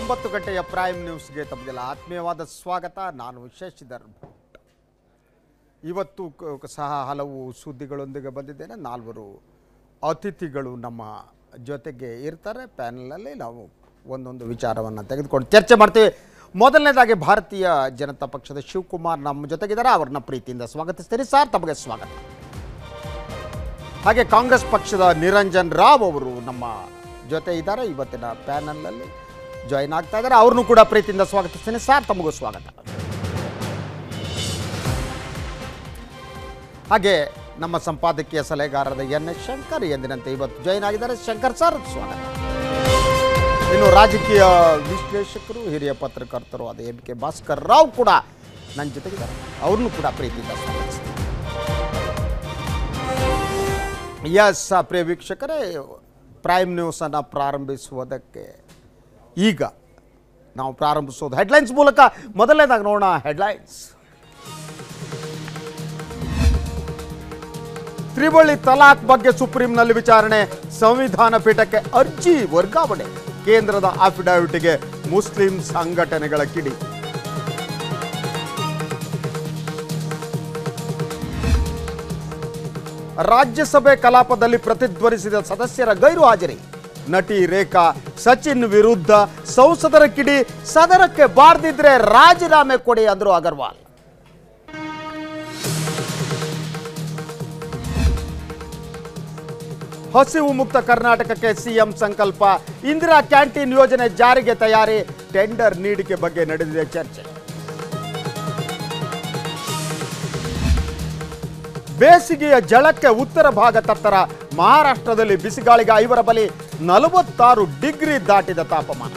9 ಗಂಟೆಯ ಪ್ರೈಮ್ ನ್ಯೂಸ್ಗೆ ತಮಗೆಲ್ಲ ಆತ್ಮೀಯವಾದ ಸ್ವಾಗತ. ನಾನು ಶಶಿಧರ್ ಭಟ್. ಇವತ್ತು ಸಹ ಹಲವು ಸುದ್ದಿಗಳೊಂದಿಗೆ ಬಂದಿದ್ದೇನೆ. 4 ಅತಿಥಿಗಳು ನಮ್ಮ ಜೊತೆಗೆ ಇರ್ತಾರೆ. ಪ್ಯಾನಲಲ್ಲಿ ನಾವು ಒಂದೊಂದು ವಿಚಾರವನ್ನು ತೆಗೆದುಕೊಂಡು ಚರ್ಚೆ ಮಾಡ್ತೀವಿ. ಮೊದಲನೇದಾಗಿ ಭಾರತೀಯ ಜನತಾ ಪಕ್ಷದ ಶಿವಕುಮಾರ್ ನಮ್ಮ ಜೊತೆಗಿದ್ದಾರೆ. ಅವ್ರನ್ನ ಪ್ರೀತಿಯಿಂದ ಸ್ವಾಗತಿಸ್ತೀನಿ. ಸರ್, ತಮಗೆ ಸ್ವಾಗತ. ಹಾಗೆ ಕಾಂಗ್ರೆಸ್ ಪಕ್ಷದ ನಿರಂಜನ್ ರಾವ್ ಅವರು ನಮ್ಮ ಜೊತೆ ಇದ್ದಾರೆ. ಇವತ್ತಿನ ಪ್ಯಾನಲ್ನಲ್ಲಿ ಜಾಯಿನ್ ಆಗ್ತಾ ಇದ್ದಾರೆ. ಅವ್ರನ್ನೂ ಕೂಡ ಪ್ರೀತಿಯಿಂದ ಸ್ವಾಗತಿಸ್ತೀನಿ. ಸರ್, ತಮಗೂ ಸ್ವಾಗತ. ಹಾಗೆ ನಮ್ಮ ಸಂಪಾದಕೀಯ ಸಲಹೆಗಾರರಾದ ಎನ್.ಎಸ್. ಶಂಕರ್ ಎಂದಿನಂತೆ ಇವತ್ತು ಜಾಯಿನ್ ಆಗಿದ್ದಾರೆ. ಶಂಕರ್ ಸರ್, ಸ್ವಾಗತ. ಇನ್ನು ರಾಜಕೀಯ ವಿಶ್ಲೇಷಕರು, ಹಿರಿಯ ಪತ್ರಕರ್ತರು ಆದ ಎಂ.ಕೆ. ಭಾಸ್ಕರ್ ರಾವ್ ಕೂಡ ನನ್ನ ಜೊತೆಗಿದ್ದಾರೆ. ಅವ್ರನ್ನೂ ಕೂಡ ಪ್ರೀತಿಯಿಂದ ಸ್ವಾಗತಿಸ್ತೀನಿ. ಎಸ್, ಪ್ರಿಯ ವೀಕ್ಷಕರೇ, ಪ್ರೈಮ್ ನ್ಯೂಸನ್ನು ಪ್ರಾರಂಭಿಸುವುದಕ್ಕೆ ಈಗ ನಾವು ಪ್ರಾರಂಭಿಸೋದು ಹೆಡ್ಲೈನ್ಸ್ ಮೂಲಕ. ಮೊದಲನೇದಾಗಿ ನೋಡೋಣ ಹೆಡ್ಲೈನ್ಸ್. ತ್ರಿವಳಿ ತಲಾಕ್ ಬಗ್ಗೆ ಸುಪ್ರೀಂನಲ್ಲಿ ವಿಚಾರಣೆ, ಸಂವಿಧಾನ ಪೀಠಕ್ಕೆ ಅರ್ಜಿ ವರ್ಗಾವಣೆ, ಕೇಂದ್ರದ ಅಫಿಡವಿಟ್ಗೆ ಮುಸ್ಲಿಂ ಸಂಘಟನೆಗಳ ಕಿಡಿ. ರಾಜ್ಯಸಭೆ ಕಲಾಪದಲ್ಲಿ ಪ್ರತಿಧ್ವನಿಸಿದ ಸದಸ್ಯರ ಗೈರು ಹಾಜರಿ, ನಟಿ ರೇಖಾ ಸಚಿನ್ ವಿರುದ್ಧ ಸಂಸದರ ಕಿಡಿ, ಸದನಕ್ಕೆ ಬಾರದಿದ್ರೆ ರಾಜೀನಾಮೆ ಕೊಡಿ ಅಂದ್ರು ಅಗರ್ವಾಲ್. ಹಸಿವು ಮುಕ್ತ ಕರ್ನಾಟಕಕ್ಕೆ ಸಿಎಂ ಸಂಕಲ್ಪ, ಇಂದಿರಾ ಕ್ಯಾಂಟೀನ್ ಯೋಜನೆ ಜಾರಿಗೆ ತಯಾರಿ, ಟೆಂಡರ್ ನೀಡಿಕೆ ಬಗ್ಗೆ ನಡೆದಿದೆ ಚರ್ಚೆ. ಬೇಸಿಗೆಯ ಜಳಕ್ಕೆ ಉತ್ತರ ಭಾಗ ತತ್ತರ, ಮಹಾರಾಷ್ಟ್ರದಲ್ಲಿ ಬಿಸಿಗಾಳಿಗೆ 5 ಬಲಿ, 46 ಡಿಗ್ರಿ ದಾಟಿದ ತಾಪಮಾನ.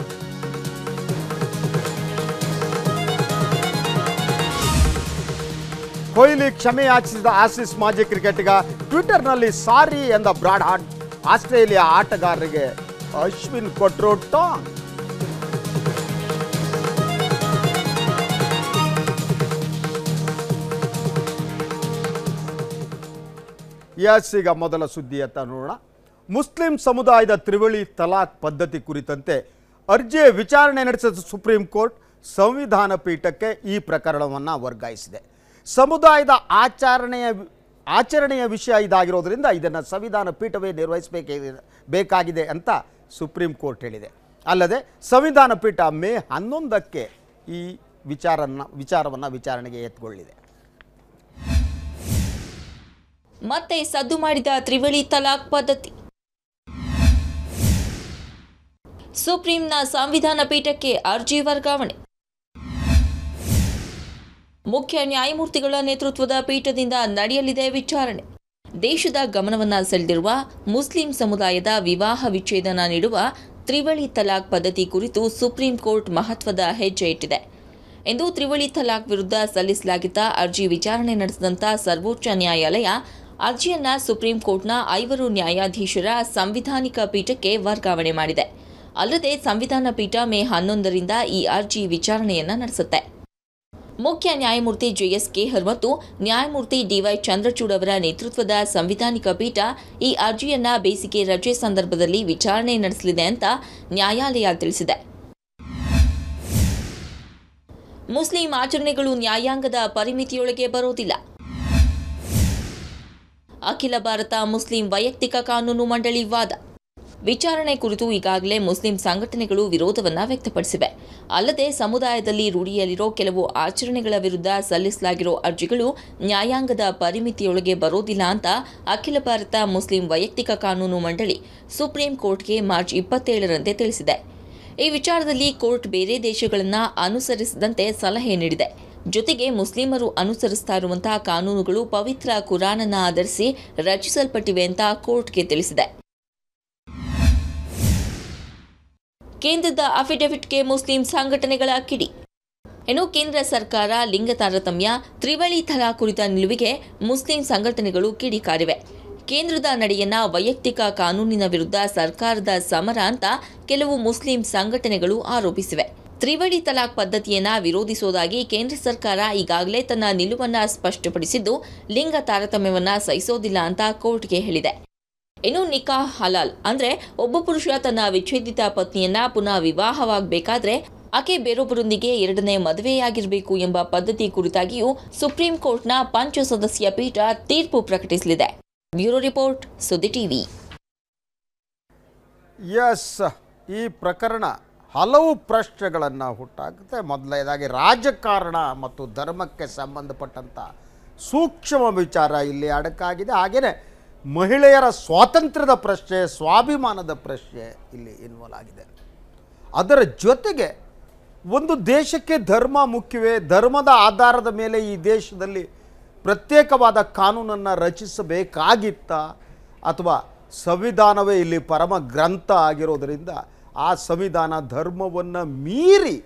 ಕೊಹ್ಲಿ ಕ್ಷಮೆ ಯಾಚಿಸಿದ ಆಸೀಸ್ ಮಾಜಿ ಕ್ರಿಕೆಟಿಗ, ಟ್ವಿಟರ್ನಲ್ಲಿ ಸಾರಿ ಎಂದ ಬ್ರಾಡ್ ಹಾರ್ಟ್, ಆಸ್ಟ್ರೇಲಿಯಾ ಆಟಗಾರರಿಗೆ ಅಶ್ವಿನ್ ಕೊಟ್ರು ಟಾಂಗ್. ಎಸ್, ಈಗ ಮೊದಲ ಸುದ್ದಿಯತ್ತ ನೋಡೋಣ. ಮುಸ್ಲಿಂ ಸಮುದಾಯದ ತ್ರಿವಳಿ ತಲಾಕ್ ಪದ್ಧತಿ ಕುರಿತಂತೆ ಅರ್ಜಿಯ ವಿಚಾರಣೆ ನಡೆಸಿದ ಸುಪ್ರೀಂ ಕೋರ್ಟ್ ಸಂವಿಧಾನ ಪೀಠಕ್ಕೆ ಈ ಪ್ರಕರಣವನ್ನು ವರ್ಗಾಯಿಸಿದೆ. ಸಮುದಾಯದ ಆಚರಣೆಯ ವಿಷಯ ಇದಾಗಿರೋದ್ರಿಂದ ಇದನ್ನು ಸಂವಿಧಾನ ಪೀಠವೇ ನಿರ್ವಹಿಸಬೇಕಾಗಿದೆ ಅಂತ ಸುಪ್ರೀಂ ಕೋರ್ಟ್ ಹೇಳಿದೆ. ಅಲ್ಲದೆ ಸಂವಿಧಾನ ಪೀಠ ಮೇ 11ಕ್ಕೆ ಈ ವಿಚಾರವನ್ನು ವಿಚಾರಣೆಗೆ ಎತ್ತಿಕೊಳ್ಳಿದೆ. ಮತ್ತೆ ಸದ್ದು ಮಾಡಿದ ತ್ರಿವಳಿ ತಲಾಕ್ ಪದ್ಧತಿ. ಸುಪ್ರೀಂನ ಸಂವಿಧಾನ ಪೀಠಕ್ಕೆ ಅರ್ಜಿ ವರ್ಗಾವಣೆ. ಮುಖ್ಯ ನ್ಯಾಯಮೂರ್ತಿಗಳ ನೇತೃತ್ವದ ಪೀಠದಿಂದ ನಡೆಯಲಿದೆ ವಿಚಾರಣೆ. ದೇಶದ ಗಮನವನ್ನ ಸೆಳೆದಿರುವ ಮುಸ್ಲಿಂ ಸಮುದಾಯದ ವಿವಾಹ ವಿಚ್ಛೇದನ ನೀಡುವ ತ್ರಿವಳಿ ತಲಾಕ್ ಪದ್ಧತಿ ಕುರಿತು ಸುಪ್ರೀಂ ಕೋರ್ಟ್ ಮಹತ್ವದ ಹೆಜ್ಜೆ ಇಟ್ಟಿದೆ ಎಂದು ತ್ರಿವಳಿ ತಲಾಕ್ ವಿರುದ್ಧ ಸಲ್ಲಿಸಲಾಗಿದ್ದ ಅರ್ಜಿ ವಿಚಾರಣೆ ನಡೆಸಿದಂಥ ಸರ್ವೋಚ್ಚ ನ್ಯಾಯಾಲಯ ಅರ್ಜಿಯನ್ನ ಸುಪ್ರೀಂ ಕೋರ್ಟ್ನ 5 ನ್ಯಾಯಾಧೀಶರ ಸಂವಿಧಾನಿಕ ಪೀಠಕ್ಕೆ ವರ್ಗಾವಣೆ ಮಾಡಿದೆ. ಅಲ್ಲದೆ ಸಂವಿಧಾನ ಪೀಠ ಮೇ 11ರಿಂದ ಈ ಅರ್ಜಿ ವಿಚಾರಣೆಯನ್ನ ನಡೆಸುತ್ತೆ. ಮುಖ್ಯ ನ್ಯಾಯಮೂರ್ತಿ ಜೆ.ಎಸ್. ಖೇಹರ್ ಮತ್ತು ನ್ಯಾಯಮೂರ್ತಿ ಡಿ.ವೈ. ಚಂದ್ರಚೂಡ್ ಅವರ ನೇತೃತ್ವದ ಸಂವಿಧಾನಿಕ ಪೀಠ ಈ ಅರ್ಜಿಯನ್ನ ಬೇಸಿಗೆ ರಜೆ ಸಂದರ್ಭದಲ್ಲಿ ವಿಚಾರಣೆ ನಡೆಸಲಿದೆ ಅಂತ ನ್ಯಾಯಾಲಯ ತಿಳಿಸಿದೆ. ಮುಸ್ಲಿಂ ಆಚರಣೆಗಳು ನ್ಯಾಯಾಂಗದ ಪರಿಮಿತಿಯೊಳಗೆ ಬರೋದಿಲ್ಲ. ಅಖಿಲ ಭಾರತ ಮುಸ್ಲಿಂ ವೈಯಕ್ತಿಕ ಕಾನೂನು ಮಂಡಳಿ ವಾದ. ವಿಚಾರಣೆ ಕುರಿತು ಈಗಾಗಲೇ ಮುಸ್ಲಿಂ ಸಂಘಟನೆಗಳು ವಿರೋಧವನ್ನು ವ್ಯಕ್ತಪಡಿಸಿವೆ. ಅಲ್ಲದೆ ಸಮುದಾಯದಲ್ಲಿ ರೂಢಿಯಲ್ಲಿರೋ ಕೆಲವು ಆಚರಣೆಗಳ ವಿರುದ್ಧ ಸಲ್ಲಿಸಲಾಗಿರೋ ಅರ್ಜಿಗಳು ನ್ಯಾಯಾಂಗದ ಪರಿಮಿತಿಯೊಳಗೆ ಬರೋದಿಲ್ಲ ಅಂತ ಅಖಿಲ ಭಾರತ ಮುಸ್ಲಿಂ ವೈಯಕ್ತಿಕ ಕಾನೂನು ಮಂಡಳಿ ಸುಪ್ರೀಂ ಕೋರ್ಟ್ಗೆ ಮಾರ್ಚ್ 27ರಂದು ತಿಳಿಸಿದೆ. ಈ ವಿಚಾರದಲ್ಲಿ ಕೋರ್ಟ್ ಬೇರೆ ದೇಶಗಳನ್ನು ಅನುಸರಿಸದಂತೆ ಸಲಹೆ ನೀಡಿದೆ. ಜೊತೆಗೆ ಮುಸ್ಲಿಮರು ಅನುಸರಿಸ್ತಾ ಇರುವಂತಹ ಕಾನೂನುಗಳು ಪವಿತ್ರ ಕುರಾನನ್ನ ಆಧರಿಸಿ ರಚಿಸಲ್ಪಟ್ಟಿವೆ ಅಂತ ಕೋರ್ಟ್ಗೆ ತಿಳಿಸಿದೆ. ಕೇಂದ್ರದ ಅಫಿಡವಿಟ್ಗೆ ಮುಸ್ಲಿಂ ಸಂಘಟನೆಗಳ ಕಿಡಿ. ಇನ್ನು ಕೇಂದ್ರ ಸರ್ಕಾರ ಲಿಂಗ ತಾರತಮ್ಯ, ತ್ರಿವಳಿ ತಲಾಕ್ ಕುರಿತ ನಿಲುವಿಗೆ ಮುಸ್ಲಿಂ ಸಂಘಟನೆಗಳು ಕಿಡಿಕಾರಿವೆ. ಕೇಂದ್ರದ ನಡೆಯನ್ನ ವೈಯಕ್ತಿಕ ಕಾನೂನಿನ ವಿರುದ್ಧ ಸರ್ಕಾರದ ಸಮರ ಅಂತ ಕೆಲವು ಮುಸ್ಲಿಂ ಸಂಘಟನೆಗಳು ಆರೋಪಿಸಿವೆ. ತ್ರಿವಳಿ ತಲಾಕ್ ಪದ್ಧತಿಯನ್ನ ವಿರೋಧಿಸುವುದಾಗಿ ಕೇಂದ್ರ ಸರ್ಕಾರ ಈಗಾಗಲೇ ತನ್ನ ನಿಲುವನ್ನ ಸ್ಪಷ್ಟಪಡಿಸಿದ್ದು, ಲಿಂಗ ತಾರತಮ್ಯವನ್ನ ಸಹಿಸೋದಿಲ್ಲ ಅಂತ ಕೋರ್ಟ್ಗೆ ಹೇಳಿದೆ. ಇನ್ನು ನಿಕಾ ಹಲಾಲ್ ಅಂದ್ರೆ ಒಬ್ಬ ಪುರುಷ ತನ್ನ ವಿಚ್ಛೇದಿತ ಪತ್ನಿಯನ್ನ ಪುನಃ ವಿವಾಹವಾಗಬೇಕಾದ್ರೆ ಆಕೆ ಬೇರೊಬ್ಬರೊಂದಿಗೆ ಎರಡನೇ ಮದುವೆಯಾಗಿರಬೇಕು ಎಂಬ ಪದ್ಧತಿ ಕುರಿತಾಗಿಯೂ ಸುಪ್ರೀಂ ಕೋರ್ಟ್ನ ಪಂಚಸದಸ್ಯ ಪೀಠ ತೀರ್ಪು ಪ್ರಕಟಿಸಲಿದೆ. ಬ್ಯೂರೋ ರಿಪೋರ್ಟ್, ಸುದ್ದಿ ಟಿವಿ. ಎಸ್, ಈ ಪ್ರಕರಣ ಹಲವು ಪ್ರಶ್ನೆಗಳನ್ನು ಹುಟ್ಟಾಗುತ್ತೆ. ಮೊದಲನೇದಾಗಿ ರಾಜಕಾರಣ ಮತ್ತು ಧರ್ಮಕ್ಕೆ ಸಂಬಂಧಪಟ್ಟಂಥ ಸೂಕ್ಷ್ಮ ವಿಚಾರ ಇಲ್ಲಿ ಅಡಕಾಗಿದೆ. ಹಾಗೆಯೇ ಮಹಿಳೆಯರ ಸ್ವಾತಂತ್ರ್ಯದ ಪ್ರಶ್ನೆ, ಸ್ವಾಭಿಮಾನದ ಪ್ರಶ್ನೆ ಇಲ್ಲಿ ಇನ್ವಾಲ್ವ್ ಆಗಿದೆ. ಅದರ ಜೊತೆಗೆ ಒಂದು ದೇಶಕ್ಕೆ ಧರ್ಮ ಮುಖ್ಯವೇ, ಧರ್ಮದ ಆಧಾರದ ಮೇಲೆ ಈ ದೇಶದಲ್ಲಿ ಪ್ರತ್ಯೇಕವಾದ ಕಾನೂನನ್ನು ರಚಿಸಬೇಕಾಗಿತ್ತ, ಅಥವಾ ಸಂವಿಧಾನವೇ ಇಲ್ಲಿ ಪರಮ ಗ್ರಂಥ ಆಗಿರೋದರಿಂದ ಆ ಸಂವಿಧಾನ ಧರ್ಮವನ್ನು ಮೀರಿ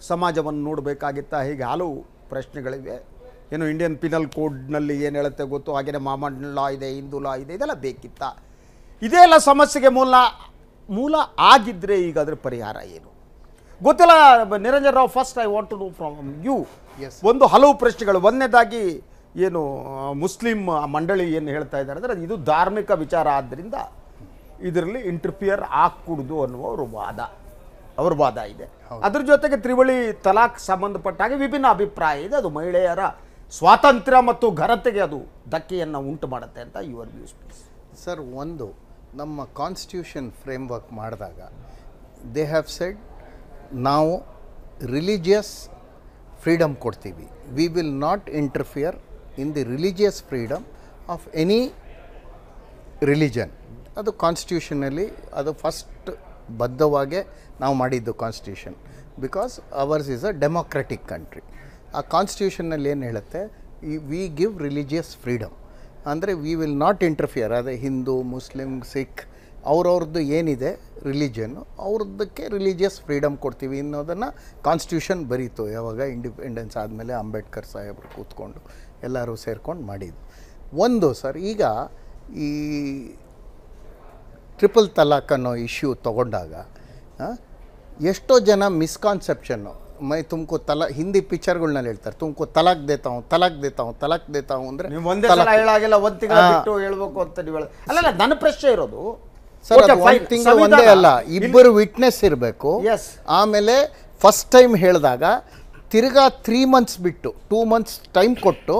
ಸಮಾಜವನ್ನು ನೋಡಬೇಕಾಗಿತ್ತ, ಹೀಗೆ ಹಲವು ಪ್ರಶ್ನೆಗಳಿವೆ. ಏನು ಇಂಡಿಯನ್ ಪಿನಲ್ ಕೋಡ್ನಲ್ಲಿ ಏನು ಹೇಳುತ್ತೆ ಗೊತ್ತು, ಹಾಗೆಯೇ ಮಾಮಂಡ್ ಲಾ ಇದೆ, ಹಿಂದೂ ಲಾ ಇದೆ, ಇದೆಲ್ಲ ಬೇಕಿತ್ತ. ಇದೆಲ್ಲ ಸಮಸ್ಯೆಗೆ ಮೂಲ ಆಗಿದ್ದರೆ ಈಗ ಅದರ ಪರಿಹಾರ ಏನು ಗೊತ್ತಿಲ್ಲ. Niranjan Rao, first I want to know from you ಒಂದು ಹಲವು ಪ್ರಶ್ನೆಗಳು. ಒಂದನೇದಾಗಿ ಏನು ಮುಸ್ಲಿಂ ಮಂಡಳಿ ಏನು ಹೇಳ್ತಾ ಇದ್ದಾರೆ ಅಂದರೆ ಇದು ಧಾರ್ಮಿಕ ವಿಚಾರ ಆದ್ದರಿಂದ ಇದರಲ್ಲಿ ಇಂಟರ್ಫಿಯರ್ ಆಗಕೂಡದು ಅನ್ನುವ ಅವ್ರ ವಾದ ಇದೆ. ಅದ್ರ ಜೊತೆಗೆ ತ್ರಿವಳಿ ತಲಾಖ್ ಸಂಬಂಧಪಟ್ಟ ಹಾಗೆ ವಿಭಿನ್ನ ಅಭಿಪ್ರಾಯ ಇದೆ. ಅದು ಮಹಿಳೆಯರ ಸ್ವಾತಂತ್ರ್ಯ ಮತ್ತು ಘನತೆಗೆ ಅದು ಧಕ್ಕೆಯನ್ನು ಉಂಟು ಮಾಡುತ್ತೆ ಅಂತ ಯುವರ್ ವ್ಯೂಸ್ ಪ್ಲೀಸ್. ಸರ್, ಒಂದು ನಮ್ಮ ಕಾನ್ಸ್ಟಿಟ್ಯೂಷನ್ ಫ್ರೇಮ್ವರ್ಕ್ ಮಾಡಿದಾಗ ದೇ ಹ್ಯಾವ್ ಸೆಡ್ ನಾವು ರಿಲಿಜಿಯಸ್ ಫ್ರೀಡಮ್ ಕೊಡ್ತೀವಿ. We will not interfere in the religious freedom of any religion. ಅದು ಕಾನ್ಸ್ಟಿಟ್ಯೂಷನಲ್ಲಿ ಅದು ಫಸ್ಟ್ ಬದ್ಧವಾಗೇ ನಾವು ಮಾಡಿದ್ದು constitution, because hours is a democratic country. ಆ ಕಾನ್ಸ್ಟಿಟ್ಯೂಷನ್ನಲ್ಲಿ ಏನು ಹೇಳುತ್ತೆ, ವಿ ಗಿವ್ ರಿಲಿಜಿಯಸ್ ಫ್ರೀಡಮ್ ಅಂದರೆ ವಿ ವಿಲ್ ನಾಟ್ ಇಂಟರ್ಫಿಯರ್. ಅದೇ ಹಿಂದೂ, ಮುಸ್ಲಿಮ್, ಸಿಖ್ ಅವ್ರವ್ರದ್ದು ಏನಿದೆ ರಿಲಿಜನ್ನು, ಅವ್ರದ್ದಕ್ಕೆ ರಿಲಿಜಿಯಸ್ ಫ್ರೀಡಮ್ ಕೊಡ್ತೀವಿ ಅನ್ನೋದನ್ನು ಕಾನ್ಸ್ಟಿಟ್ಯೂಷನ್ ಬರೀತು. ಯಾವಾಗ ಇಂಡಿಪೆಂಡೆನ್ಸ್ ಆದಮೇಲೆ ಅಂಬೇಡ್ಕರ್ ಸಾಹೇಬರು ಕೂತ್ಕೊಂಡು ಎಲ್ಲರೂ ಸೇರ್ಕೊಂಡು ಮಾಡಿದ್ದು. ಒಂದು ಸರ್, ಈಗ ಈ ಟ್ರಿಪಲ್ ತಲಾಕ್ ಅನ್ನೋ ಇಶ್ಯೂ ತೊಗೊಂಡಾಗ ಎಷ್ಟೋ ಜನ ಮಿಸ್ಕಾನ್ಸೆಪ್ಷನ್ನು, ತುಮಕೋ ಹಿಂದಿ ಪಿಕ್ಚರ್ಗಳನ್ನಲ್ಲಿ ಹೇಳ್ತಾರೆ, ತುಮಕೋ ತಲಾಕ್ ದೇತಾವು ಅಂದರೆ ಒಂದೇ ಸಲ ಹೇಳಾಗಿಲ್ಲ, ಒಂದು ತಿಂಗಳು ಬಿಟ್ಟು ಹೇಳ್ಬೇಕು ಅಂತ ನೀವು ಅಲ್ಲ. ನನ್ನ ಪ್ರಶ್ನೆ ಇರೋದು ಸರ್, ಅದು ಒಂದು ತಿಂಗಳು ಒಂದೇ ಅಲ್ಲ, ಇಬ್ಬರು ವಿಟ್ನೆಸ್ ಇರಬೇಕು. ಆಮೇಲೆ ಫಸ್ಟ್ ಟೈಮ್ ಹೇಳಿದಾಗ ತಿರ್ಗಾ 3 months ಬಿಟ್ಟು 2 months ಟೈಮ್ ಕೊಟ್ಟು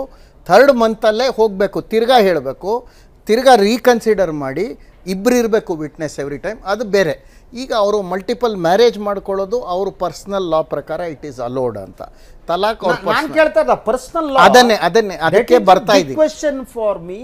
3rd ಮಂತಲ್ಲೇ ಹೋಗಬೇಕು, ತಿರ್ಗಾ ಹೇಳಬೇಕು, ತಿರ್ಗಾ ರೀಕನ್ಸಿಡರ್ ಮಾಡಿ ಇಬ್ಬರು ಇರಬೇಕು ವಿಟ್ನೆಸ್ ಎವ್ರಿ ಟೈಮ್. ಅದು ಬೇರೆ. ಈಗ ಅವರು ಮಲ್ಟಿಪಲ್ ಮ್ಯಾರೇಜ್ ಮಾಡ್ಕೊಳ್ಳೋದು ಅವರು ಪರ್ಸನಲ್ ಲಾ ಪ್ರಕಾರ ಇಟ್ ಈಸ್ ಅಲೋಡ್ ಅಂತ. ತಲಾಕ್ ನಾನು ಕೇಳ್ತಾ ಇದ್ದ ಪರ್ಸನಲ್ ಲಾ, ಅದಕ್ಕೆ ಬರ್ತಾ ಇದ್ದೀವಿ. Question for me,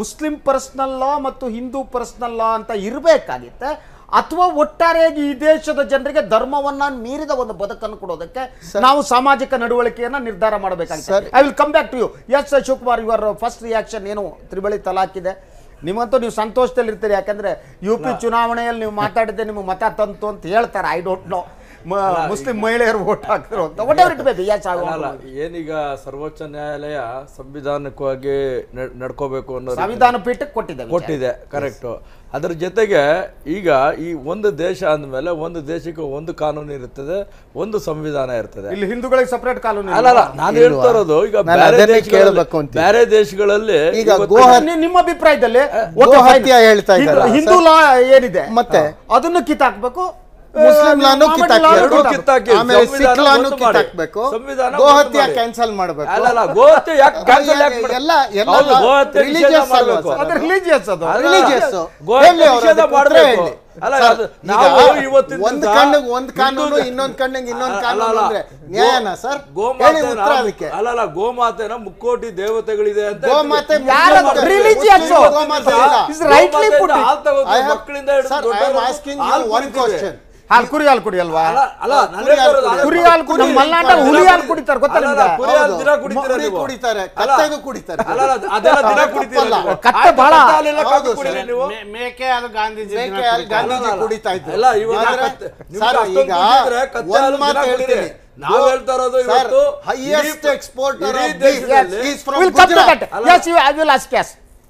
Muslim personal law ಮತ್ತು ಹಿಂದೂ ಪರ್ಸನಲ್ ಲಾ ಅಂತ ಇರಬೇಕಾಗಿತ್ತೆ, ಅಥವಾ ಒಟ್ಟಾರೆಯಾಗಿ ಈ ದೇಶದ ಜನರಿಗೆ ಧರ್ಮವನ್ನ ಮೀರಿದ ಒಂದು ಬದುಕನ್ನು ಕೊಡೋದಕ್ಕೆ ನಾವು ಸಾಮಾಜಿಕ ನಡವಳಿಕೆಯನ್ನ ನಿರ್ಧಾರ ಮಾಡಬೇಕಾಗಿದೆ. I will come back to you. Yes Shivakumar, your first reaction ಏನು? ತ್ರಿವಳಿ ತಲಾಕ್ ಇದೆ, ನಿಮ್ಮಂತೂ ನೀವು ಸಂತೋಷದಲ್ಲಿರ್ತೀರಿ, ಯಾಕಂದ್ರೆ UP ಚುನಾವಣೆಯಲ್ಲಿ ನೀವು ಮಾತಾಡಿದ್ದೆ ನಿಮಗೆ ಮತ ತಂತು ಅಂತ ಹೇಳ್ತಾರೆ. ಐ ಡೋಂಟ್ ನೋ ಮುಸ್ಲಿಂ ಮಹಿಳೆಯರು ವೋಟ್ ಹಾಕ್ತಿರೋ ಅಂತ. ಏನೀಗ ಸರ್ವೋಚ್ಚ ನ್ಯಾಯಾಲಯ ಸಂವಿಧಾನಿಕವಾಗಿ ನಡ್ಕೋಬೇಕು ಅನ್ನೋ ಸಂವಿಧಾನ ಪೀಠಕ್ಕೆ ಕೊಟ್ಟಿದೆ, ಕರೆಕ್ಟ್. ಅದರ ಜೊತೆಗೆ ಈಗ ಈ ಒಂದು ದೇಶ ಅಂದಮೇಲೆ ಒಂದು ದೇಶಕ್ಕೆ ಒಂದು ಕಾನೂನು ಇರುತ್ತದೆ, ಒಂದು ಸಂವಿಧಾನ ಇರ್ತದೆ. ಇಲ್ಲಿ ಹಿಂದೂಗಳಿಗೆ ಸಪರೇಟ್ ಕಾನೂನು ಅಲ್ಲ. ನಾನು ಹೇಳ್ತಾ ಇರೋದು ಈಗ ಬೇರೆ ದೇಶಗಳಲ್ಲಿ ಈಗ ನಿಮ್ಮ ಅಭಿಪ್ರಾಯದಲ್ಲಿ ಹಿಂದೂ ಲಾ ಏನಿದೆ ಮತ್ತೆ ಅದನ್ನು ಕಿತ್ತಾಕ್ಬೇಕು, ಮುಸ್ಲಿಂ ಲಾನು ಕಿತ್ತಾಕಿ, ಆಮೇಲೆ ಸಿಖ್ ಲಾನು ಕಿತ್ತಾಕಬೇಕು, ಗೋಹತ್ಯೆ ಕ್ಯಾನ್ಸಲ್ ಮಾಡಬೇಕು. ಅಲ್ಲ, ಗೋಹತ್ಯೆ ಯಾಕೆ ಕ್ಯಾನ್ಸಲ್ ಮಾಡಬೇಕು? ಎಲ್ಲ ರಿಲಿಜಿಯಸ್ ಮಾಡಬೇಕು, ಅದು ರಿಲಿಜಿಯಸ್, ಅದು ರಿಲಿಜಿಯಸ್ ನಿಷೇಧ ಮಾಡಬೇಕು. ಅಲ್ಲ, ನಾವು ಇವತ್ತಿನ ಒಂದು ಕಣ್ಣಿಗೆ ಒಂದು ಕಾನೂನು, ಇನ್ನೊಂದು ಕಣ್ಣಿಗೆ ಇನ್ನೊಂದು ಕಾನೂನು ಅಂದ್ರೆ ನ್ಯಾಯನಾ ಸರ್? ಗೋಮಾತೆ ಅಲ್ಲ, ಗೋಮಾತೆನ ಮುಕ್ಕೋಟಿ ದೇವತೆಗಳಿದೆ ಅಂತ ಗೋಮಾತೆ ರಿಲಿಜಿಯಸ್ ಮಕ್ಕಳಿಂದ ಹಾಲು ಕುರಿ ಹಾಲು ಕುಡಿ ಅಲ್ವಾ? ಕುರಿ ಹಾಲು ಕುಡಿ, ಮಲ್ನಾಡ ಹುಲಿ ಹಾಲು ಕುಡಿತಾರೆ ಗೊತ್ತಲ್ಲ? ಕುಡಿತಾರೆ, ಕತ್ತೆದು ಕುಡಿತಾರೆ. ಕತ್ತೆ ಬಹಳ ಮೇಕೆ, ಅದು ಗಾಂಧೀಜಿ ಕುಡಿತಾ ಇದ್ರು. ನಾವು ಹೇಳ್ತಾ ಇರೋದು ಇವತ್ತು ಹೈಯೆಸ್ಟ್ ಎಕ್ಸ್ಪೋರ್ಟರ್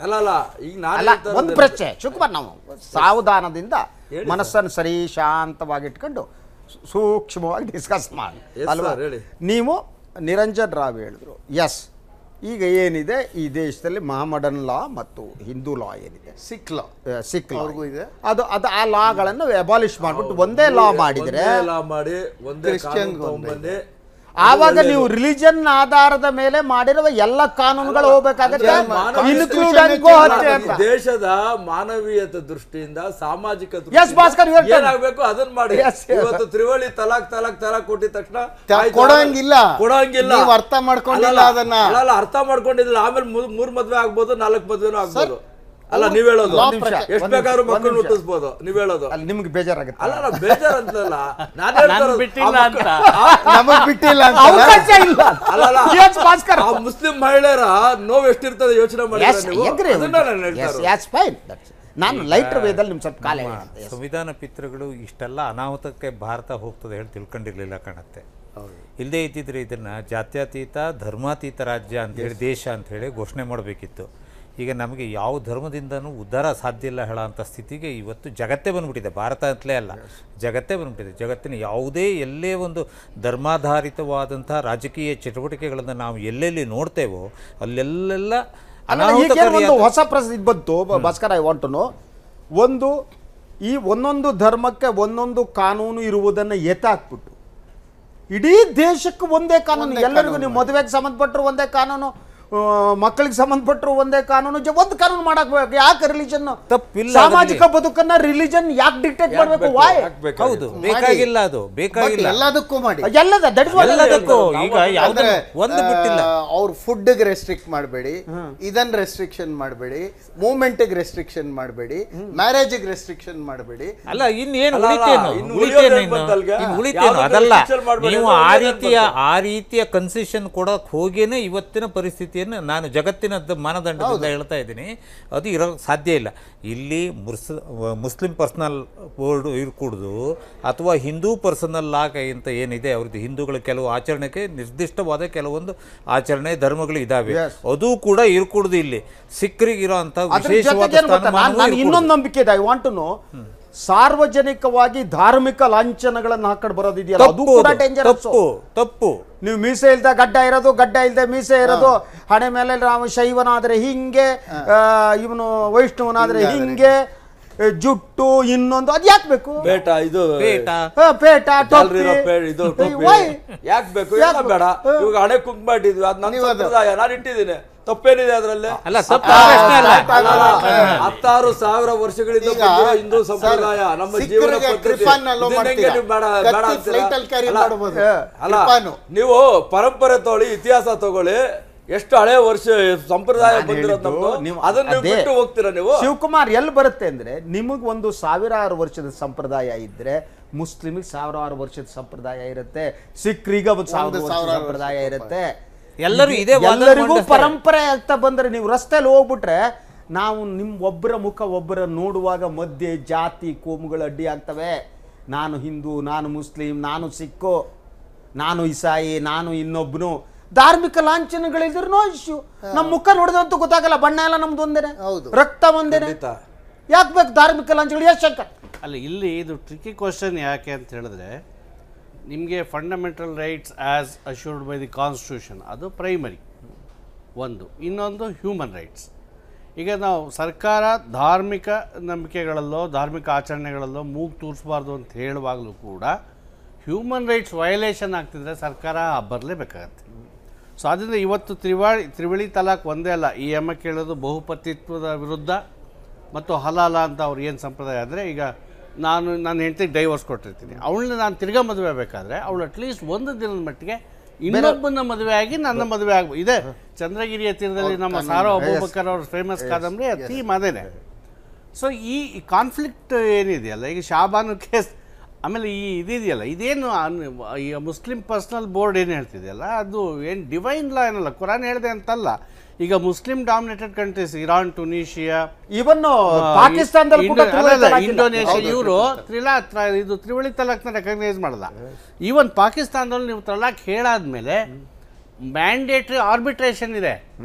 ಅಲ್ಲ. ಈಗ ನಾನು ಒಂದು ಪ್ರಶ್ನೆ ಶಿವಕುಮಾರ್, ನಾವು ಸಾವಧಾನದಿಂದ ಮನಸ್ಸನ್ನು ಸರಿ ಶಾಂತವಾಗಿಟ್ಕೊಂಡು ಸೂಕ್ಷ್ಮವಾಗಿ ಡಿಸ್ಕಸ್ ಮಾಡಿ ಅಲ್ವಾ? ನೀವು ನಿರಂಜನ್ ರಾವ್ ಹೇಳಿದ್ರು, ಎಸ್ ಈಗ ಏನಿದೆ ಈ ದೇಶದಲ್ಲಿ ಮಹಮ್ಮಡನ್ ಲಾ ಮತ್ತು ಹಿಂದೂ ಲಾ ಏನಿದೆ ಸಿಖ್ ಲಾ ಸಿಖ್ ಲಾ ಅವ್ರಿಗೂ ಇದೆ. ಅದು ಆ ಲಾಗಳನ್ನು ಅಬಾಲಿಷ್ ಮಾಡಿಬಿಟ್ಟು ಒಂದೇ ಲಾ ಮಾಡಿದರೆ ಲಾ ಮಾಡಿ ಒಂದೇ ಕ್ರಿಶ್ಚಿಯನ್ ಕಾನೂನು ತಗೊಂಡ್ಬನ್ನಿ. ಆವಾಗ ನೀವು ರಿಲಿಜನ್ ಆಧಾರದ ಮೇಲೆ ಮಾಡಿರುವ ಎಲ್ಲ ಕಾನೂನುಗಳು ಹೋಗ್ಬೇಕಾಗತ್ತೆ, ಇನ್ಕ್ಲೂಡಿಂಗ್ ಗೋಹತ್ಯೆ ಅಂತ. ದೇಶದ ಮಾನವೀಯತೆ ದೃಷ್ಟಿಯಿಂದ ಸಾಮಾಜಿಕ Yes, Bhaskar, you are correct. ಏನಾಗಬೇಕು ಅದನ್ನ ಮಾಡಿ. Yes, yes. ಇವತ್ತು ತ್ರಿವಳಿ ತಲಾಕ್ ಕೊಟ್ಟಿದ ತಕ್ಷಣ ಕೊಡಂಗಿಲ್ಲ. ಕೊಡಂಗಿಲ್ಲ. ನೀವು ಅರ್ಥ ಮಾಡ್ಕೊಂಡಿಲ್ಲ ಅದನ್ನ. ಅಲ್ಲ, ಅರ್ಥ ಮಾಡ್ಕೊಂಡಿಲ್ಲ. ಆಮೇಲೆ 3 ಮದ್ವೆ ಆಗ್ಬೋದು, 4 ಮದ್ವೆನೂ ಆಗ್ಬೋದು. ಅಲ್ಲ, ನೀವ್ ಹೇಳೋದು ಎಷ್ಟು ಬೇಕಾದ್ರೂ ಮಕ್ಕಳು ಹುಟ್ಟಿಸ್ಬೋದು, ನೀವ್ ಹೇಳೋದು. ಅಲ್ಲಿ ನಿಮ್ಗೆ ಬೇಜಾರಾಗುತ್ತೆ. ಅಲ್ಲ, ನಾನು ಬೇಜಾರ್ ಅಂತಲ್ಲ, ನಾನು ಬಿಟ್ಟಿಲ್ಲ ಅಂತ. ನಮಗ್ ಬಿಟ್ಟಿಲ್ಲ ಅಂತ. ಅವಕಾಶ ಇಲ್ಲ. ಅಲ್ಲ, Yes, ಭಾಸ್ಕರ್. ಆ ಮುಸ್ಲಿಂ ಮಹಿಳೆಯರ ನೋವು ಎಷ್ಟಿರ್ತದೆ ಯೋಚನೆ ಮಾಡಿ. Yes, agree. ಅದನ್ನ ನಾನು ಹೇಳ್ತಾ ಇರೋದು. Yes, fine. ನಾನು ಲೈಟರ್ ವೇದಲ್ಲಿ ನಿಮ್ ಸ್ವಲ್ಪ ಕಾಲ ಸಂವಿಧಾನ ಪಿತೃಗಳು ಇಷ್ಟೆಲ್ಲ ಅನಾಹುತಕ್ಕೆ ಭಾರತ ಹೋಗ್ತದೆ ಹೇಳಿ ತಿಳ್ಕೊಂಡಿರ್ಲಿಲ್ಲ ಕಾಣುತ್ತೆ. ಇಲ್ಲದೆ ಇದ್ದಿದ್ರೆ ಇದನ್ನ ಜಾತ್ಯತೀತ ಧರ್ಮಾತೀತ ರಾಜ್ಯ ಅಂತೇಳಿ ದೇಶ ಅಂಥೇಳಿ ಘೋಷಣೆ ಮಾಡಬೇಕಿತ್ತು. ಈಗ ನಮಗೆ ಯಾವ ಧರ್ಮದಿಂದನೂ ಉದ್ಧಾರ ಸಾಧ್ಯ ಇಲ್ಲ ಹೇಳೋಂಥ ಸ್ಥಿತಿಗೆ ಇವತ್ತು ಜಗತ್ತೇ ಬಂದ್ಬಿಟ್ಟಿದೆ. ಭಾರತ ಅಂತಲೇ ಅಲ್ಲ, ಜಗತ್ತೇ ಬಂದ್ಬಿಟ್ಟಿದೆ. ಜಗತ್ತಿನ ಯಾವುದೇ ಎಲ್ಲೇ ಒಂದು ಧರ್ಮಾಧಾರಿತವಾದಂಥ ರಾಜಕೀಯ ಚಟುವಟಿಕೆಗಳನ್ನು ನಾವು ಎಲ್ಲೆಲ್ಲಿ ನೋಡ್ತೇವೋ ಅಲ್ಲೆಲ್ಲ ಒಂದು ಹೊಸ ಪ್ರಶ್ನೆ ಬಂತು Bhaskar. I want to know, ಒಂದು ಈ ಒಂದೊಂದು ಧರ್ಮಕ್ಕೆ ಒಂದೊಂದು ಕಾನೂನು ಇರುವುದನ್ನು ಎತ್ತಾಕ್ಬಿಟ್ಟು ಇಡೀ ದೇಶಕ್ಕೆ ಒಂದೇ ಕಾನೂನು, ಎಲ್ಲರಿಗೂ ನೀವು ಮದುವೆಗೆ ಸಂಬಂಧಪಟ್ಟರು ಒಂದೇ ಕಾನೂನು, ಮಕ್ಕಳಿಗೆ ಸಂಬಂಧಪಟ್ಟರು ಒಂದೇ ಕಾನೂನು, ಒಂದು ಕಾನೂನು ಮಾಡಬೇಕು. ಯಾಕೆ ರಿಲಿಜನ್ ತಪ್ಪಿಲ್ಲ, ಸಾಮಾಜಿಕ ಬದುಕನ್ನ ರಿಲಿಜನ್ ಯಾಕೆ ಡಿಕ್ಟೇಟ್ ಮಾಡಬೇಕು? ವಾಯ್? ಹೌದು, ಬೇಕಾಗಿಲ್ಲ, ಅದು ಬೇಕಾಗಿಲ್ಲ. ಎಲ್ಲದಕ್ಕೂ ಮಾಡಿ, ಎಲ್ಲದ ಎಲ್ಲದಕ್ಕೂ. ಈಗ ಯಾವುದೇ ಒಂದು ಬಿಟ್ಟಿಲ್ಲ. ಅವ್ರ ಫುಡ್ ರೆಸ್ಟ್ರಿಕ್ಟ್ ಮಾಡಬೇಡಿ, ಇದನ್ನ ರೆಸ್ಟ್ರಿಕ್ಷನ್ ಮಾಡಬೇಡಿ, ಮೂವ್ಮೆಂಟ್ ರೆಸ್ಟ್ರಿಕ್ಷನ್ ಮಾಡಬೇಡಿ, ಮ್ಯಾರೇಜ್ ರೆಸ್ಟ್ರಿಕ್ಷನ್ ಮಾಡಬೇಡಿ. ಅಲ್ಲ, ಇನ್ನೇನು ಉಳಿತೇನು ಅದಲ್ಲ. ನೀವು ಆ ರೀತಿಯ ಕನ್ಸೆಷನ್ ಕೊಡಕ್ ಹೋಗೇನೆ ಇವತ್ತಿನ ಪರಿಸ್ಥಿತಿಯನ್ನು ನಾನು ಜಗತ್ತಿನ ಮಾನದಂಡದಿಂದ ಹೇಳ್ತಾ ಇದ್ದೀನಿ. ಅದು ಇರೋ ಸಾಧ್ಯ ಇಲ್ಲ. ಇಲ್ಲಿ ಮುಸ್ಲಿಂ ಪರ್ಸನಲ್ ಬೋರ್ಡ್ ಇರ್ಕೂಡ್ದು ಅಥವಾ ಹಿಂದೂ ಪರ್ಸನಲ್ ಲಾ ಅಂತ ಏನಿದೆ ಅವ್ರದ್ದು, ಹಿಂದೂಗಳ ಕೆಲವು ಆಚರಣೆಗೆ ನಿರ್ದಿಷ್ಟವಾದ ಕೆಲವೊಂದು ಆಚರಣೆ ಧರ್ಮಗಳು ಇದಾವೆ, ಅದು ಕೂಡ ಇರ್ಕೂಡ್ದು. ಇಲ್ಲಿ ಸಿಖ್ರಿಗೆ ಇರೋ ಅಂತ ವಿಶೇಷವಾದ ಇನ್ನೊಂದು ನಂಬಿಕೆ ಇದೆ. ಐ ವಾಂಟ್ ಟು ನೋ, ಸಾರ್ವಜನಿಕವಾಗಿ ಧಾರ್ಮಿಕ ಲಾಂಛನಗಳನ್ನು ಹಾಕೊಂಡು ಬರೋದಿದೆಯಲ್ಲ, ಅದು ಕೂಡ ಡೇಂಜರಸ್. ತಪ್ಪು. ನೀವು ಮೀಸೆ ಇಲ್ದ ಗಡ್ಡ ಇರೋದು, ಗಡ್ಡ ಇಲ್ದೆ ಮೀಸೆ ಇರೋದು, ಹಣೆ ಮೇಲೆ ನಾವು ಶೈವನಾದ್ರೆ ಹಿಂಗೆ, ಇವನು ವೈಷ್ಣವನಾದ್ರೆ ಹಿಂಗೆ, ಜುಟ್ಟು ಇನ್ನೊಂದು, ಅದು ಯಾಕೆ ಬೇಕು? ಬೇಟ, ಇದು ಪೇಟ, ಯಾಕೆ ಬೇಕು? ಎಲ್ಲ ಬೇಡ. ಇವಾಗ ಹಣೆ ಕುಂಕುಮ ಇಟ್ಟಿದ್ವಿ, ಅದು ನನ್ನ ಸಂಪ್ರದಾಯ, ನಾನು ಇಟ್ಟಿದ್ದೀನಿ. ತಪ್ಪೇನಿದೆ ಅದರಲ್ಲಿ? ಅಲ್ಲ, 16,000 ವರ್ಷಗಳಿಂದ ಹಿಂದೂ ಸಂಪ್ರದಾಯ, ನಮ್ಮ ಜೀವನ ಪದ್ಧತಿ. ಅಲ್ಲ, ನೀವು ಪರಂಪರೆ ತಗೊಳ್ಳಿ, ಇತಿಹಾಸ ತಗೊಳ್ಳಿ, ಎಷ್ಟು ಹಳೆ ವರ್ಷ ಸಂಪ್ರದಾಯ ಬಂದಿರೋದು ಅದನ್ನ ಬಿಟ್ಟು ಹೋಗ್ತೀರಾ ನೀವು? ಶಿವಕುಮಾರ್, ಎಲ್ಲಿ ಬರುತ್ತೆ ಅಂದ್ರೆ, ನಿಮಗ್ ಒಂದು 1000 ವರ್ಷದ ಸಂಪ್ರದಾಯ ಇದ್ರೆ ಮುಸ್ಲಿಮಿಗೆ 1000 ವರ್ಷದ ಸಂಪ್ರದಾಯ ಇರುತ್ತೆ, ಸಿಖ್ರಿಗೆ ಒಂದು 1000 ವರ್ಷದ ಸಂಪ್ರದಾಯ ಇರುತ್ತೆ. ಎಲ್ಲರಿಗೂ ಪರಂಪರೆ ಆಗ್ತಾ ಬಂದ್ರೆ, ನೀವು ರಸ್ತೆಯಲ್ಲಿ ಹೋಗ್ಬಿಟ್ರೆ ನಾವು ಒಬ್ಬರ ಮುಖ ಒಬ್ಬರ ನೋಡುವಾಗ ಮಧ್ಯೆ ಜಾತಿ ಕೋಮುಗಳು ಅಡ್ಡಿ ಆಗ್ತವೆ. ನಾನು ಹಿಂದೂ, ನಾನು ಮುಸ್ಲಿಂ, ನಾನು ಸಿಕ್ಕು, ನಾನು ಇಸಾಯಿ, ನಾನು ಇನ್ನೊಬ್ಬನು. ಧಾರ್ಮಿಕ ಲಾಂಛನಗಳಿದ್ರೆ ನೋ ಇಶ್ಯೂ. ನಮ್ಮ ಮುಖ ನೋಡಿದಂತೂ ಗೊತ್ತಾಗಲ್ಲ, ಬಣ್ಣ ಎಲ್ಲ ನಮ್ದು ಒಂದೇನೆ, ರಕ್ತ ಒಂದೇನೆ, ಯಾಕೆ ಬೇಕು ಧಾರ್ಮಿಕ ಲಾಂಛನಗಳು? ಯಶಕ್ಕ ಅಲ್ಲ, ಇಲ್ಲಿ ಇದು ಟ್ರಿಕಿ ಕ್ವಶನ್ ಯಾಕೆ ಅಂತ ಹೇಳಿದ್ರೆ, ನಿಮಗೆ fundamental rights as assured by the constitution ಅದು ಪ್ರೈಮರಿ ಒಂದು. ಇನ್ನೊಂದು ಹ್ಯೂಮನ್ ರೈಟ್ಸ್. ಈಗ ನಾವು ಸರ್ಕಾರ ಧಾರ್ಮಿಕ ನಂಬಿಕೆಗಳಲ್ಲೋ ತ್ಧಾರ್ಮಿಕ ಆಚರಣೆಗಳಲ್ಲೋ ಮೂಗು ತೂರಿಸಬಾರ್ದು ಅಂತ ಹೇಳುವಾಗಲೂ ಕೂಡ ಹ್ಯೂಮನ್ ರೈಟ್ಸ್ ವಯಲೇಷನ್ ಆಗ್ತಿದ್ರೆ ಸರ್ಕಾರ ಬರಲೇಬೇಕಾಗತ್ತೆ. ಸೊ ಆದ್ದರಿಂದ ಇವತ್ತು ತ್ರಿವಳಿ ತಲಾಕ್ ಒಂದೇ ಅಲ್ಲ, ಈ ಎಮ್ಮ ಕೇಳೋದು ಬಹುಪತಿತ್ವದ ವಿರುದ್ಧ ಮತ್ತು ಹಲಾಲ ಅಂತ ಅವ್ರು ಏನು ಸಂಪ್ರದಾಯ ಅಂದರೆ, ಈಗ ನನ್ನ ಹೆಂಡತಿಗೆ ಡೈವರ್ಸ್ ಕೊಟ್ಟಿರ್ತೀನಿ, ಅವಳನ್ನ ನಾನು ತಿರ್ಗಾ ಮದುವೆ ಆಗಬೇಕಾದ್ರೆ ಅವಳು ಅಟ್ಲೀಸ್ಟ್ ಒಂದು ದಿನದ ಮಟ್ಟಿಗೆ ಇನ್ನೊಬ್ಬನ ಮದುವೆ ಆಗಿ ನನ್ನ ಮದುವೆ ಆಗ್ಬೋದು. ಇದೆ ಚಂದ್ರಗಿರಿಯ ತೀರದಲ್ಲಿ ನಮ್ಮ ಸಾರಾ ಅಬೂಬಕರ್ ಅವ್ರ ಫೇಮಸ್ ಕಾದಂಬರಿ ಥೀಮ್ ಅದೇನೆ. ಸೊ ಈ ಕಾನ್ಫ್ಲಿಕ್ಟ್ ಏನಿದೆಯಲ್ಲ, ಈಗ ಶಾಬಾನು ಕೇಸ್, ಆಮೇಲೆ ಈ ಇದೆಯಲ್ಲ, ಇದೇನು ಈ ಮುಸ್ಲಿಂ ಪರ್ಸನಲ್ ಬೋರ್ಡ್ ಏನು ಹೇಳ್ತಿದೆಯಲ್ಲ, ಅದು ಏನು ಡಿವೈನ್ ಲಾ ಏನಲ್ಲ, ಕುರಾನ್ ಹೇಳಿದೆ ಅಂತಲ್ಲ. ಈಗ Muslim dominated countries, Iran, Tunisia, ಇವನ್ ಪಾಕಿಸ್ತಾನದಲ್ಲಿ, ಇಂಡೋನೇಷಿಯಾ, ಇವರು ತ್ರಿವಳಿ ತಲಾಕ್ನ ರೆಕಗ್ನೈಸ್ ಮಾಡಲ್ಲ. ಈವನ್ ಪಾಕಿಸ್ತಾನದಲ್ಲಿ ನೀವು ತಲಾಕ್ ಹೇಳಾದ್ಮೇಲೆ ಮ್ಯಾಂಡೇಟರಿ ಆರ್ಬಿಟ್ರೇಷನ್ ಇದೆ,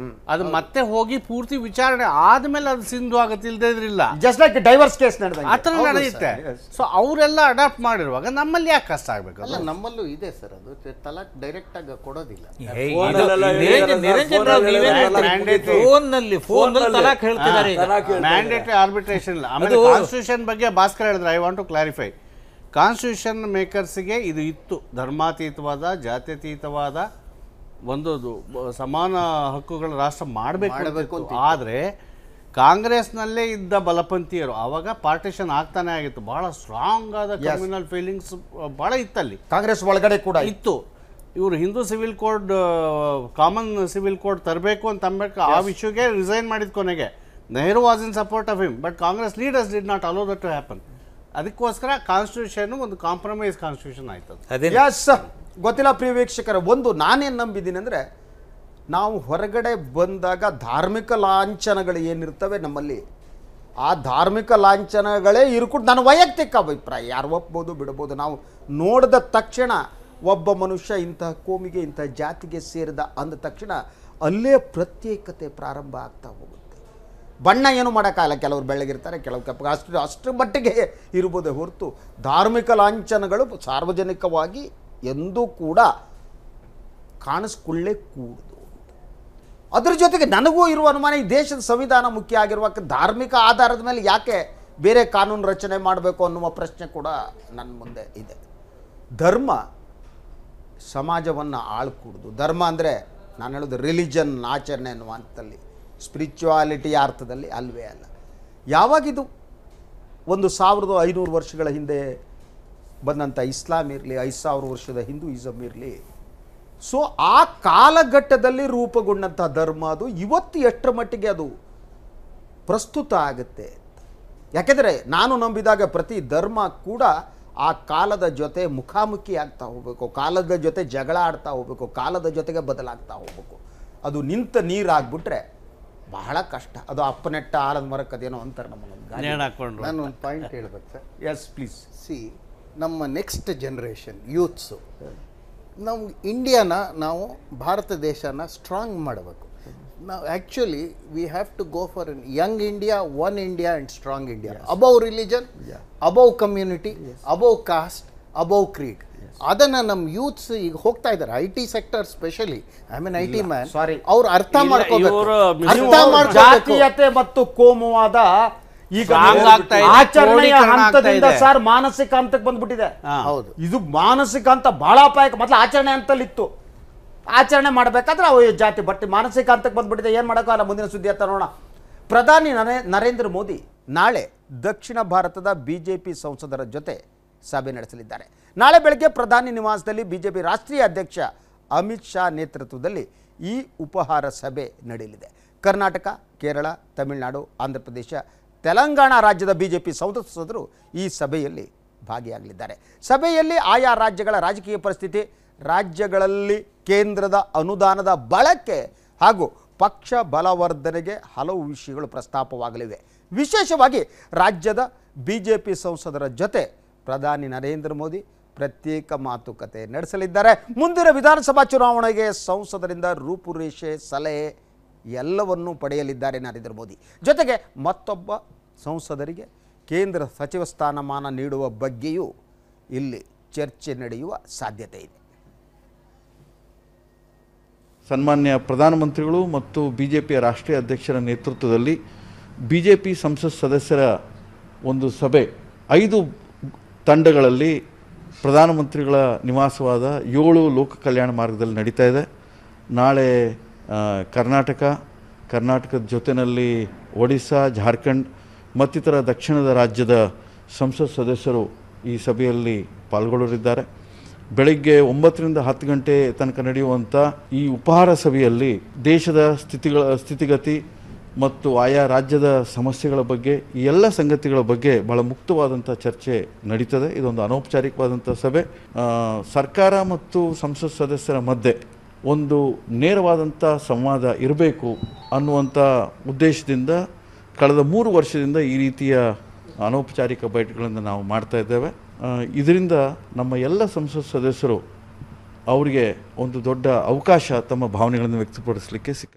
ಅದು ಮತ್ತೆ ಹೋಗಿ ಪೂರ್ತಿ ವಿಚಾರಣೆ ಆದ್ಮೇಲೆ ಅದು ಸಿಂಧು ಆಗತ್ತೆ, ಇಲ್ದಿದ್ರಿಲ್ಲ. ಜಸ್ಟ್ ಲೈಕ್ ಡೈವರ್ಸ್ ಕೇಸ್ ಆ ಥರ ನಡೆಯುತ್ತೆ. ಸೊ ಅವರೆಲ್ಲ ಅಡಾಪ್ಟ್ ಮಾಡಿರುವಾಗ ನಮ್ಮಲ್ಲಿ ಯಾಕೆ ಕಷ್ಟ ಆಗಬೇಕು? ಅಲ್ಲ, ನಮ್ಮಲ್ಲೂ ಇದೆ ಸರ್, ಅದು ತಲಾಕ್ ಡೈರೆಕ್ಟ್ ಆಗಿ ಕೊಡೋದಿಲ್ಲ. ಮ್ಯಾಂಡೇಟರಿ ಆರ್ಬಿಟ್ರೇಷನ್ ಇಲ್ಲ. ಆಮೇಲೆ ಕಾನ್ಸ್ಟಿಟ್ಯೂಷನ್ ಬಗ್ಗೆ ಭಾಸ್ಕರ್ ಹೇಳಿದ್ರೆ, I want to clarify. Constitution ಮೇಕರ್ಸ್ಗೆ ಇದು ಇತ್ತು, ಧರ್ಮಾತೀತವಾದ, ಜಾತ್ಯತೀತವಾದ ಒಂದು ಸಮಾನ ಹಕ್ಕುಗಳ ರಾಷ್ಟ್ರ ಮಾಡಬೇಕು. ಆದರೆ ಕಾಂಗ್ರೆಸ್ನಲ್ಲೇ ಇದ್ದ ಬಲಪಂಥೀಯರು ಆವಾಗ ಪಾರ್ಟಿಷನ್ ಆಗ್ತಾನೆ ಆಗಿತ್ತು. ಬಹಳ ಸ್ಟ್ರಾಂಗ್ ಆದ ಕಮ್ಯುನಲ್ ಫೀಲಿಂಗ್ಸ್ ಬಹಳ ಇತ್ತಲ್ಲಿ, ಕಾಂಗ್ರೆಸ್ ಒಳಗಡೆ ಕೂಡ ಇತ್ತು. ಇವರು Hindu civil code, common civil code ತರಬೇಕು ಅಂತ ಅಂಬೇಡ್ಕರ್ ಆ ವಿಷಯಕ್ಕೆ ರಿಸೈನ್ ಮಾಡಿದ. ಕೊನೆಗೆ Nehru was in support of him, but Congress leaders did not allow that to happen. ಅದಕ್ಕೋಸ್ಕರ ಕಾನ್ಸ್ಟಿಟ್ಯೂಷನ್ ಒಂದು ಕಾಂಪ್ರಮೈಸ್ ಕಾನ್ಸ್ಟಿಟ್ಯೂಷನ್ ಆಯ್ತದೆ. ಎಸ್, ಗೊತ್ತಿಲ್ಲ ಪ್ರಿಯ ವೀಕ್ಷಕರ, ಒಂದು ನಾನೇನು ನಂಬಿದ್ದೀನಿ ಅಂದರೆ, ನಾವು ಹೊರಗಡೆ ಬಂದಾಗ ಧಾರ್ಮಿಕ ಲಾಂಛನಗಳು ಏನಿರ್ತವೆ ನಮ್ಮಲ್ಲಿ, ಆ ಧಾರ್ಮಿಕ ಲಾಂಛನಗಳೇ ಇರ್ಕೊಂಡು ನನ್ನ ವೈಯಕ್ತಿಕ ಅಭಿಪ್ರಾಯ, ಯಾರು ಒಪ್ಬೋದು ಬಿಡ್ಬೋದು. ನಾವು ನೋಡಿದ ತಕ್ಷಣ ಒಬ್ಬ ಮನುಷ್ಯ ಇಂತಹ ಕೋಮಿಗೆ, ಇಂತಹ ಜಾತಿಗೆ ಸೇರಿದ ಅಂದ ತಕ್ಷಣ ಅಲ್ಲೇ ಪ್ರತ್ಯೇಕತೆ ಪ್ರಾರಂಭ ಆಗ್ತಾ ಹೋಗುತ್ತೆ. ಬಣ್ಣ ಏನು ಮಾಡೋಕ್ಕಾಗಲ್ಲ, ಕೆಲವರು ಬೆಳ್ಳಗಿರ್ತಾರೆ, ಕೆಲವು ಕಪ್ಪು, ಅಷ್ಟರ ಮಟ್ಟಿಗೆ ಇರ್ಬೋದೇ ಹೊರತು ಧಾರ್ಮಿಕ ಲಾಂಛನಗಳು ಸಾರ್ವಜನಿಕವಾಗಿ ಎಂದೂ ಕೂಡ ಕಾಣಿಸ್ಕೊಳ್ಳೇ ಕೂಡದು. ಅದ್ರ ಜೊತೆಗೆ ನನಗೂ ಇರುವ ಅನುಮಾನ, ಈ ದೇಶದ ಸಂವಿಧಾನ ಮುಖ್ಯ ಆಗಿರುವಾಗ ಧಾರ್ಮಿಕ ಆಧಾರದ ಮೇಲೆ ಯಾಕೆ ಬೇರೆ ಕಾನೂನು ರಚನೆ ಮಾಡಬೇಕು ಅನ್ನುವ ಪ್ರಶ್ನೆ ಕೂಡ ನನ್ನ ಮುಂದೆ ಇದೆ. ಧರ್ಮ ಸಮಾಜವನ್ನು ಆಳ್ಕೂಡ್ದು. ಧರ್ಮ ಅಂದರೆ ನಾನು ಹೇಳೋದು ರಿಲಿಜನ್, ಆಚರಣೆ ಅನ್ನುವ ಹಂತದಲ್ಲಿ, ಸ್ಪಿರಿಚುವಾಲಿಟಿಯ ಅರ್ಥದಲ್ಲಿ ಅಲ್ವೇ ಅಲ್ಲ. ಯಾವಾಗಿದು ಒಂದು 1500 ವರ್ಷಗಳ ಹಿಂದೆ ಬಂದಂಥ ಇಸ್ಲಾಂ ಇರಲಿ, 5000 ವರ್ಷದ ಹಿಂದೂಯಿಸಮ್ ಇರಲಿ, ಸೊ ಆ ಕಾಲಘಟ್ಟದಲ್ಲಿ ರೂಪುಗೊಂಡಂಥ ಧರ್ಮ ಅದು ಇವತ್ತು ಎಷ್ಟರ ಮಟ್ಟಿಗೆ ಅದು ಪ್ರಸ್ತುತ ಆಗುತ್ತೆ. ಯಾಕೆಂದರೆ ನಾನು ನಂಬಿದಾಗ ಪ್ರತಿ ಧರ್ಮ ಕೂಡ ಆ ಕಾಲದ ಜೊತೆ ಮುಖಾಮುಖಿ ಆಗ್ತಾ ಹೋಗಬೇಕು, ಕಾಲದ ಜೊತೆ ಜಗಳ ಆಡ್ತಾ ಹೋಗಬೇಕು, ಕಾಲದ ಜೊತೆಗೆ ಬದಲಾಗ್ತಾ ಹೋಗಬೇಕು. ಅದು ನಿಂತ ನೀರಾಗ್ಬಿಟ್ರೆ ಬಹಳ ಕಷ್ಟ. ಅದು ಅಪ್ಪನೆಟ್ಟ ಆಲದ ಮರಕ್ಕೆ ಅದೇನೋ ಅಂತಾರೆ ನಮ್ಮನ್ನು. ನಾನು ಒಂದು ಪಾಯಿಂಟ್ ಹೇಳ್ಬೇಕು ಸರ್. Yes please. ಸಿ, ನಮ್ಮ ನೆಕ್ಸ್ಟ್ ಜನ್ರೇಷನ್ ಯೂತ್ಸು, ನಾವು ಇಂಡಿಯಾನ, ನಾವು ಭಾರತ ದೇಶನ ಸ್ಟ್ರಾಂಗ್ ಮಾಡಬೇಕು. ನಾವು actually we have to go for an young India, one India and strong India, above religion, above community, above caste, above creed. ಅದನ್ನು ನಮ್ಮ ಯೂತ್ಸ್ ಈಗ ಹೋಗ್ತಾ ಇದ್ದಾರೆ. I T sector specially, I mean I T man, ಅವ್ರು ಅರ್ಥ ಮಾಡ್ಕೋಬೇಕು. ಜಾತೀಯತೆ ಮತ್ತು ಕೋಮುವಾದ ಈಗ ಆಚರಣೆಯ ಹಂತದಿಂದ ಸರ್ ಮಾನಸಿಕ ಹಂತಕ್ಕೆ ಬಂದ್ಬಿಟ್ಟಿದೆ. ಹೌದು, ಇದು ಮಾನಸಿಕ ಹಂತ ಬಹಳ ಅಪಾಯಕ. ಮೊದಲು ಆಚರಣೆ ಹಂತಲ್ಲಿತ್ತು, ಆಚರಣೆ ಮಾಡಬೇಕಾದ್ರೆ ಅವು ಜಾತಿ ಬಟ್ಟೆ ಮಾನಸಿಕ ಹಂತಕ್ಕೆ ಬಂದ್ಬಿಟ್ಟಿದೆ. ಏನು ಮಾಡೋಕ್ಕಾಗಲ್ಲ. ಮುಂದಿನ ಸುದ್ದಿ ಅಂತ ನೋಡೋಣ. ಪ್ರಧಾನಿ ನರೇಂದ್ರ ಮೋದಿ ನಾಳೆ ದಕ್ಷಿಣ ಭಾರತದ ಬಿಜೆಪಿ ಸಂಸದರ ಜೊತೆ ಸಭೆ ನಡೆಸಲಿದ್ದಾರೆ. ನಾಳೆ ಬೆಳಗ್ಗೆ ಪ್ರಧಾನಿ ನಿವಾಸದಲ್ಲಿ ಬಿಜೆಪಿ ರಾಷ್ಟ್ರೀಯ ಅಧ್ಯಕ್ಷ ಅಮಿತ್ ಶಾ ನೇತೃತ್ವದಲ್ಲಿ ಈ ಉಪಹಾರ ಸಭೆ ನಡೆಯಲಿದೆ. ಕರ್ನಾಟಕ, ಕೇರಳ, ತಮಿಳುನಾಡು, ಆಂಧ್ರ ಪ್ರದೇಶ, ತೆಲಂಗಾಣ ರಾಜ್ಯದ ಬಿಜೆಪಿ ಸಂಸದರು ಈ ಸಭೆಯಲ್ಲಿ ಭಾಗಿಯಾಗಲಿದ್ದಾರೆ. ಸಭೆಯಲ್ಲಿ ಆಯಾ ರಾಜ್ಯಗಳ ರಾಜಕೀಯ ಪರಿಸ್ಥಿತಿ, ರಾಜ್ಯಗಳಲ್ಲಿ ಕೇಂದ್ರದ ಅನುದಾನದ ಬಳಕೆ ಹಾಗೂ ಪಕ್ಷ ಬಲವರ್ಧನೆಗೆ ಹಲವು ವಿಷಯಗಳು ಪ್ರಸ್ತಾಪವಾಗಲಿವೆ. ವಿಶೇಷವಾಗಿ ರಾಜ್ಯದ ಬಿಜೆಪಿ ಸಂಸದರ ಜೊತೆ ಪ್ರಧಾನಿ ನರೇಂದ್ರ ಮೋದಿ ಪ್ರತ್ಯೇಕ ಮಾತುಕತೆ ನಡೆಸಲಿದ್ದಾರೆ. ಮುಂದಿನ ವಿಧಾನಸಭಾ ಚುನಾವಣೆಗೆ ಸಂಸದರಿಂದ ರೂಪುರೇಷೆ, ಸಲಹೆ ಎಲ್ಲವನ್ನೂ ಪಡೆಯಲಿದ್ದಾರೆ ನರೇಂದ್ರ ಮೋದಿ. ಜೊತೆಗೆ ಮತ್ತೊಬ್ಬ ಸಂಸದರಿಗೆ ಕೇಂದ್ರ ಸಚಿವ ಸ್ಥಾನಮಾನ ನೀಡುವ ಬಗ್ಗೆಯೂ ಇಲ್ಲಿ ಚರ್ಚೆ ನಡೆಯುವ ಸಾಧ್ಯತೆ ಇದೆ. ಸನ್ಮಾನ್ಯ ಪ್ರಧಾನಮಂತ್ರಿಗಳು ಮತ್ತು ಬಿಜೆಪಿಯ ರಾಷ್ಟ್ರೀಯ ಅಧ್ಯಕ್ಷರ ನೇತೃತ್ವದಲ್ಲಿ ಬಿಜೆಪಿ ಸಂಸತ್ ಸದಸ್ಯರ ಒಂದು ಸಭೆ 5 ತಂಡಗಳಲ್ಲಿ ಪ್ರಧಾನಮಂತ್ರಿಗಳ ನಿವಾಸವಾದ 7 ಲೋಕ ಕಲ್ಯಾಣ ಮಾರ್ಗದಲ್ಲಿ ನಡೀತಾ ಇದೆ. ನಾಳೆ ಕರ್ನಾಟಕದ ಜೊತೆಯಲ್ಲಿ ಒಡಿಶಾ, ಜಾರ್ಖಂಡ್ ಮತ್ತಿತರ ದಕ್ಷಿಣದ ರಾಜ್ಯದ ಸಂಸತ್ ಸದಸ್ಯರು ಈ ಸಭೆಯಲ್ಲಿ ಪಾಲ್ಗೊಳ್ಳಲಿದ್ದಾರೆ. ಬೆಳಗ್ಗೆ 9 ರಿಂದ 10 ಗಂಟೆ ತನಕ ನಡೆಯುವಂಥ ಈ ಉಪಹಾರ ಸಭೆಯಲ್ಲಿ ದೇಶದ ಸ್ಥಿತಿಗತಿ ಮತ್ತು ಆಯಾ ರಾಜ್ಯದ ಸಮಸ್ಯೆಗಳ ಬಗ್ಗೆ, ಈ ಎಲ್ಲ ಸಂಗತಿಗಳ ಬಗ್ಗೆ ಬಹಳ ಮುಕ್ತವಾದಂಥ ಚರ್ಚೆ ನಡೀತದೆ. ಇದೊಂದು ಅನೌಪಚಾರಿಕವಾದಂಥ ಸಭೆ. ಸರ್ಕಾರ ಮತ್ತು ಸಂಸತ್ ಸದಸ್ಯರ ಮಧ್ಯೆ ಒಂದು ನೇರವಾದಂಥ ಸಂವಾದ ಇರಬೇಕು ಅನ್ನುವಂಥ ಉದ್ದೇಶದಿಂದ ಕಳೆದ 3 ವರ್ಷದಿಂದ ಈ ರೀತಿಯ ಅನೌಪಚಾರಿಕ ಭೇಟಿಗಳನ್ನು ನಾವು ಮಾಡ್ತಾ ಇದ್ದೇವೆ. ಇದರಿಂದ ನಮ್ಮ ಎಲ್ಲ ಸಂಸತ್ ಸದಸ್ಯರು ಅವರಿಗೆ ಒಂದು ದೊಡ್ಡ ಅವಕಾಶ ತಮ್ಮ ಭಾವನೆಗಳನ್ನು ವ್ಯಕ್ತಪಡಿಸಲಿಕ್ಕೆ ಸಿಕ್ಕ.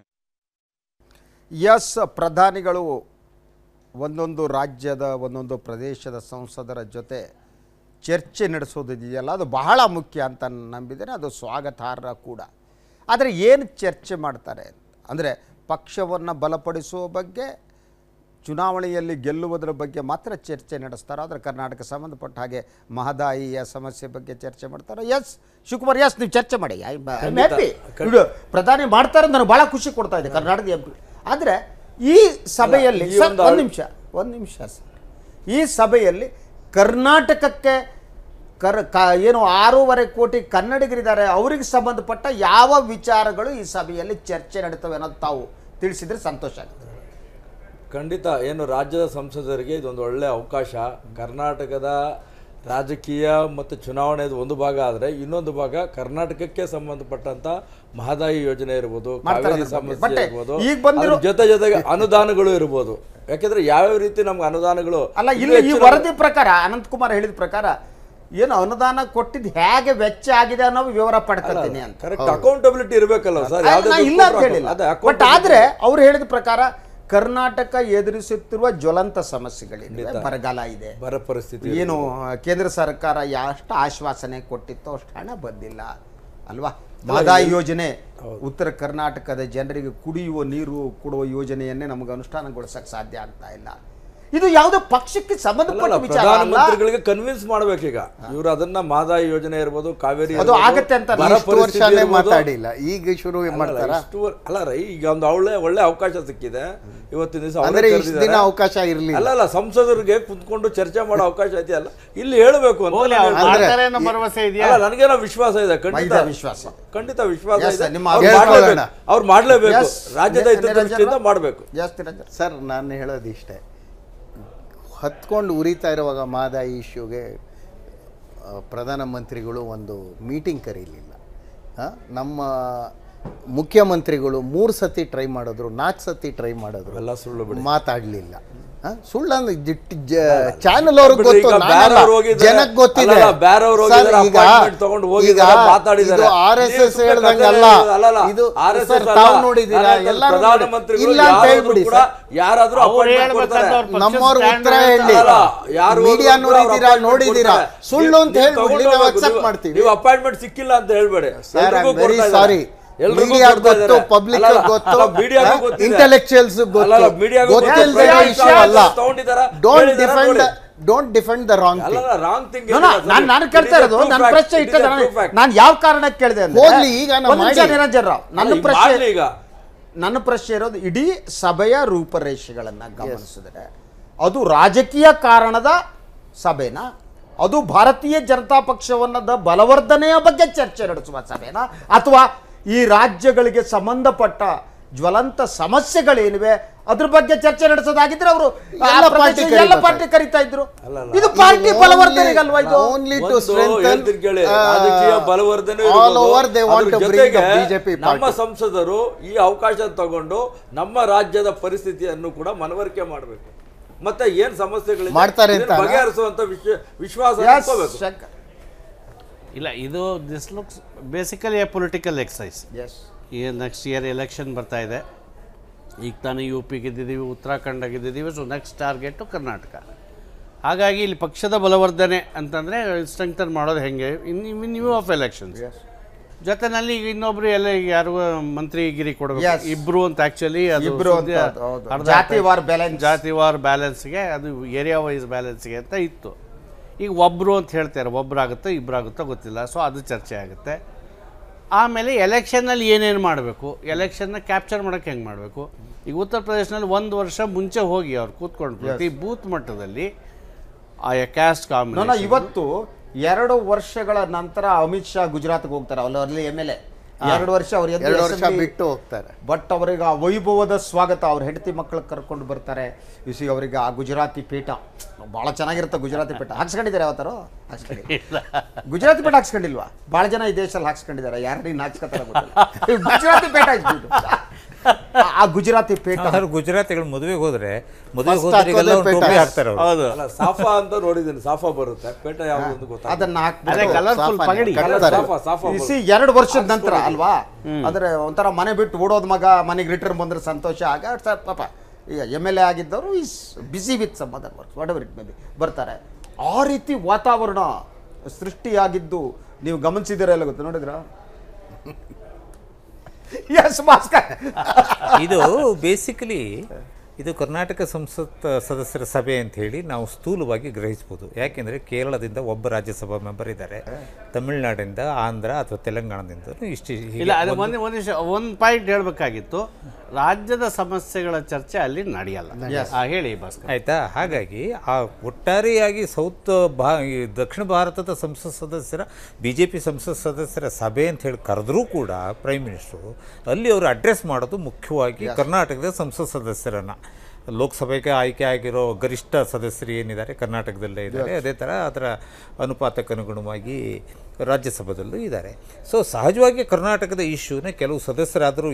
ಎಸ್, ಪ್ರಧಾನಿಗಳು ಒಂದೊಂದು ರಾಜ್ಯದ ಒಂದೊಂದು ಪ್ರದೇಶದ ಸಂಸದರ ಜೊತೆ ಚರ್ಚೆ ನಡೆಸೋದಿದೆಯಲ್ಲ, ಅದು ಬಹಳ ಮುಖ್ಯ ಅಂತ ನಂಬಿದ್ದೇನೆ. ಅದು ಸ್ವಾಗತಾರ್ಹ ಕೂಡ. ಆದರೆ ಏನು ಚರ್ಚೆ ಮಾಡ್ತಾರೆ ಅಂದರೆ ಪಕ್ಷವನ್ನು ಬಲಪಡಿಸುವ ಬಗ್ಗೆ, ಚುನಾವಣೆಯಲ್ಲಿ ಗೆಲ್ಲುವುದರ ಬಗ್ಗೆ ಮಾತ್ರ ಚರ್ಚೆ ನಡೆಸ್ತಾರೆ. ಆದರೆ ಕರ್ನಾಟಕ ಸಂಬಂಧಪಟ್ಟ ಹಾಗೆ ಮಹದಾಯಿಯ ಸಮಸ್ಯೆ ಬಗ್ಗೆ ಚರ್ಚೆ ಮಾಡ್ತಾರೆ. ಎಸ್ ಶಿವಕುಮಾರ್, ಎಸ್ ನೀವು ಚರ್ಚೆ ಮಾಡಿ. ಹ್ಯಾಪಿ ಪ್ರಧಾನಿ ಮಾಡ್ತಾರೆ, ನನಗೆ ಭಾಳ ಖುಷಿ ಕೊಡ್ತಾ ಇದೆ ಕರ್ನಾಟಕದ ಎಂ ಪಿ. ಆದರೆ ಈ ಸಭೆಯಲ್ಲಿ ಒಂದು ನಿಮಿಷ ಸರ್, ಈ ಸಭೆಯಲ್ಲಿ ಕರ್ನಾಟಕಕ್ಕೆ ಏನು 6.5 ಕೋಟಿ ಕನ್ನಡಿಗರಿದ್ದಾರೆ, ಅವರಿಗೆ ಸಂಬಂಧಪಟ್ಟ ಯಾವ ವಿಚಾರಗಳು ಈ ಸಭೆಯಲ್ಲಿ ಚರ್ಚೆ ನಡೀತವೆ ಅನ್ನೋದು ತಾವು ತಿಳಿಸಿದ್ರೆ ಸಂತೋಷ ಆಗುತ್ತೆ. ಖಂಡಿತ. ಏನು ರಾಜ್ಯದ ಸಂಸದರಿಗೆ ಇದೊಂದು ಒಳ್ಳೆಯ ಅವಕಾಶ. ಕರ್ನಾಟಕದ ರಾಜಕೀಯ ಮತ್ತು ಚುನಾವಣೆದು ಒಂದು ಭಾಗ ಆದರೆ ಇನ್ನೊಂದು ಭಾಗ ಕರ್ನಾಟಕಕ್ಕೆ ಸಂಬಂಧಪಟ್ಟಂತ ಮಹದಾಯಿ ಯೋಜನೆ ಇರ್ಬೋದು, ಕಾವೇರಿ ಸಮಸ್ಯೆ ಇರ್ಬೋದು, ಜೊತೆಗೆ ಅನುದಾನಗಳು ಇರ್ಬೋದು. ಯಾಕೆಂದ್ರೆ ಯಾವ್ಯಾವ ರೀತಿ ನಮ್ಗೆ ಅನುದಾನಗಳು ಅಲ್ಲ, ಇಲ್ಲಿ ಈ ವರದಿ ಪ್ರಕಾರ ಅನಂತಕುಮಾರ್ ಹೇಳಿದ ಪ್ರಕಾರ ಏನು ಅನುದಾನ ಕೊಟ್ಟಿದ್ದು ಹೇಗೆ ವೆಚ್ಚ ಆಗಿದೆ ಅನ್ನೋ ವಿವರ ಪಡ್ಕೊಳ್ತೀನಿ ಅಂತ. ಕರೆಕ್ಟ್ ಅಕೌಂಟಬಿಲಿಟಿ ಇರಬೇಕಲ್ಲ ಸರ್. ಇಲ್ಲ ಅಂತ ಹೇಳಿಲ್ಲ, ಬಟ್ ಆದ್ರೆ ಅವ್ರು ಹೇಳಿದ ಪ್ರಕಾರ ಕರ್ನಾಟಕ ಎದುರಿಸುತ್ತಿರುವ ಜ್ವಲಂತ ಸಮಸ್ಯೆಗಳಿವೆ. ಬರಗಾಲ ಇದೆ, ಬರ ಪರಿಸ್ಥಿತಿ, ಏನು ಕೇಂದ್ರ ಸರ್ಕಾರ ಎಷ್ಟು ಆಶ್ವಾಸನೆ ಕೊಟ್ಟಿತ್ತೋ ಅಷ್ಟು ಹಣ ಬಂದಿಲ್ಲ ಅಲ್ವಾ. ಮಹದಾಯಿ ಯೋಜನೆ ಉತ್ತರ ಕರ್ನಾಟಕದ ಜನರಿಗೆ ಕುಡಿಯುವ ನೀರು ಕೊಡುವ ಯೋಜನೆಯನ್ನೇ ನಮಗೆ ಅನುಷ್ಠಾನಗೊಳಿಸಕ್ಕೆ ಸಾಧ್ಯ ಆಗ್ತಾ ಇಲ್ಲ. ಇದು ಯಾವುದೋ ಪಕ್ಷಕ್ಕೆ ಸಂಬಂಧಪಟ್ಟ ವಿಚಾರ. ಪ್ರಧಾನಮಂತ್ರಿಗಳಿಗೆ ಕನ್ವಿನ್ಸ್ ಮಾಡ್ಬೇಕೀಗ ಇವರು ಅದನ್ನ ಮಹದಾಯಿ ಯೋಜನೆ ಇರ್ಬೋದು, ಕಾವೇರಿ ಅದು ಆಗತ್ತೆ ಅಂತ ಮಾತಾಡಿಲ್ಲ, ಈಗ ಶುರು ಮಾಡ್ತಾರ. ಅಲ್ಲ ರೈ, ಈಗ ಒಂದು ಒಳ್ಳೆ ಅವಕಾಶ ಸಿಕ್ಕಿದೆ ಇವತ್ತಿನ ದಿವಸ. ಅವಕಾಶ ಇರಲಿಲ್ಲ. ಅಲ್ಲ, ಸಂಸದರಿಗೆ ಕುತ್ಕೊಂಡು ಚರ್ಚೆ ಮಾಡೋ ಅವಕಾಶ ಐತಿ ಅಲ್ಲ, ಇಲ್ಲಿ ಹೇಳಬೇಕು ಅಂತ ನನಗೇನೋ ವಿಶ್ವಾಸ ಇದೆ. ಖಂಡಿತ ವಿಶ್ವಾಸ ಇದೆ. ಅವ್ರು ಮಾಡ್ಲೇಬೇಕು, ರಾಜ್ಯದ ಹಿತದೃಷ್ಟಿಯಿಂದ ಮಾಡಬೇಕು. ಸರ್, ನಾನು ಹೇಳೋದಿಷ್ಟೇ, ಹತ್ಕೊಂಡು ಉರಿತಾ ಇರುವಾಗ ಮಹದಾಯಿ ಇಶ್ಯೂಗೆ ಪ್ರಧಾನಮಂತ್ರಿಗಳು ಒಂದು ಮೀಟಿಂಗ್ ಕರೀಲಿಲ್ಲ. ನಮ್ಮ ಮುಖ್ಯಮಂತ್ರಿಗಳು 3 ಸತಿ ಟ್ರೈ ಮಾಡಿದ್ರು, 4 ಸತಿ ಟ್ರೈ ಮಾಡಿದ್ರು, ಎಲ್ಲ ಸುಳ್ಳು, ಮಾತಾಡಲಿಲ್ಲ. ಸುಳ್ಳು ಚಾನಲ್ ಅವ್ರಿಗೆ ಗೊತ್ತು, ಜನಕ್ಕೆ ಗೊತ್ತಿದೆ. ಈಗ ಇದು RSS ಹೇಳ್ದಂಗಲ್ಲ, ಇದು ತಾವು ನೋಡಿದೀರಾ, ಎಲ್ಲ ಇಲ್ಲ ಅಂತ ಹೇಳ್ಬಿಡಿ. ನಮ್ಮವ್ರ ಉತ್ತರ ಹೇಳಿ, ಮೀಡಿಯಾ ನೋಡಿದೀರಾ, ನೋಡಿದೀರಾ, ಸುಳ್ಳು ಅಂತ ಹೇಳ್ಬಿಡಿ, ನಾವು ಅಕ್ಸೆಪ್ಟ್ ಮಾಡ್ತೀವಿ. ನೀವು ಅಪಾಯಿಂಟ್ಮೆಂಟ್ ಸಿಕ್ಕಿಲ್ಲ ಅಂತ ಹೇಳ್ಬೇಡಿ. ವೆರಿ ಸಾರಿ, ಮೀಡಿಯಾ ಗೊತ್ತು, ಪಬ್ಲಿಕ್ ಗೊತ್ತು, ಇಂಟೆಲೆಕ್ಚುಯಲ್ಸ್ ಗೊತ್ತು, ಗೊತ್ತಿಲ್ಲದೆ ವಿಷಯ ಅಲ್ಲ. Don't defend the wrong thing. ನಾನು ಕೇಳ್ತಾ ಇರೋದು, ನನ್ನ ಪ್ರಶ್ನೆ ಇಟ್ಟದ ನಾನು ಯಾವ ಕಾರಣಕ್ಕೆ ಕೇಳಿದೆ ಅಂದ್ರೆ, ಹೋಗ್ಲಿ ಈಗ ನಿರಂಜನ್ ರಾವ್, ನನ್ನ ಪ್ರಶ್ನೆ ಇರೋದು, ಇಡೀ ಸಭೆಯ ರೂಪರೇಷೆಗಳನ್ನ ಗಮನಿಸಿದ್ರೆ ಅದು ರಾಜಕೀಯ ಕಾರಣದ ಸಭೆನಾ, ಅದು ಭಾರತೀಯ ಜನತಾ ಪಕ್ಷವನ್ನದ ಬಲವರ್ಧನೆಯ ಬಗ್ಗೆ ಚರ್ಚೆ ನಡೆಸುವ ಸಭೆನಾ, ಅಥವಾ ಈ ರಾಜ್ಯಗಳಿಗೆ ಸಂಬಂಧಪಟ್ಟ ಜ್ವಲಂತ ಸಮಸ್ಯೆಗಳೇನಿವೆ ಅದ್ರ ಬಗ್ಗೆ ಚರ್ಚೆ ನಡೆಸೋದಾಗಿದ್ರೆ ಅವರು ಎಲ್ಲ ಪಾರ್ಟಿ ಕರೀತಾ ಇದ್ರು. ಇದು ಪಾರ್ಟಿ ಬಲವರ್ಧನೆಗಲ್ವಾ? ಇದು ಓನ್ಲಿ ಟು ಸ್ಟ್ರೆಂಥನ್ ರಾಜಕೀಯ ಬಲವರ್ಧನೆ. ನಮ್ಮ ಸಂಸದರು ಈ ಅವಕಾಶ ತಗೊಂಡು ನಮ್ಮ ರಾಜ್ಯದ ಪರಿಸ್ಥಿತಿಯನ್ನು ಕೂಡ ಮನವರಿಕೆ ಮಾಡಬೇಕು, ಮತ್ತೆ ಏನ್ ಸಮಸ್ಯೆಗಳು ಮಾಡ್ತಾರೆ ಅಂತ ಬಗೆಹರಿಸುವಂತ ವಿಶ್ವಾಸ ಇಲ್ಲ. ಇದು this looks basically a political exercise. ಈ ನೆಕ್ಸ್ಟ್ ಇಯರ್ ಎಲೆಕ್ಷನ್ ಬರ್ತಾ ಇದೆ. ಈಗ ತಾನೇ UP ಗೆದ್ದಿದ್ದೀವಿ, ಉತ್ತರಾಖಂಡ ಗೆದ್ದಿದ್ದೀವಿ. So next target Karnataka. ಹಾಗಾಗಿ ಇಲ್ಲಿ ಪಕ್ಷದ ಬಲವರ್ಧನೆ ಅಂತಂದರೆ ಸ್ಟ್ರೆಂಥನ್ ಮಾಡೋದು ಹೆಂಗೆ ಇನ್ ವ್ಯೂ ಆಫ್ ಎಲೆಕ್ಷನ್ಸ್. ಜೊತೆನಲ್ಲಿ ಈಗ ಇನ್ನೊಬ್ರು ಎಲ್ಲ ಯಾರು ಮಂತ್ರಿಗಿರಿ ಕೊಡಬೇಕು, ಇಬ್ರು ಅಂತ ಆ್ಯಕ್ಚುಲಿ ಅದು ಜಾತಿವಾರ್ ಬ್ಯಾಲೆನ್ಸ್ಗೆ, ಅದು ಏರಿಯಾ ವೈಸ್ ಬ್ಯಾಲೆನ್ಸ್ಗೆ ಅಂತ ಇತ್ತು. ಈಗ ಒಬ್ಬರು ಅಂತ ಹೇಳ್ತಾರೆ, ಒಬ್ಬರಾಗುತ್ತೋ ಇಬ್ಬರಾಗುತ್ತೋ ಗೊತ್ತಿಲ್ಲ. ಸೊ ಅದು ಚರ್ಚೆ ಆಗುತ್ತೆ. ಆಮೇಲೆ ಎಲೆಕ್ಷನ್ನಲ್ಲಿ ಏನೇನು ಮಾಡಬೇಕು, ಎಲೆಕ್ಷನ್ನ ಕ್ಯಾಪ್ಚರ್ ಮಾಡೋಕ್ಕೆ ಹೆಂಗೆ ಮಾಡಬೇಕು. ಈಗ ಉತ್ತರ ಪ್ರದೇಶನಲ್ಲಿ 1 ವರ್ಷ ಮುಂಚೆ ಹೋಗಿ ಅವ್ರು ಕೂತ್ಕೊಂಡು ಪ್ರತಿ ಬೂತ್ ಮಟ್ಟದಲ್ಲಿ ಆಯಾ ಕ್ಯಾಸ್ಟ್ ಕಾಂಬಿನೇಷನ್. ಇವತ್ತು 2 ವರ್ಷಗಳ ನಂತರ ಅಮಿತ್ ಶಾ ಗುಜರಾತ್ಗೆ ಹೋಗ್ತಾರೆ. ಅಲ್ಲಿ MLA 2 ವರ್ಷ ಅವ್ರು 2 ವರ್ಷ ಬಿಟ್ಟು ಹೋಗ್ತಾರೆ. ಬಟ್ ಅವರಿಗೆ ಆ ವೈಭವದ ಸ್ವಾಗತ, ಅವ್ರ ಹೆಂಡತಿ ಮಕ್ಕಳು ಕರ್ಕೊಂಡು ಬರ್ತಾರೆ. ಅವರಿಗೆ ಆ ಗುಜರಾತಿ ಪೀಠ ಭಾಳ ಚೆನ್ನಾಗಿರುತ್ತೆ. ಗುಜರಾತಿ ಪೀಠ ಹಾಕ್ಸ್ಕೊಂಡಿದ್ದಾರೆ, ಯಾವತ್ತಾರು ಹಾಕ್ಸ್ಕೊಂಡಿಲ್ಲ. ಗುಜರಾತಿ ಪೀಠ ಹಾಕ್ಸ್ಕೊಂಡಿಲ್ವಾ? ಭಾಳ ಜನ ಈ ದೇಶದಲ್ಲಿ ಹಾಕ್ಸ್ಕೊಂಡಿದ್ದಾರೆ, ಯಾರು ನೀನು ಹಾಕ್ಸ್ಕೊತಾರೆ ಗುಜರಾತಿ ಪೀಠ ಆ ಗುಜರಾತಿ ಪೇಟ ಯಾವ್ದಾದ್ರು ಗುಜರಾತಿಗಳು ಮದುವೆಗೆ ಹೋದ್ರೆ ಹಾಕೋದೇ ಪೇಟ. ಟೋಪಿ ಹಾಕ್ತಾರೆ ಅವ್ರು. ಹೌದು. ಅಲ್ಲ ಸಾಫಾ ಅಂತ ನೋಡಿದ್ದೀನಿ, ಸಾಫಾ ಬರುತ್ತೆ, ಪೇಟ ಯಾವ್ದು ಗೊತ್ತಾಗ. ಅದನ್ನ ಅದೇ ಕಲರ್ಫುಲ್ ಪಗಡಿ. ಸಾಫಾ ಇಸಿ 2 ವರ್ಷದ ನಂತರ ಅಲ್ವಾ, ಅಂದ್ರೆ ಒಂಥರ ಮನೆ ಬಿಟ್ಟು ಓಡೋದ್ ಮಗ ಮನೆಗೆ ರಿಟರ್ನ್ ಬಂದ್ರೆ ಸಂತೋಷ. ಆಗ ಪಾಪ ಈಗ MLA ಆಗಿದ್ದವರು is busy with some other work whatever it may be ಬರ್ತಾರೆ. ಆ ರೀತಿ ವಾತಾವರಣ ಸೃಷ್ಟಿಯಾಗಿದ್ದು ನೀವು ಗಮನಿಸಿದಿರ ಎಲ್ಲ ಗೊತ್ತು, ನೋಡಿದ್ರ? ಎಸ್ ಭಾಸ್ಕರ್, ಇದು ಬೇಸಿಕಲಿ ಇದು ಕರ್ನಾಟಕ ಸಂಸತ್ ಸದಸ್ಯರ ಸಭೆ ಅಂತ ಹೇಳಿ ನಾವು ಸ್ಥೂಲವಾಗಿ ಗ್ರಹಿಸ್ಬೋದು. ಯಾಕೆಂದರೆ ಕೇರಳದಿಂದ ಒಬ್ಬ ರಾಜ್ಯಸಭಾ ಮೆಂಬರ್ ಇದ್ದಾರೆ, ತಮಿಳುನಾಡಿಂದ, ಆಂಧ್ರ ಅಥವಾ ತೆಲಂಗಾಣದಿಂದ ಇಷ್ಟು. ಇಲ್ಲ, ಅದು ಒಂದು ಪಾಯಿಂಟ್ ಹೇಳಬೇಕಾಗಿತ್ತು, ರಾಜ್ಯದ ಸಮಸ್ಯೆಗಳ ಚರ್ಚೆ ಅಲ್ಲಿ ನಡೆಯಲ್ಲ. ಹೇಳಿ ಭಾಸ್ಕರ್. ಆಯಿತಾ? ಹಾಗಾಗಿ ಆ ಒಟ್ಟಾರೆಯಾಗಿ ಈ ದಕ್ಷಿಣ ಭಾರತದ ಸಂಸತ್ ಸದಸ್ಯರ BJP ಸಂಸತ್ ಸದಸ್ಯರ ಸಭೆ ಅಂತ ಹೇಳಿ ಕರೆದ್ರೂ ಕೂಡ ಪ್ರೈಮ್ ಮಿನಿಸ್ಟ್ರು ಅಲ್ಲಿ ಅವರು ಅಡ್ರೆಸ್ ಮಾಡೋದು ಮುಖ್ಯವಾಗಿ ಕರ್ನಾಟಕದ ಸಂಸತ್ ಸದಸ್ಯರನ್ನು. ಲೋಕಸಭೆಗೆ ಆಯ್ಕೆ ಆಗಿರೋ ಗರಿಷ್ಠ ಸದಸ್ಯರು ಏನಿದ್ದಾರೆ ಕರ್ನಾಟಕದಲ್ಲೇ ಇದ್ದಾರೆ, ಅದೇ ಥರ ಅದರ ಅನುಪಾತಕ್ಕನುಗುಣವಾಗಿ ರಾಜ್ಯಸಭೆದಲ್ಲೂ ಇದ್ದಾರೆ. ಸೊ ಸಹಜವಾಗಿ ಕರ್ನಾಟಕದ ಇಶ್ಯೂನ ಕೆಲವು ಸದಸ್ಯರಾದರೂ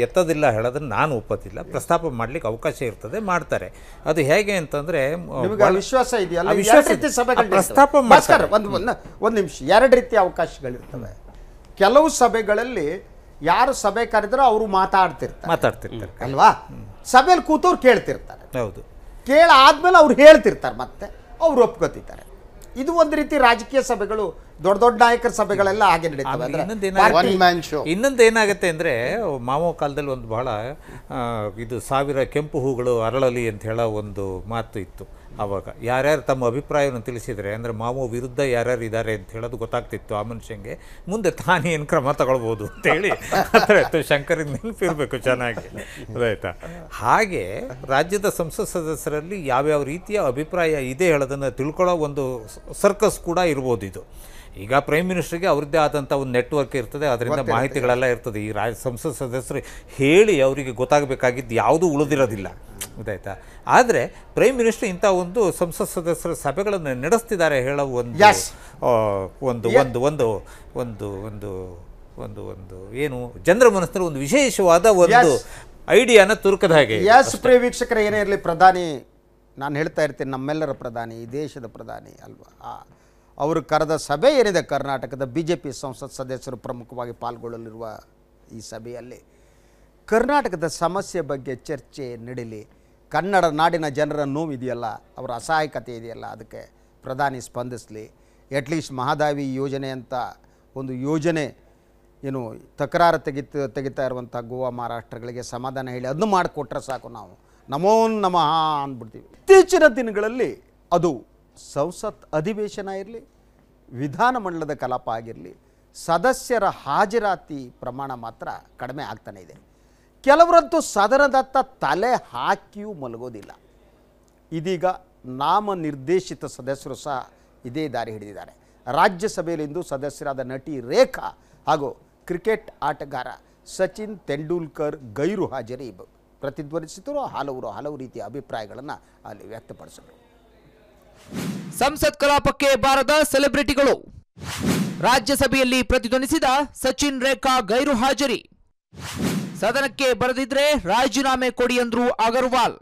ಎತ್ತದಿಲ್ಲ ಹೇಳೋದನ್ನು ನಾನು ಒಪ್ಪೋದಿಲ್ಲ. ಪ್ರಸ್ತಾಪ ಮಾಡಲಿಕ್ಕೆ ಅವಕಾಶ ಇರ್ತದೆ, ಮಾಡ್ತಾರೆ. ಅದು ಹೇಗೆ ಅಂತಂದರೆ ವಿಶ್ವಾಸ ಇದೆಯಲ್ಲ, ಪ್ರಸ್ತಾಪ ಭಾಸ್ಕರ್ ಒಂದು ನಿಮಿಷ, 2 ರೀತಿಯ ಅವಕಾಶಗಳಿರ್ತವೆ. ಕೆಲವು ಸಭೆಗಳಲ್ಲಿ ಯಾರು ಸಭೆ ಕರೆದ್ರೋ ಅವರು ಮಾತಾಡ್ತಿರ್ತಾರೆ ಅಲ್ವಾ, ಸಭೆಯಲ್ಲಿ ಕೂತವ್ರು ಕೇಳ್ತಿರ್ತಾರೆ. ಹೌದು, ಆದ್ಮೇಲೆ ಅವ್ರು ಹೇಳ್ತಿರ್ತಾರೆ, ಮತ್ತೆ ಅವ್ರು ಒಪ್ಕೋತಿರ್ತಾರೆ. ಇದು ಒಂದು ರೀತಿ ರಾಜಕೀಯ ಸಭೆಗಳು, ದೊಡ್ಡ ನಾಯಕರ ಸಭೆಗಳೆಲ್ಲ ಹಾಗೆ ನಡೀತವೆ. ಇನ್ನೊಂದು ಏನಾಗುತ್ತೆ ಅಂದರೆ, ಮಾವೋ ಕಾಲದಲ್ಲಿ ಒಂದು ಬಹಳ ಇದು 1000 ಕೆಂಪು ಹೂಗಳು ಅರಳಲಿ ಅಂತ ಹೇಳೋ ಒಂದು ಮಾತು ಇತ್ತು. ಆವಾಗ ಯಾರ್ಯಾರು ತಮ್ಮ ಅಭಿಪ್ರಾಯವನ್ನು ತಿಳಿಸಿದರೆ, ಅಂದರೆ ಮಾವೋ ವಿರುದ್ಧ ಯಾರ್ಯಾರು ಇದ್ದಾರೆ ಅಂತ ಹೇಳೋದು ಗೊತ್ತಾಗ್ತಿತ್ತು ಆ ಮನುಷ್ಯಂಗೆ. ಮುಂದೆ ತಾನೇನು ಕ್ರಮ ತಗೊಳ್ಬೋದು ಅಂತೇಳಿ ಆಯಿತು. ಶಂಕರಿಂದ ನೆನಪಿರಬೇಕು ಚೆನ್ನಾಗಿ, ಅದಾಯ್ತಾ? ಹಾಗೆ ರಾಜ್ಯದ ಸಂಸತ್ ಸದಸ್ಯರಲ್ಲಿ ಯಾವ್ಯಾವ ರೀತಿಯ ಅಭಿಪ್ರಾಯ ಇದೆ ಹೇಳೋದನ್ನು ತಿಳ್ಕೊಳ್ಳೋ ಒಂದು ಸರ್ಕಸ್ ಕೂಡ ಇರ್ಬೋದು ಇದು. ಈಗ ಪ್ರೈಮ್ ಮಿನಿಸ್ಟರ್ಗೆ ಅವ್ರದ್ದೇ ಆದಂಥ ಒಂದು ನೆಟ್ವರ್ಕ್ ಇರ್ತದೆ, ಅದರಿಂದ ಮಾಹಿತಿಗಳೆಲ್ಲ ಇರ್ತದೆ. ಈ ಸಂಸತ್ ಸದಸ್ಯರು ಹೇಳಿ ಅವರಿಗೆ ಗೊತ್ತಾಗಬೇಕಾಗಿದ್ದು ಯಾವುದೂ ಉಳಿದಿರೋದಿಲ್ಲ, ಗೊತ್ತಾಯ್ತಾ? ಆದರೆ ಪ್ರೈಮ್ ಮಿನಿಸ್ಟರ್ ಇಂಥ ಒಂದು ಸಂಸತ್ ಸದಸ್ಯರ ಸಭೆಗಳನ್ನು ನಡೆಸ್ತಿದ್ದಾರೆ ಹೇಳೋ ಒಂದು ಏನು ಜನರ ಮನಸ್ಸಿನಲ್ಲಿ ಒಂದು ವಿಶೇಷವಾದ ಒಂದು ಐಡಿಯಾನ ತುರುಕದ ಹಾಗೆ. ಪ್ರಿಯ ವೀಕ್ಷಕರೇ, ಏನೇ ಇರಲಿ, ಪ್ರಧಾನಿ, ನಾನು ಹೇಳ್ತಾ ಇರ್ತೀನಿ, ನಮ್ಮೆಲ್ಲರ ಪ್ರಧಾನಿ, ಈ ದೇಶದ ಪ್ರಧಾನಿ ಅಲ್ವಾ, ಅವರು ಕರೆದ ಸಭೆ ಏನಿದೆ, ಕರ್ನಾಟಕದ BJP ಸಂಸತ್ ಸದಸ್ಯರು ಪ್ರಮುಖವಾಗಿ ಪಾಲ್ಗೊಳ್ಳಲಿರುವ ಈ ಸಭೆಯಲ್ಲಿ ಕರ್ನಾಟಕದ ಸಮಸ್ಯೆ ಬಗ್ಗೆ ಚರ್ಚೆ ನಡೀಲಿ. ಕನ್ನಡ ನಾಡಿನ ಜನರ ನೋವಿದೆಯಲ್ಲ, ಅವರ ಅಸಹಾಯಕತೆ ಇದೆಯಲ್ಲ, ಅದಕ್ಕೆ ಪ್ರಧಾನಿ ಸ್ಪಂದಿಸಲಿ. ಅಟ್ಲೀಸ್ಟ್ ಮಹದಾಯಿ ಯೋಜನೆ ಅಂತ ಒಂದು ಯೋಜನೆ ಏನು ತಕರಾರು ತೆಗಿತಾ ಇರುವಂಥ ಗೋವಾ ಮಹಾರಾಷ್ಟ್ರಗಳಿಗೆ ಸಮಾಧಾನ ಹೇಳಿ ಅದನ್ನು ಮಾಡಿಕೊಟ್ರೆ ಸಾಕು, ನಾವು ನಮೋ ನಮಃ ಅಂದ್ಬಿಡ್ತೀವಿ. ಇತ್ತೀಚಿನ ದಿನಗಳಲ್ಲಿ ಅದು ಸಂಸತ್ ಅಧಿವೇಶನ ಇರಲಿ, ವಿಧಾನಮಂಡಲದ ಕಲಾಪ ಆಗಿರಲಿ, ಸದಸ್ಯರ ಹಾಜರಾತಿ ಪ್ರಮಾಣ ಮಾತ್ರ ಕಡಿಮೆ ಆಗ್ತಾನೆ ಇದೆ. ಕೆಲವರಂತೂ ಸದನದತ್ತ ತಲೆ ಹಾಕಿಯೂ ಮಲಗೋದಿಲ್ಲ. ಇದೀಗ ನಾಮನಿರ್ದೇಶಿತ ಸದಸ್ಯರು ಸಹ ಇದೇ ದಾರಿ ಹಿಡಿದಿದ್ದಾರೆ. ರಾಜ್ಯಸಭೆಯಲ್ಲಿಂದು ಸದಸ್ಯರಾದ ನಟಿ ರೇಖಾ ಹಾಗೂ ಕ್ರಿಕೆಟ್ ಆಟಗಾರ ಸಚಿನ್ ತೆಂಡೂಲ್ಕರ್ ಗೈರು ಹಾಜರಿ ಪ್ರತಿಧ್ವನಿಸಿದರು. ಹಲವು ರೀತಿಯ ಅಭಿಪ್ರಾಯಗಳನ್ನು ಅಲ್ಲಿ ವ್ಯಕ್ತಪಡಿಸಿದರು. ಸಂಸತ್ ಕಲಾಪಕ್ಕೆ ಬಾರದ ಸೆಲೆಬ್ರಿಟಿಗಳು, ರಾಜ್ಯಸಭೆಯಲ್ಲಿ ಪ್ರತಿಧ್ವನಿಸಿದ ಸಚಿನ್ ರೇಖಾ ಗೈರು ಹಾಜರಿ, ಸದನಕ್ಕೆ ಬರದಿದ್ರೆ ರಾಜೀನಾಮೆ ಕೊಡಿ ಅಂದ್ರು ಅಗರ್ವಾಲ್.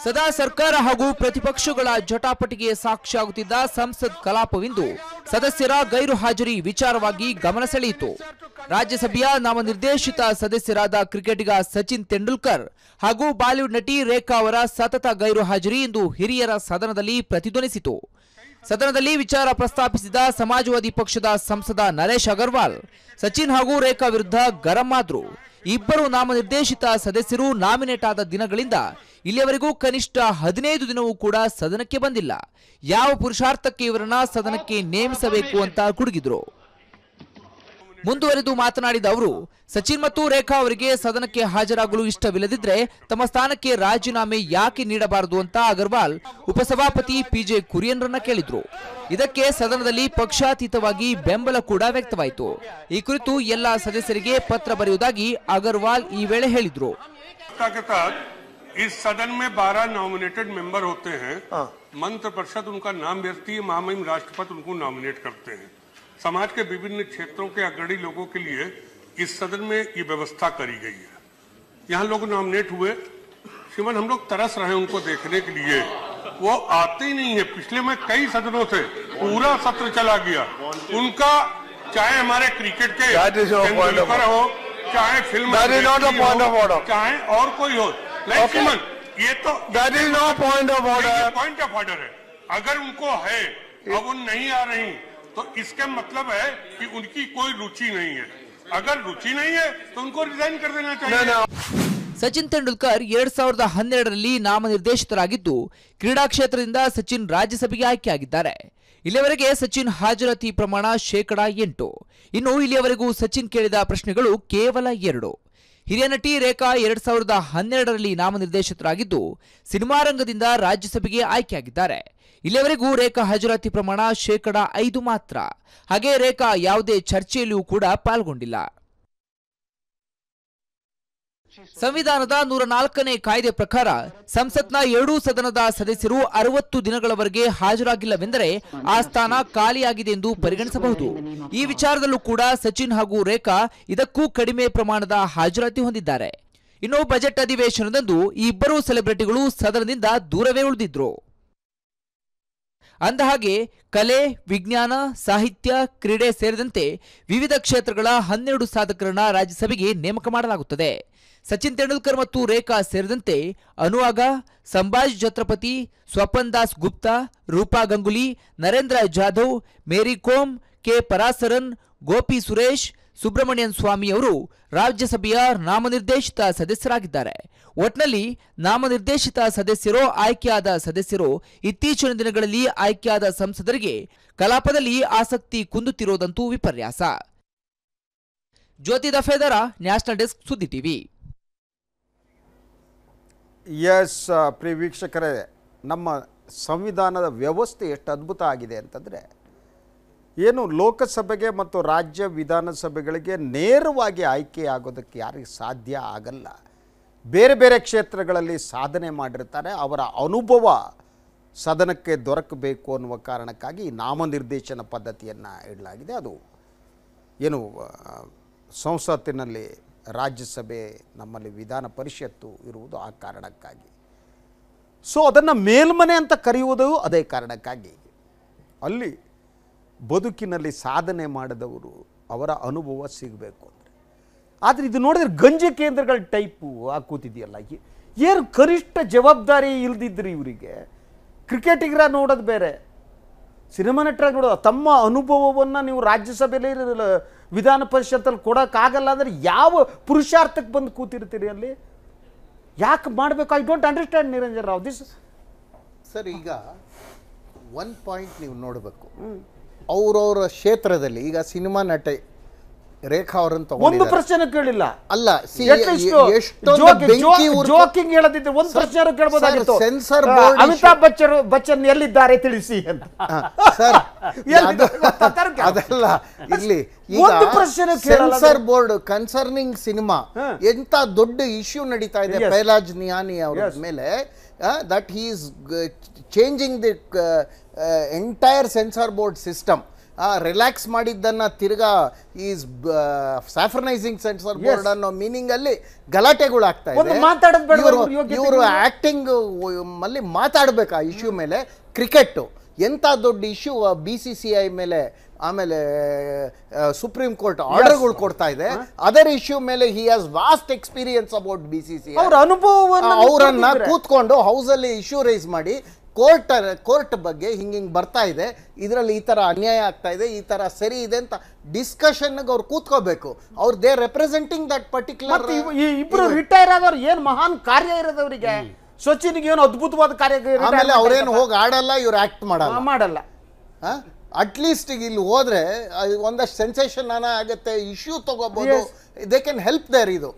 ಸದಾ ಸರ್ಕಾರ ಹಾಗೂ ಪ್ರತಿಪಕ್ಷಗಳ ಜಟಾಪಟಿಗೆ ಸಾಕ್ಷಿಯಾಗುತ್ತಿದ್ದ ಸಂಸತ್ ಕಲಾಪವಿಂದು ಸದಸ್ಯರ ಗೈರು ಹಾಜರಿ ವಿಚಾರವಾಗಿ ಗಮನ ಸೆಳೆಯಿತು. ರಾಜ್ಯಸಭೆಯ ನಾಮನಿರ್ದೇಶಿತ ಸದಸ್ಯರಾದ ಕ್ರಿಕೆಟಿಗ ಸಚಿನ್ ತೆಂಡೂಲ್ಕರ್ ಹಾಗೂ ಬಾಲಿವುಡ್ ನಟಿ ರೇಖಾ ಅವರ ಸತತ ಗೈರು ಹಾಜರಿ ಇಂದು ಹಿರಿಯರ ಸದನದಲ್ಲಿ ಪ್ರತಿಧ್ವನಿಸಿತು. ಸದನದಲ್ಲಿ ವಿಚಾರ ಪ್ರಸ್ತಾಪಿಸಿದ ಸಮಾಜವಾದಿ ಪಕ್ಷದ ಸಂಸದ ನರೇಶ್ ಅಗರ್ವಾಲ್ ಸಚಿನ್ ಹಾಗೂ ರೇಖಾ ವಿರುದ್ಧ ಗರಂ ಆದ್ರು. ಇಬ್ಬರು ನಾಮನಿರ್ದೇಶಿತ ಸದಸ್ಯರು ನಾಮಿನೇಟ್ ಆದ ದಿನಗಳಿಂದ ಇಲ್ಲಿಯವರೆಗೂ ಕನಿಷ್ಠ 15 ದಿನವೂ ಕೂಡ ಸದನಕ್ಕೆ ಬಂದಿಲ್ಲ. ಯಾವ ಪುರುಷಾರ್ಥಕ್ಕೆ ಇವರನ್ನ ಸದನಕ್ಕೆ ನೇಮಿಸಬೇಕು ಅಂತ ಗುಡುಗಿದ್ರು. ಮುಂದುವರೆದು ಮಾತನಾಡಿದ ಅವರು, ಸಚಿನ್ ಮತ್ತು ರೇಖಾ ಅವರಿಗೆ ಸದನಕ್ಕೆ ಹಾಜರಾಗಲು ಇಷ್ಟವಿಲ್ಲದಿದ್ರೆ ತಮ್ಮ ಸ್ಥಾನಕ್ಕೆ ರಾಜೀನಾಮೆ ಯಾಕೆ ನೀಡಬಾರದು ಅಂತ ಅಗರ್ವಾಲ್ ಉಪಸಭಾಪತಿ PJ ಕುರಿಯನ್ರನ್ನ ಕೇಳಿದ್ರು. ಇದಕ್ಕೆ ಸದನದಲ್ಲಿ ಪಕ್ಷಾತೀತವಾಗಿ ಬೆಂಬಲ ಕೂಡ ವ್ಯಕ್ತವಾಯಿತು. ಈ ಕುರಿತು ಎಲ್ಲ ಸದಸ್ಯರಿಗೆ ಪತ್ರ ಬರೆಯುವುದಾಗಿ ಅಗರ್ವಾಲ್ ಈ ವೇಳೆ ಹೇಳಿದ್ರು. इस सदन में 12 नॉमिनेटेड मेंबर होते हैं। मंत्र परिषद उनका नाम भेजती है, महामहिम राष्ट्रपति उनको नॉमिनेट करते हैं। समाज के विभिन्न क्षेत्रों के अग्रणी लोगों के लिए इस सदन में ये व्यवस्था करी गई है। यहाँ लोग नॉमिनेट हुए, श्रीमान हम लोग तरस रहे हैं उनको देखने के लिए, वो आते ही नहीं है। पिछले में कई सदनों से पूरा सत्र चला गया उनका, चाहे हमारे क्रिकेट के तेंदुलकर हो, चाहे फिल्म चाहे और कोई हो। श्रीमान ये तो पॉइंट ऑफ ऑर्डर है। अगर उनको है अब वो नहीं आ रही तो इसका मतलब है कि उनकी कोई रुचि नहीं है। अगर रुचि नहीं है तो उनको रिजाइन कर देना चाहिए। ಸಚಿನ್ ತೆಂಡೂಲ್ಕರ್ 2012ರಲ್ಲಿ ನಾಮನಿರ್ದೇಶಿತರಾಗಿದ್ದು ಕ್ರೀಡಾ ಕ್ಷೇತ್ರದಿಂದ ಸಚಿನ್ ರಾಜ್ಯಸಭೆಗೆ ಆಯ್ಕೆಯಾಗಿದ್ದಾರೆ. ಇಲ್ಲಿಯವರೆಗೆ ಸಚಿನ್ ಹಾಜರಾತಿ ಪ್ರಮಾಣ 8%. ಇನ್ನು ಇಲ್ಲಿಯವರೆಗೂ ಸಚಿನ್ ಕೇಳಿದ ಪ್ರಶ್ನೆಗಳು ಕೇವಲ 2. ಹಿರಿಯ ನಟಿ ರೇಖಾ 2012ರಲ್ಲಿ ನಾಮನಿರ್ದೇಶಿತರಾಗಿದ್ದು ಸಿನಿಮಾ ರಂಗದಿಂದ ರಾಜ್ಯಸಭೆಗೆ ಆಯ್ಕೆಯಾಗಿದ್ದಾರೆ. ಇಲ್ಲಿಯವರೆಗೂ ರೇಖಾ ಹಾಜರಾತಿ ಪ್ರಮಾಣ 5% ಮಾತ್ರ. ಹಾಗೆ ರೇಖಾ ಯಾವುದೇ ಚರ್ಚೆಯಲ್ಲಿಯೂ ಕೂಡ ಪಾಲ್ಗೊಂಡಿಲ್ಲ. ಸಂವಿಧಾನದ 104ನೇ ಕಾಯ್ದೆ ಪ್ರಕಾರ ಸಂಸತ್ನ 2 ಸದನದ ಸದಸ್ಯರು 60 ದಿನಗಳವರೆಗೆ ಹಾಜರಾಗಿಲ್ಲವೆಂದರೆ ಆ ಸ್ಥಾನ ಖಾಲಿಯಾಗಿದೆ ಎಂದು ಪರಿಗಣಿಸಬಹುದು. ಈ ವಿಚಾರದಲ್ಲೂ ಕೂಡ ಸಚಿನ್ ಹಾಗೂ ರೇಖಾ ಇದಕ್ಕೂ ಕಡಿಮೆ ಪ್ರಮಾಣದ ಹಾಜರಾತಿ ಹೊಂದಿದ್ದಾರೆ. ಇನ್ನು ಬಜೆಟ್ ಅಧಿವೇಶನದಂದು ಈ ಇಬ್ಬರು ಸೆಲೆಬ್ರಿಟಿಗಳು ಸದನದಿಂದ ದೂರವೇ ಉಳಿದಿದ್ರು. ಅಂದಹಾಗೆ ಕಲೆ, ವಿಜ್ಞಾನ, ಸಾಹಿತ್ಯ, ಕ್ರೀಡೆ ಸೇರಿದಂತೆ ವಿವಿಧ ಕ್ಷೇತ್ರಗಳ 12 ಸಾಧಕರನ್ನ ರಾಜ್ಯಸಭೆಗೆ ನೇಮಕ ಮಾಡಲಾಗುತ್ತದೆ. ಸಚಿನ್ ತೆಂಡೂಲ್ಕರ್ ಮತ್ತು ರೇಖಾ ಸೇರಿದಂತೆ ಅನುವಾಗ, ಸಂಭಾಜ್ ಛತ್ರಪತಿ, ಸ್ವಪನ್ ದಾಸ್ ಗುಪ್ತಾ, ರೂಪಾ ಗಂಗುಲಿ, ನರೇಂದ್ರ ಜಾಧವ್, ಮೇರಿ ಕೋಮ್, ಕೆ ಪರಾಸರನ್, ಗೋಪಿ ಸುರೇಶ್, ಸುಬ್ರಮಣಿಯನ್ ಸ್ವಾಮಿ ಅವರು ರಾಜ್ಯಸಭೆಯ ನಾಮನಿರ್ದೇಶಿತ ಸದಸ್ಯರಾಗಿದ್ದಾರೆ. ಒಟ್ನಲ್ಲಿ ನಾಮನಿರ್ದೇಶಿತ ಸದಸ್ಯರೋ ಆಯ್ಕೆಯಾದ ಸದಸ್ಯರೋ ಇತ್ತೀಚಿನ ದಿನಗಳಲ್ಲಿ ಆಯ್ಕೆಯಾದ ಸಂಸದರಿಗೆ ಕಲಾಪದಲ್ಲಿ ಆಸಕ್ತಿ ಕುಂದುತ್ತಿರುವುದಂತೂ ವಿಪರ್ಯಾಸ. ಜ್ಯೋತಿ ದಫೇದಾರ, ನ್ಯಾಷನಲ್ ಡೆಸ್ಕ್, ಸುದ್ದಿ ಟಿವಿ. ಎಸ್ ಪ್ರಿಯ ವೀಕ್ಷಕರೇ, ನಮ್ಮ ಸಂವಿಧಾನದ ವ್ಯವಸ್ಥೆ ಎಷ್ಟು ಅದ್ಭುತ ಆಗಿದೆ ಅಂತಂದರೆ, ಏನು ಲೋಕಸಭೆಗೆ ಮತ್ತು ರಾಜ್ಯ ವಿಧಾನಸಭೆಗಳಿಗೆ ನೇರವಾಗಿ ಆಯ್ಕೆಯಾಗೋದಕ್ಕೆ ಯಾರಿಗೆ ಸಾಧ್ಯ ಆಗಲ್ಲ. ಬೇರೆ ಬೇರೆ ಕ್ಷೇತ್ರಗಳಲ್ಲಿ ಸಾಧನೆ ಮಾಡಿರ್ತಾರೆ, ಅವರ ಅನುಭವ ಸದನಕ್ಕೆ ದೊರಕಬೇಕು ಅನ್ನುವ ಕಾರಣಕ್ಕಾಗಿ ನಾಮನಿರ್ದೇಶನ ಪದ್ಧತಿಯನ್ನು ಇಡಲಾಗಿದೆ. ಅದು ಏನು ಸಂಸತ್ತಿನಲ್ಲಿ ರಾಜ್ಯಸಭೆ, ನಮ್ಮಲ್ಲಿ ವಿಧಾನ ಪರಿಷತ್ತು ಇರುವುದು ಆ ಕಾರಣಕ್ಕಾಗಿ. ಸೊ ಅದನ್ನು ಮೇಲ್ಮನೆ ಅಂತ ಕರೆಯುವುದು ಅದೇ ಕಾರಣಕ್ಕಾಗಿ. ಅಲ್ಲಿ ಬದುಕಿನಲ್ಲಿ ಸಾಧನೆ ಮಾಡಿದವರು ಅವರ ಅನುಭವ ಸಿಗಬೇಕು ಅಂದರೆ. ಆದರೆ ಇದು ನೋಡಿದ್ರೆ ಗಂಜಿ ಕೇಂದ್ರಗಳ ಟೈಪು ಕೂತಿದೆಯಲ್ಲ, ಏನು ಕನಿಷ್ಠ ಜವಾಬ್ದಾರಿ ಇಲ್ದಿದ್ರಿ ಇವರಿಗೆ. ಕ್ರಿಕೆಟಿಗರ ನೋಡೋದು ಬೇರೆ, ಸಿನಿಮಾ ನಟರಾಗಿ ನೋಡೋದು. ತಮ್ಮ ಅನುಭವವನ್ನು ನೀವು ರಾಜ್ಯಸಭೆಯಲ್ಲಿ ವಿಧಾನ ಪರಿಷತ್ತಲ್ಲಿ ಕೊಡೋಕ್ಕಾಗಲ್ಲ ಅಂದರೆ ಯಾವ ಪುರುಷಾರ್ಥಕ್ಕೆ ಬಂದು ಕೂತಿರ್ತೀರಿ ಅಲ್ಲಿ? ಯಾಕೆ ಮಾಡಬೇಕು? I don't understand Niranjan Rao this. Sir, ಈಗ ಒಂದು ಪಾಯಿಂಟ್ ನೀವು ನೋಡಬೇಕು. ಅವರವರ ಕ್ಷೇತ್ರದಲ್ಲಿ ಈಗ ಸಿನಿಮಾ ನಟಿ ರೇಖಾ ಅವರನ್ನು ಒಂದು ಪ್ರಶ್ನೆ ಕೇಳಿಲ್ಲ. ಅಲ್ಲ, ಜೋಕಿಂಗ್ ಹೇಳದಿದ್ರೆ ಒಂದು ಪ್ರಶ್ನೆ ಕೇಳಬಹುದಾಗಿತ್ತು. ಸೆನ್ಸರ್ ಬೋರ್ಡ್, ಅಮಿತಾಬ್ ಬಚ್ಚನ್ ಎಲ್ಲಿದ್ದಾರೆ ತಿಳಿಸಿ ಅಂತ. ಅದಲ್ಲ, ಇಲ್ಲಿ ಸೆನ್ಸರ್ ಬೋರ್ಡ್ ಕನ್ಸರ್ನಿಂಗ್ ಸಿನಿಮಾ ಎಂತ ದೊಡ್ಡ ಇಶ್ಯೂ ನಡೀತಾ ಇದೆ ಪೈಲಾಜ್ ನಿಯಾನಿ ಅವರ ಮೇಲೆ, that he is changing the entire censor board system. Relax ಮಾಡಿದ್ದನ್ನ ತಿರ್ಗಾ ಈಸ್ ಸ್ಯಾಫ್ರನೈಸಿಂಗ್ ಸೆನ್ಸರ್ ಬೋರ್ಡ್ ಅನ್ನೋ ಮೀನಿಂಗ್ ಅಲ್ಲಿ ಗಲಾಟೆಗಳಾಗ್ತಾ ಇದೆ. ಇವರು ಆಕ್ಟಿಂಗ್ ಅಲ್ಲಿ ಮಾತಾಡ್ಬೇಕು ಆ ಇಶ್ಯೂ ಮೇಲೆ. ಕ್ರಿಕೆಟ್ ಎಂತ ದೊಡ್ಡ ಇಶ್ಯೂ BCCI ಮೇಲೆ, ಆಮೇಲೆ ಸುಪ್ರೀಂ ಕೋರ್ಟ್ ಆರ್ಡರ್ಗಳು ಕೊಡ್ತಾ ಇದೆ. ಅದರ್ ಇಶ್ಯೂ ಮೇಲೆ he has vast experience about BCCI. ಅವರನ್ನ ಕೂತ್ಕೊಂಡು ಹೌಸಲ್ಲಿ ಇಶ್ಯೂ ರೈಸ್ ಮಾಡಿ ಕೋರ್ಟ್ ಬಗ್ಗೆ ಹಿಂಗಿಂಗ್ ಬರ್ತಾ ಇದೆ, ಇದರಲ್ಲಿ ಈ ತರ ಅನ್ಯಾಯ ಆಗ್ತಾ ಇದೆ, ಈ ತರ ಸರಿ ಇದೆ ಅಂತ ಡಿಸ್ಕಷನ್ ಅವ್ರು ಕೂತ್ಕೋಬೇಕು. ಅವ್ರು ದೇ ರೆಪ್ರೆಸೆಂಟಿಂಗ್ ದಟ್ ಪರ್ಟಿಕ್ಯುಲರ್. ಇಬ್ರು ರಿಟೈರ್ ಆದವ್ರು ಏನ್ ಮಹಾನ್ ಕಾರ್ಯ ಇರೋದವರಿಗೆ. ಸಚಿನ್ಗೆ ಏನು ಅದ್ಭುತವಾದ ಕಾರ್ಯ. ಆಮೇಲೆ ಅವ್ರೇನು ಹೋಗಿ ಆಡಲ್ಲ, ಇವ್ರು ಆಕ್ಟ್ ಮಾಡಲ್ಲ. ಅಟ್ಲೀಸ್ಟ್ ಈಗ ಇಲ್ಲಿ ಹೋದ್ರೆ ಒಂದಷ್ಟು ಸೆನ್ಸೇಷನ್ ಆಗುತ್ತೆ, ಇಶ್ಯೂ ತಗೋಬಹುದು. They can help there. ಇದು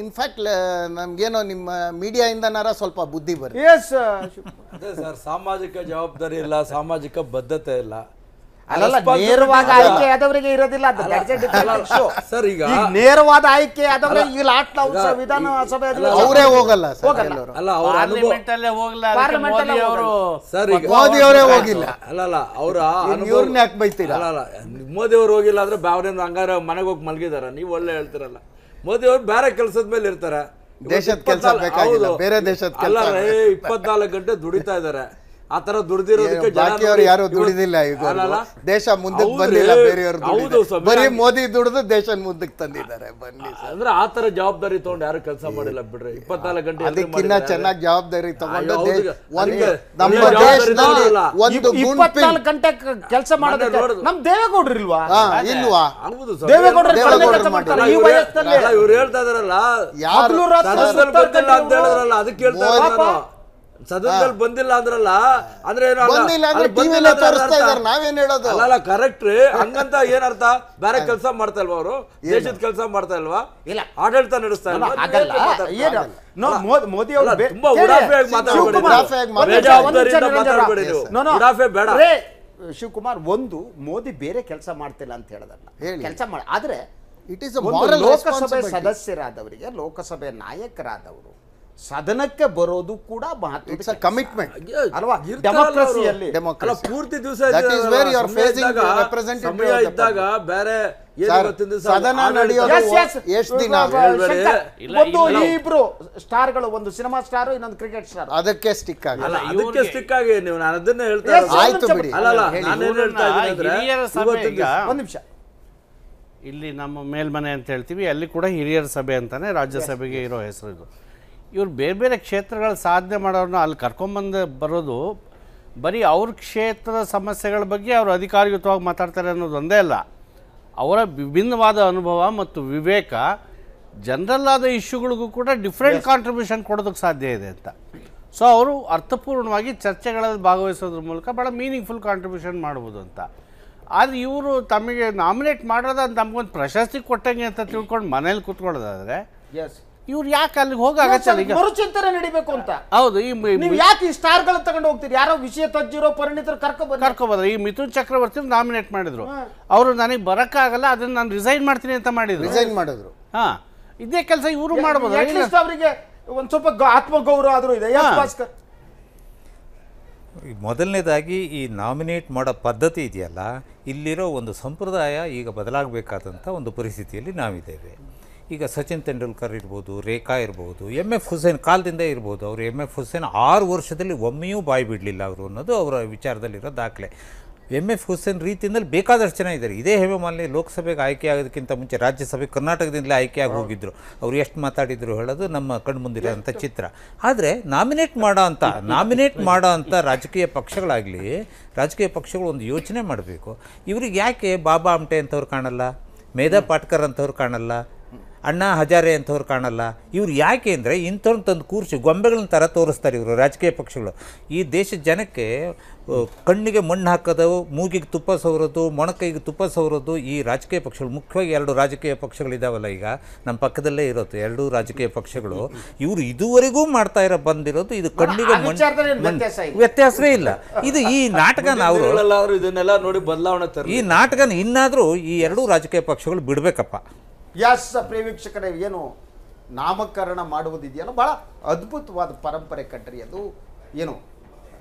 ಇನ್ಫ್ಯಾಕ್ಟ್ ನಮ್ಗೇನೋ ನಿಮ್ಮ ಮೀಡಿಯಾ ಇಂದನಾರ ಸ್ವಲ್ಪ ಬುದ್ಧಿ ಬರುತ್ತೆ. ಅದೇ ಸರ್, ಸಾಮಾಜಿಕ ಜವಾಬ್ದಾರಿ ಇಲ್ಲ, ಸಾಮಾಜಿಕ ಬದ್ಧತೆ ಇಲ್ಲ. ನೇರವಾದ ಆಯ್ಕೆ ಆದವರಿಗೆ ಇರೋದಿಲ್ಲ ಸರ್. ಈಗ ನೇರವಾದ ಆಯ್ಕೆ ಆದವರಿಗೆ ಈಗ ವಿಧಾನಸಭೆ ಅವರೇ ಹೋಗಲ್ಲ. ಮೋದಿ ಅವರೇ ಹೋಗಿಲ್ಲ. ಅಲ್ಲ ಅವರ ಯಾಕೆ ಬೈತೀರ? ಅಲ್ಲ ಮೋದಿ ಅವರು ಹೋಗಿಲ್ಲ ಅಂದ್ರೆ ಅವ್ರೇನು ಹಂಗಾರ ಮನೆಗೆ ಹೋಗಿ ಮಲಗಿದಾರ? ನೀವು ಒಳ್ಳೆ ಹೇಳ್ತಿರಲ್ಲ. ಮೋದಿ ಅವ್ರು ಬೇರೆ ಕೆಲಸದ ಮೇಲೆ ಇರ್ತಾರೆ, ದೇಶದ ಕೆಲಸ ಬೇಕಾಗಿಲ್ಲ, ಬೇರೆ ದೇಶದ ಕೆಲಸ. 24 ಗಂಟೆ ದುಡಿತಾ ಇದ್ದಾರೆ. ಆ ತರ ದುಡ್ದಿರೋದಕ್ಕೆ ಬಾಕಿಯವರು ಯಾರು ದುಡಿದಿಲ್ಲ. ಈಗ ದೇಶ ಮುಂದಕ್ಕೆ ಬಂದಿಲ್ಲ, ಬೇರೆಯವರು ಬರೀ ಮೋದಿ ದುಡಿದು ದೇಶ ಮುಂದಕ್ಕೆ ತಂದಿದ್ದಾರೆ. ಬನ್ನಿ ಅಂದ್ರೆ ಆ ತರ ಜವಾಬ್ದಾರಿ ತಗೊಂಡು ಯಾರು ಕೆಲಸ ಮಾಡಿಲ್ಲ ಬಿಡ್ರಿ. 24 ಗಂಟೆ ಅದಕ್ಕಿನ್ನ ಚೆನ್ನಾಗಿ ಜವಾಬ್ದಾರಿ ತಗೊಂಡು ನಮ್ಮ ದೇಶದಲ್ಲಿ ಒಂದು 24 ಗಂಟೆ ಕೆಲಸ ಮಾಡೋದಕ್ಕೆ ನಮ್ ದೇವೇಗೌಡರು ಇಲ್ವಾ? ಇಲ್ವಾ? ಇವ್ರು ಹೇಳ್ತಾ ಇದಾರಲ್ಲ ಅಂತ ಹೇಳಿದ್ರಲ್ಲ, ಅದಕ್ಕೆ ಹೇಳ್ತಾ ಸದನದಲ್ಲಿ ಬಂದಿಲ್ಲ ಅಂದ್ರಲ್ಲ, ಅಂದ್ರೆ ನಾವೇನ್ ಹೇಳೋದು? ಅಲ್ಲ ಕರೆಕ್ಟ್ ರೀ. ಹಂಗಂತ ಏನರ್ಥ? ಬೇರೆ ಕೆಲಸ ಮಾಡ್ತಾ ಇಲ್ವಾ ಅವರು? ದೇಶದ ಕೆಲಸ ಮಾಡ್ತಾ ಇಲ್ವಾ? ಇಲ್ಲ, ಆಡಳಿತ ನಡೆಸ್ತಾ ಇಲ್ವಾ? ಮೋದಿ ಅವರು ತುಂಬಾ ಉಡಾಫೆಯಾಗಿ ಮಾತಾಡಬೇಡಿ ನೀವು. ಉಡಾಫೆ ಬೇಡ. ಶಿವಕುಮಾರ್, ಒಂದು ಮೋದಿ ಬೇರೆ ಕೆಲಸ ಮಾಡ್ತಿಲ್ಲ ಅಂತ ಹೇಳೋದಲ್ಲ, ಕೆಲಸ ಮಾಡಿ. ಆದ್ರೆ ಇಟ್ ಈಸ್ ಲೋಕಸಭೆ ಸದಸ್ಯರಾದವರಿಗೆ, ಲೋಕಸಭೆ ನಾಯಕರಾದವರು ಸದನಕ್ಕೆ ಬರೋದು ಕೂಡ ಮಹತ್ವ, ಕಮಿಟ್ಮೆಂಟ್ ಅಲ್ವಾ? ಡೆಮೋಕ್ರಸಿಯಲ್ಲಿ ಪೂರ್ತಿ ದಿವಸ ಸಮಯ ಇದ್ದಾಗ ಬೇರೆ ಸದನ ನಡೆಯೋದು ಎಷ್ಟು ದಿನ? ಒಂದು ಇಬ್ರು ಸ್ಟಾರ್ಗಳು, ಒಂದು ಸಿನಿಮಾ ಸ್ಟಾರ್, ಇನ್ನೊಂದು ಕ್ರಿಕೆಟ್ ಸ್ಟಾರ್, ಅದಕ್ಕೆ ಸ್ಟಿಕ್ ಆಗಲ್ಲ. ಅದಕ್ಕೆ ಸ್ಟಿಕ್ ಆಗಿ ನೀವು ನಾನು ಅದನ್ನೇ ಹೇಳ್ತಾ ಆಯ್ತು ಬಿಡಿ. ನಾನೇನ್ ಹೇಳ್ತಾ ಇದ್ದೀನಿ, ಒಂದ್ ನಿಮಿಷ, ಇಲ್ಲಿ ನಮ್ಮ ಮೇಲ್ಮನೆ ಅಂತ ಹೇಳ್ತೀವಿ, ಅಲ್ಲಿ ಕೂಡ ಹಿರಿಯರ ಸಭೆ ಅಂತಾನೆ ರಾಜ್ಯಸಭೆಗೆ ಇರೋ ಹೆಸರು ಇದು. ಇವ್ರು ಬೇರೆ ಬೇರೆ ಕ್ಷೇತ್ರಗಳ ಸಾಧನೆ ಮಾಡೋರನ್ನ ಅಲ್ಲಿ ಕರ್ಕೊಂಬಂದು ಬರೋದು ಬರೀ ಅವ್ರ ಕ್ಷೇತ್ರದ ಸಮಸ್ಯೆಗಳ ಬಗ್ಗೆ ಅವರು ಅಧಿಕಾರಯುತವಾಗಿ ಮಾತಾಡ್ತಾರೆ ಅನ್ನೋದು ಒಂದೇ ಅಲ್ಲ, ಅವರ ವಿಭಿನ್ನವಾದ ಅನುಭವ ಮತ್ತು ವಿವೇಕ ಜನರಲ್ ಆದ ಇಶ್ಯೂಗಳಿಗೂ ಕೂಡ ಡಿಫ್ರೆಂಟ್ ಕಾಂಟ್ರಿಬ್ಯೂಷನ್ ಕೊಡೋದಕ್ಕೆ ಸಾಧ್ಯ ಇದೆ ಅಂತ. ಸೊ ಅವರು ಅರ್ಥಪೂರ್ಣವಾಗಿ ಚರ್ಚೆಗಳಲ್ಲಿ ಭಾಗವಹಿಸೋದ್ರ ಮೂಲಕ ಭಾಳ ಮೀನಿಂಗ್ಫುಲ್ ಕಾಂಟ್ರಿಬ್ಯೂಷನ್ ಮಾಡ್ಬೋದು ಅಂತ. ಆದರೆ ಇವರು ತಮಗೆ ನಾಮಿನೇಟ್ ಮಾಡೋದು ಅಂತ ನಮಗೊಂದು ಪ್ರಶಸ್ತಿ ಕೊಟ್ಟಂಗೆ ಅಂತ ತಿಳ್ಕೊಂಡು ಮನೇಲಿ ಕೂತ್ಕೊಳ್ಳೋದಾದರೆ ಇವ್ರು ಯಾಕೆ ಅಲ್ಲಿಗೆ ಹೋಗಾಗತ್ತಲ್ಲ? ಈಗ ಮರುಚಿಂತನೆ ನಡಿಬೇಕು ಅಂತ. ಹೌದು, ನೀವು ಯಾಕೆ ಈ ಸ್ಟಾರ್ಗಳು ತಗೊಂಡು ಹೋಗ್ತೀರಿ? ಯಾರೋ ವಿಷಯ ತಜ್ಜಿರೋ ಪರಿಣಿತರು ಕರ್ಕೊಬಂದ್ರೆ ಈ ಮಿಥುನ್ ಚಕ್ರವರ್ತಿ ನಾಮಿನೇಟ್ ಮಾಡಿದ್ರು, ಅವರು ನನಗೆ ಬರೋಕ್ಕಾಗಲ್ಲ, ಅದನ್ನ ನಾನು ರಿಸೈನ್ ಮಾಡ್ತೀನಿ ಅಂತ ಮಾಡಿದ್ರು. ಹಾ, ಇದೇ ಕೆಲಸ ಇವರು ಮಾಡ್ಬೋದು. ಅವರಿಗೆ ಒಂದ್ ಸ್ವಲ್ಪ ಆತ್ಮಗೌರವ ಆದ್ರೂ ಇದೆ. ಭಾಸ್ಕರ್, ಮೊದಲನೇದಾಗಿ ಈ ನಾಮಿನೇಟ್ ಮಾಡೋ ಪದ್ಧತಿ ಇದೆಯಲ್ಲ, ಇಲ್ಲಿರೋ ಒಂದು ಸಂಪ್ರದಾಯ ಈಗ ಬದಲಾಗಬೇಕಾದಂಥ ಒಂದು ಪರಿಸ್ಥಿತಿಯಲ್ಲಿ ನಾವಿದ್ದೇವೆ. ಈಗ ಸಚಿನ್ ತೆಂಡೂಲ್ಕರ್ ಇರ್ಬೋದು, ರೇಖಾ ಇರ್ಬೋದು, MF ಹುಸೇನ್ ಕಾಲದಿಂದ ಇರ್ಬೋದು. ಅವರು MF ಹುಸೇನ್ 6 ವರ್ಷದಲ್ಲಿ ಒಮ್ಮೆಯೂ ಬಾಯಿ ಬಿಡಲಿಲ್ಲ ಅವರು ಅನ್ನೋದು ಅವರ ವಿಚಾರದಲ್ಲಿರೋ ದಾಖಲೆ. MF ಹುಸೇನ್ ರೀತಿಯಿಂದಲೇ ಬೇಕಾದಷ್ಟು ಜನ ಇದ್ದಾರೆ. ಇದೇ ಹೇಮಮಾಲಿನಿ ಲೋಕಸಭೆಗೆ ಆಯ್ಕೆ ಆಗೋದಕ್ಕಿಂತ ಮುಂಚೆ ರಾಜ್ಯಸಭೆ ಕರ್ನಾಟಕದಿಂದಲೇ ಆಯ್ಕೆಯಾಗಿ ಹೋಗಿದ್ದರು. ಅವರು ಎಷ್ಟು ಮಾತಾಡಿದ್ರು ಹೇಳೋದು ನಮ್ಮ ಕಣ್ಮುಂದಿರೋಂಥ ಚಿತ್ರ. ಆದರೆ ನಾಮಿನೇಟ್ ಮಾಡೋ ಅಂಥ ರಾಜಕೀಯ ಪಕ್ಷಗಳು ಒಂದು ಯೋಚನೆ ಮಾಡಬೇಕು. ಇವ್ರಿಗೆ ಯಾಕೆ ಬಾಬಾ ಆಮ್ಟೆ ಅಂಥವ್ರು ಕಾಣಲ್ಲ, ಮೇಧಾ ಪಾಟ್ಕರ್ ಅಂಥವ್ರು ಕಾಣಲ್ಲ, ಅಣ್ಣಾ ಹಜಾರೆ ಅಂಥವ್ರು ಕಾಣಲ್ಲ? ಇವ್ರು ಯಾಕೆ ಅಂದರೆ ಇಂಥವ್ರನ್ನ ತಂದು ಕೂರಿಸಿ ಗೊಂಬೆಗಳನ್ನ ಥರ ತೋರಿಸ್ತಾರೆ ಇವರು ರಾಜಕೀಯ ಪಕ್ಷಗಳು. ಈ ದೇಶದ ಜನಕ್ಕೆ ಕಣ್ಣಿಗೆ ಮಣ್ಣು ಹಾಕೋದು, ಮೂಗಿಗೆ ತುಪ್ಪ ಸವರೋದು, ಮೊಣಕೈಗೆ ತುಪ್ಪ ಸವರೋದು ಈ ರಾಜಕೀಯ ಪಕ್ಷಗಳು. ಮುಖ್ಯವಾಗಿ 2 ರಾಜಕೀಯ ಪಕ್ಷಗಳಿದ್ದಾವಲ್ಲ, ಈಗ ನಮ್ಮ ಪಕ್ಕದಲ್ಲೇ ಇರೋದು 2 ರಾಜಕೀಯ ಪಕ್ಷಗಳು. ಇವರು ಇದುವರೆಗೂ ಮಾಡ್ತಾ ಬಂದಿರೋದು ಇದು ಕಣ್ಣಿಗೆ ವ್ಯತ್ಯಾಸವೇ ಇಲ್ಲ. ಇದು ಈ ನಾಟಕನ ಅವರು ಇದನ್ನೆಲ್ಲ ನೋಡಿ ಬದಲಾವಣೆ ಈ ನಾಟಕನ ಇನ್ನಾದರೂ ಈ 2 ರಾಜಕೀಯ ಪಕ್ಷಗಳು ಬಿಡಬೇಕಪ್ಪ. ಪ್ರಿಯ ವೀಕ್ಷಕರೇ, ಏನು ನಾಮಕರಣ ಮಾಡುವುದಿದೆಯಲ್ಲ, ಬಹಳ ಅದ್ಭುತವಾದ ಪರಂಪರೆ ಕಟ್ರಿ ಅದು. ಏನು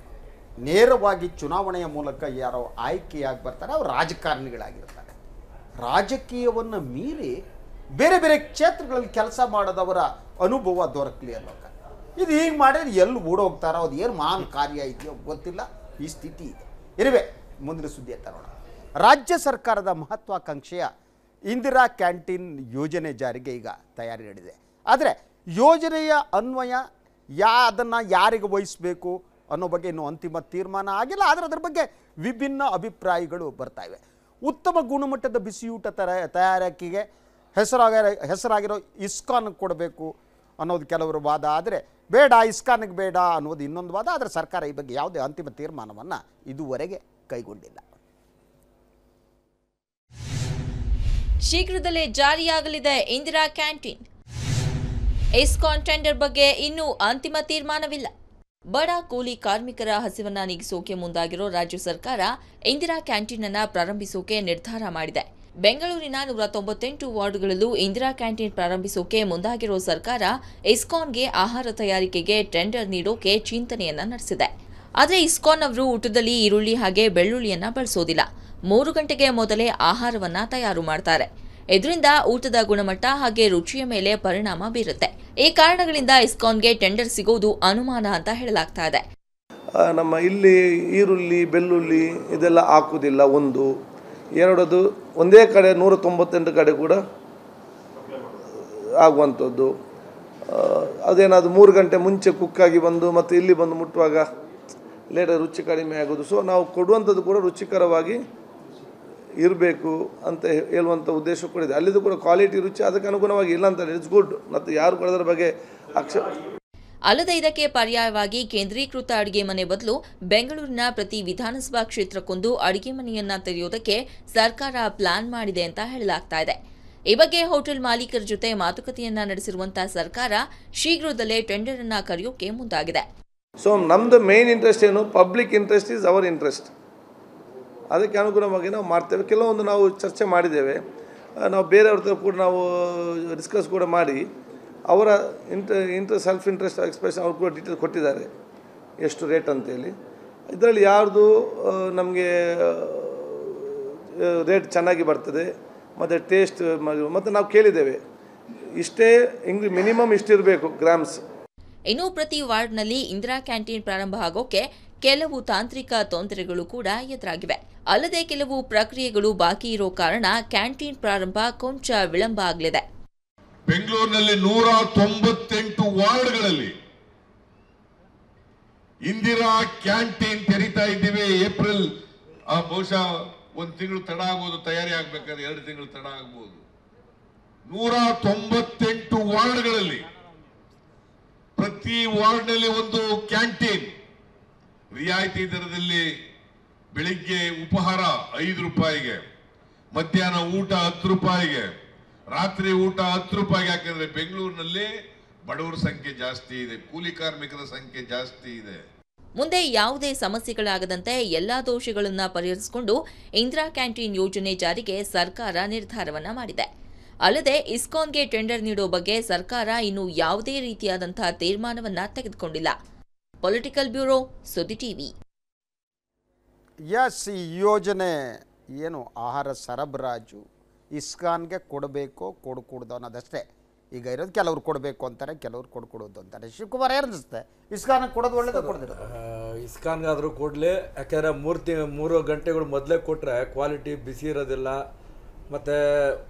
ನೇರವಾಗಿ ಚುನಾವಣೆಯ ಮೂಲಕ ಯಾರೋ ಆಯ್ಕೆಯಾಗಿ ಬರ್ತಾರೆ, ಅವರು ರಾಜಕಾರಣಿಗಳಾಗಿರ್ತಾರೆ. ರಾಜಕೀಯವನ್ನು ಮೀರಿ ಬೇರೆ ಬೇರೆ ಕ್ಷೇತ್ರಗಳಲ್ಲಿ ಕೆಲಸ ಮಾಡೋದವರ ಅನುಭವ ದೊರಕಲಿ ಅನ್ನೋಕ. ಇದು ಹೀಗೆ ಮಾಡಿದ್ರೆ ಎಲ್ಲಿ ಓಡೋಗ್ತಾರೋ, ಅದು ಏನು ಮಹಾನ್ ಕಾರ್ಯ ಇದೆಯೋ ಗೊತ್ತಿಲ್ಲ, ಈ ಸ್ಥಿತಿ ಇದೆ. ಇರುವೆ ಮುಂದಿನ ಸುದ್ದಿ ತರೋಣ. ರಾಜ್ಯ ಸರ್ಕಾರದ ಮಹತ್ವಾಕಾಂಕ್ಷೆಯ ಇಂದಿರಾ ಕ್ಯಾಂಟೀನ್ ಯೋಜನೆ ಜಾರಿಗೆ ಈಗ ತಯಾರಿ ನಡೆದಿದೆ. ಆದರೆ ಯೋಜನೆಯ ಅನ್ವಯ ಅದನ್ನು ಯಾರಿಗೆ ವಹಿಸಬೇಕು ಅನ್ನೋ ಬಗ್ಗೆ ಇನ್ನೂ ಅಂತಿಮ ತೀರ್ಮಾನ ಆಗಿಲ್ಲ. ಆದರೆ ಅದರ ಬಗ್ಗೆ ವಿಭಿನ್ನ ಅಭಿಪ್ರಾಯಗಳು ಬರ್ತಾ ಇವೆ. ಉತ್ತಮ ಗುಣಮಟ್ಟದ ಬಿಸಿಯೂಟ ತಯಾರಿಕೆಗೆ ಹೆಸರಾಗಿರೋ ಇಸ್ಕಾನ್ ಕೊಡಬೇಕು ಅನ್ನೋದು ಕೆಲವರು ವಾದ. ಆದರೆ ಬೇಡ, ಇಸ್ಕಾನ್ಗೆ ಬೇಡ ಅನ್ನೋದು ಇನ್ನೊಂದು ವಾದ. ಆದರೆ ಸರ್ಕಾರ ಈ ಬಗ್ಗೆ ಯಾವುದೇ ಅಂತಿಮ ತೀರ್ಮಾನವನ್ನು ಇದುವರೆಗೆ ಕೈಗೊಂಡಿಲ್ಲ. ಶೀಘ್ರದಲ್ಲೇ ಜಾರಿಯಾಗಲಿದೆ ಇಂದಿರಾ ಕ್ಯಾಂಟೀನ್. ಇಸ್ಕಾನ್ ಟೆಂಡರ್ ಬಗ್ಗೆ ಇನ್ನೂ ಅಂತಿಮ ತೀರ್ಮಾನವಿಲ್ಲ. ಬಡ ಕೂಲಿ ಕಾರ್ಮಿಕರ ಹಸಿವನ್ನ ನೀಗಿಸೋಕೆ ಮುಂದಾಗಿರೋ ರಾಜ್ಯ ಸರ್ಕಾರ ಇಂದಿರಾ ಕ್ಯಾಂಟೀನ್ ಅನ್ನು ಪ್ರಾರಂಭಿಸೋಕೆ ನಿರ್ಧಾರ ಮಾಡಿದೆ. ಬೆಂಗಳೂರಿನ 198 ವಾರ್ಡ್ಗಳಲ್ಲೂ ಇಂದಿರಾ ಕ್ಯಾಂಟೀನ್ ಪ್ರಾರಂಭಿಸೋಕೆ ಮುಂದಾಗಿರೋ ಸರ್ಕಾರ ಇಸ್ಕಾನ್ಗೆ ಆಹಾರ ತಯಾರಿಕೆಗೆ ಟೆಂಡರ್ ನೀಡೋಕೆ ಚಿಂತನೆಯನ್ನ ನಡೆಸಿದೆ. ಆದರೆ ಇಸ್ಕಾನ್ ಅವರು ಊಟದಲ್ಲಿ ಈರುಳ್ಳಿ ಹಾಗೆ ಬೆಳ್ಳುಳ್ಳಿಯನ್ನ ಬಳಸೋದಿಲ್ಲ. 3 ಗಂಟೆಗೆ ಮೊದಲೇ ಆಹಾರವನ್ನ ತಯಾರು ಮಾಡ್ತಾರೆ. ಇದರಿಂದ ಊಟದ ಗುಣಮಟ್ಟ ಹಾಗೆ ರುಚಿಯ ಮೇಲೆ ಪರಿಣಾಮ ಬೀರುತ್ತೆ. ಈ ಕಾರಣಗಳಿಂದ ಇಸ್ಕಾನ್ಗೆ ಟೆಂಡರ್ ಸಿಗೋದು ಅನುಮಾನ ಅಂತ ಹೇಳಲಾಗ್ತಾ ಇದೆ. ನಮ್ಮ ಇಲ್ಲಿ ಈರುಳ್ಳಿ ಬೆಳ್ಳುಳ್ಳಿ ಇದೆಲ್ಲ ಹಾಕುವುದಿಲ್ಲ. ಒಂದು ಎರಡದು ಒಂದೇ ಕಡೆ 198 ಕಡೆ ಕೂಡ ಆಗುವಂಥದ್ದು. ಅದೇನಾದರೂ 3 ಗಂಟೆ ಮುಂಚೆ ಕುಕ್ಕಾಗಿ ಬಂದು ಮತ್ತು ಇಲ್ಲಿ ಬಂದು ಮುಟ್ಟುವಾಗ ಲೇಟ್ ರುಚಿ ಕಡಿಮೆ ಆಗೋದು. ಸೊ ನಾವು ಕೊಡುವಂಥದ್ದು ಕೂಡ ರುಚಿಕರವಾಗಿ ಇರಬೇಕು ಅಂತ ಹೇಳುವಂಥ ಉದ್ದೇಶ ಕೂಡ ಇದೆ. ಅಲ್ಲಿದ್ದು ಕೂಡ ಕ್ವಾಲಿಟಿ ರುಚಿ ಅದಕ್ಕೆ ಅನುಗುಣವಾಗಿ ಇಲ್ಲ ಅಂತ ಇಟ್ಸ್ ಗುಡ್. ಮತ್ತು ಯಾರು ಕೂಡ ಅದರ ಬಗ್ಗೆ ಅಲ್ಲದೆ ಇದಕ್ಕೆ ಪರ್ಯಾಯವಾಗಿ ಕೇಂದ್ರೀಕೃತ ಅಡುಗೆ ಮನೆ ಬದಲು ಬೆಂಗಳೂರಿನ ಪ್ರತಿ ವಿಧಾನಸಭಾ ಕ್ಷೇತ್ರಕ್ಕೊಂದು ಅಡುಗೆ ಮನೆಯನ್ನ ತೆರೆಯುವುದಕ್ಕೆ ಸರ್ಕಾರ ಪ್ಲಾನ್ ಮಾಡಿದೆ ಅಂತ ಹೇಳಲಾಗ್ತಾ ಇದೆ. ಈ ಬಗ್ಗೆ ಹೋಟೆಲ್ ಮಾಲೀಕರ ಜೊತೆ ಮಾತುಕತೆಯನ್ನ ನಡೆಸಿರುವಂತಹ ಸರ್ಕಾರ ಶೀಘ್ರದಲ್ಲೇ ಟೆಂಡರ್ ಅನ್ನ ಕರೆಯೋಕೆ ಮುಂದಾಗಿದೆ. ಸೊ ನಮ್ಮದು ಮೇನ್ ಇಂಟ್ರೆಸ್ಟ್ ಏನು, public interest is our interest. ಅದಕ್ಕೆ ಅನುಗುಣವಾಗಿ ನಾವು ಮಾಡ್ತೇವೆ. ಕೆಲವೊಂದು ನಾವು ಚರ್ಚೆ ಮಾಡಿದ್ದೇವೆ, ನಾವು ಬೇರೆಯವ್ರ ಕೂಡ ನಾವು ಡಿಸ್ಕಸ್ ಕೂಡ ಮಾಡಿ ಅವರ ಸೆಲ್ಫ್ ಇಂಟ್ರೆಸ್ಟ್ ಎಕ್ಸ್ಪ್ರೆಷನ್ ಅವ್ರು ಕೂಡ ಡೀಟೇಲ್ ಕೊಟ್ಟಿದ್ದಾರೆ ಎಷ್ಟು ರೇಟ್ ಅಂತೇಳಿ. ಇದರಲ್ಲಿ ಯಾರ್ದು ನಮಗೆ ರೇಟ್ ಚೆನ್ನಾಗಿ ಬರ್ತದೆ ಮತ್ತು ಟೇಸ್ಟ್ ಮತ್ತು ನಾವು ಕೇಳಿದ್ದೇವೆ ಇಷ್ಟೇ ಮಿನಿಮಮ್ ಇಷ್ಟಿರಬೇಕು ಗ್ರಾಮ್ಸ್. ಇನ್ನು ಪ್ರತಿ ವಾರ್ಡ್ನಲ್ಲಿ ಇಂದಿರಾ ಕ್ಯಾಂಟೀನ್ ಪ್ರಾರಂಭ ಆಗೋಕೆ ಕೆಲವು ತಾಂತ್ರಿಕ ತೊಂದರೆಗಳು ಕೂಡ ಎದುರಾಗಿವೆ. ಅಲ್ಲದೆ ಕೆಲವು ಪ್ರಕ್ರಿಯೆಗಳು ಬಾಕಿ ಇರೋ ಕಾರಣ ಕ್ಯಾಂಟೀನ್ ಪ್ರಾರಂಭ ಕೊಂಚ ವಿಳಂಬ ಆಗಲಿದೆ. ಬೆಂಗಳೂರಿನಲ್ಲಿ 198 ವಾರ್ಡ್ಗಳಲ್ಲಿ ಇಂದಿರಾ ಕ್ಯಾಂಟೀನ್ ತೆರೀತಾ ಇದ್ದೀವಿ. ಏಪ್ರಿಲ್ ಬಹುಶಃ 1 ತಿಂಗಳು ತಡ ಆಗ್ಬೋದು, ತಯಾರಿ ಆಗ್ಬೇಕಾದ್ರೆ 2 ತಿಂಗಳು ತಡ ಆಗ್ಬೋದು. 198 ವಾರ್ಡ್ಗಳಲ್ಲಿ ಪ್ರತಿ ವಾರ್ಡ್ನಲ್ಲಿ ಒಂದು ಕ್ಯಾಂಟೀನ್ ರಿಯಾಯಿತಿ ದರದಲ್ಲಿ, ಬೆಳಿಗ್ಗೆ ಉಪಹಾರ 5 ರೂಪಾಯಿಗೆ, ಮಧ್ಯಾಹ್ನ ಊಟ 10 ರೂಪಾಯಿಗೆ, ರಾತ್ರಿ ಊಟ 10 ರೂಪಾಯಿಗೆ. ಯಾಕಂದ್ರೆ ಬೆಂಗಳೂರಿನಲ್ಲಿ ಬಡವರ ಸಂಖ್ಯೆ ಜಾಸ್ತಿ ಇದೆ, ಕೂಲಿ ಕಾರ್ಮಿಕರ ಸಂಖ್ಯೆ ಜಾಸ್ತಿ ಇದೆ. ಮುಂದೆ ಯಾವುದೇ ಸಮಸ್ಯೆಗಳಾಗದಂತೆ ಎಲ್ಲಾ ದೋಷಗಳನ್ನು ಪರಿಹರಿಸಿಕೊಂಡು ಇಂದಿರಾ ಕ್ಯಾಂಟೀನ್ ಯೋಜನೆ ಜಾರಿಗೆ ಸರ್ಕಾರ ನಿರ್ಧಾರವನ್ನ ಮಾಡಿದೆ. ಅಲ್ಲದೆ ಇಸ್ಕಾನ್ಗೆ ಟೆಂಡರ್ ನೀಡೋ ಬಗ್ಗೆ ಸರ್ಕಾರ ಇನ್ನೂ ಯಾವುದೇ ರೀತಿಯಾದಂತಹ ತೀರ್ಮಾನವನ್ನ ತೆಗೆದುಕೊಂಡಿಲ್ಲ. ಪೊಲಿಟಿಕಲ್ ಬ್ಯೂರೋ, ಸುದ್ದಿ ಟಿವಿ. ಎಸ್, ಈ ಯೋಜನೆ ಏನು ಆಹಾರ ಸರಬರಾಜು ಇಸ್ಕಾನ್ಗೆ ಕೊಡಬೇಕು ಕೊಡಕೂಡ್ದು ಅನ್ನೋದಷ್ಟೇ ಈಗ ಇರೋದು. ಕೆಲವ್ರು ಕೊಡಬೇಕು ಅಂತಾರೆ, ಕೆಲವ್ರು ಕೊಡಕೂಡೋದು ಅಂತಾರೆ. ಶಿವಕುಮಾರ್ ಏನು ಅನಿಸುತ್ತೆ, ಇಸ್ಕಾನ್ಗೆ ಕೊಡೋದು ಒಳ್ಳೇದು ಕೊಡೋದು? ಇಸ್ಕಾನ್ಗಾದರೂ ಕೊಡಲಿ. ಯಾಕೆಂದರೆ 3 ಗಂಟೆಗಳು ಮೊದಲೇ ಕೊಟ್ಟರೆ ಕ್ವಾಲಿಟಿ ಬಿಸಿ ಇರೋದಿಲ್ಲ. ಮತ್ತೆ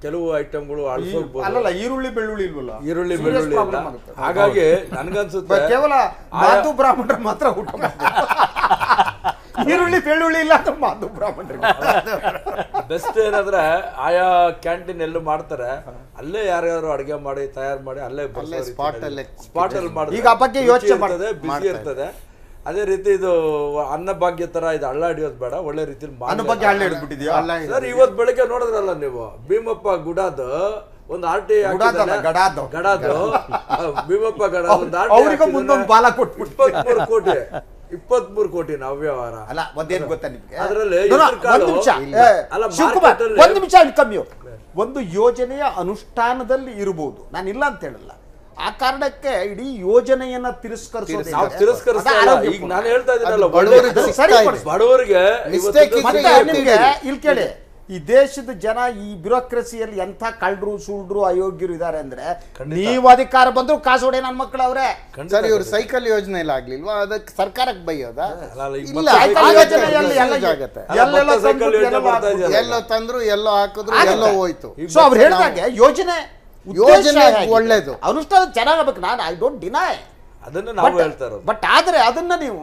ಕೆಲವು ಐಟಮ್ಗಳು ಅಳಿಸೋಗ್ಬೋದು. ಅಲ್ಲಲ್ಲ, ಈರುಳ್ಳಿ ಬೆಳ್ಳುಳ್ಳಿ ಇಲ್ವಲ್ಲ, ಈರುಳ್ಳಿ ಬೆಳ್ಳುಳ್ಳಿ ಇಲ್ಲ. ಹಾಗಾಗಿ ನನ್ಗನ್ಸುತ್ತೆ ಕೇವಲ ಮಾತು ಬ್ರಾಹ್ಮಣರು ಮಾತ್ರ ಊಟ ಮಾಡ್ತಾರೆ. ಈರುಳ್ಳಿ ಬೆಳ್ಳುಳ್ಳಿ ಇಲ್ಲ ಅಂದ್ರೆ ಮಾತು ಬ್ರಾಹ್ಮಣರಿಗೆ ಬೆಸ್ಟ್ ಏನಂದ್ರೆ ಆಯಾ ಕ್ಯಾಂಟೀನ್ ಎಲ್ಲೂ ಮಾಡ್ತಾರೆ, ಅಲ್ಲೇ ಯಾರ್ಯಾರು ಅಡುಗೆ ಮಾಡಿ ತಯಾರು ಮಾಡಿ ಅಲ್ಲೇ ಸ್ಪಾಟ್ ಅಲ್ಲಿ ಮಾಡಿ. ಈಗ ಬಗ್ಗೆ ಯೋಚನೆ ಮಾಡ್ತದೆ, ಬಿಸಿ ಇರ್ತದೆ. ಅದೇ ರೀತಿ ಇದು ಅನ್ನಭಾಗ್ಯ ತರ ಇದು ಹಳ್ಳ ಹಿಡಿಯೋದು ಬೇಡ, ಒಳ್ಳೆ ರೀತಿಯಲ್ಲಿ ಸರ್. ಇವತ್ತು ಬೆಳಗ್ಗೆ ನೋಡಿದ್ರಲ್ಲ ನೀವು, ಭೀಮಪ್ಪ ಗುಡಾದ ಒಂದು ಆರ್ಟಿ ಗಡಾದು ಭೀಮಪ್ಪ ಗಡ ಒಂದು 23 ಕೋಟಿ ಅವ್ಯವಹಾರ. ಅಲ್ಲ, ಒಂದೇನು ಗೊತ್ತಾ ನಿಮ್ಗೆ, ಅದರಲ್ಲಿ ಒಂದು ನಿಮಿಷ ಕಮ್ಮಿ. ಒಂದು ಯೋಜನೆಯ ಅನುಷ್ಠಾನದಲ್ಲಿ ಇರಬಹುದು, ನಾನು ಇಲ್ಲ ಅಂತ ಹೇಳಲ್ಲ. ಆ ಕಾರಣಕ್ಕೆ ಇಡೀ ಯೋಜನೆಯನ್ನ ತಿರಸ್ಕರಿಸೋದು. ಈಗ ನಾನು ಹೇಳ್ತಾ ಇದ್ದೀನಲ್ಲ, ಬಡವರಿಗೆ ಇಲ್ಲಿ ಕೇಳಿ, ಈ ದೇಶದ ಜನ ಈ ಬ್ಯೂರೋಕ್ರಸಿಯಲ್ಲಿ ಎಂಥ ಕಳ್ಳರು ಸುಳ್ರು ಅಯೋಗ್ಯರು ಇದ್ದಾರೆ ಅಂದ್ರೆ, ನೀವು ಅಧಿಕಾರ ಬಂದ್ರು ಕಾಸು ಹೊಡೆ ನನ್ನ ಮಕ್ಕಳು ಅವ್ರೆ. ಸರ್, ಇವ್ರು ಸೈಕಲ್ ಯೋಜನೆ ಆಗ್ಲಿಲ್ವಾ, ಅದಕ್ಕೆ ಸರ್ಕಾರಕ್ಕೆ ಬೈಯೋದ? ಎಲ್ಲೋ ತಂದ್ರು, ಎಲ್ಲೋ ಹಾಕಿದ್ರು, ಎಲ್ಲೋ ಹೋಯ್ತು. ಸೊ ಅವ್ರು ಹೇಳಿದಾಗೆ ಯೋಜನೆ ಒಳ್ಳೇದು, ಅನುಷ್ಠಾನ ಚೆನ್ನಾಗಬೇಕು. ನಾನು ಐ ಡೋಂಟ್ ಡಿನೈ ಅದನ್ನ ನಾವು ಹೇಳ್ತಾ ಇರೋದು. ಬಟ್ ಆದ್ರೆ ಅದನ್ನ ನೀವು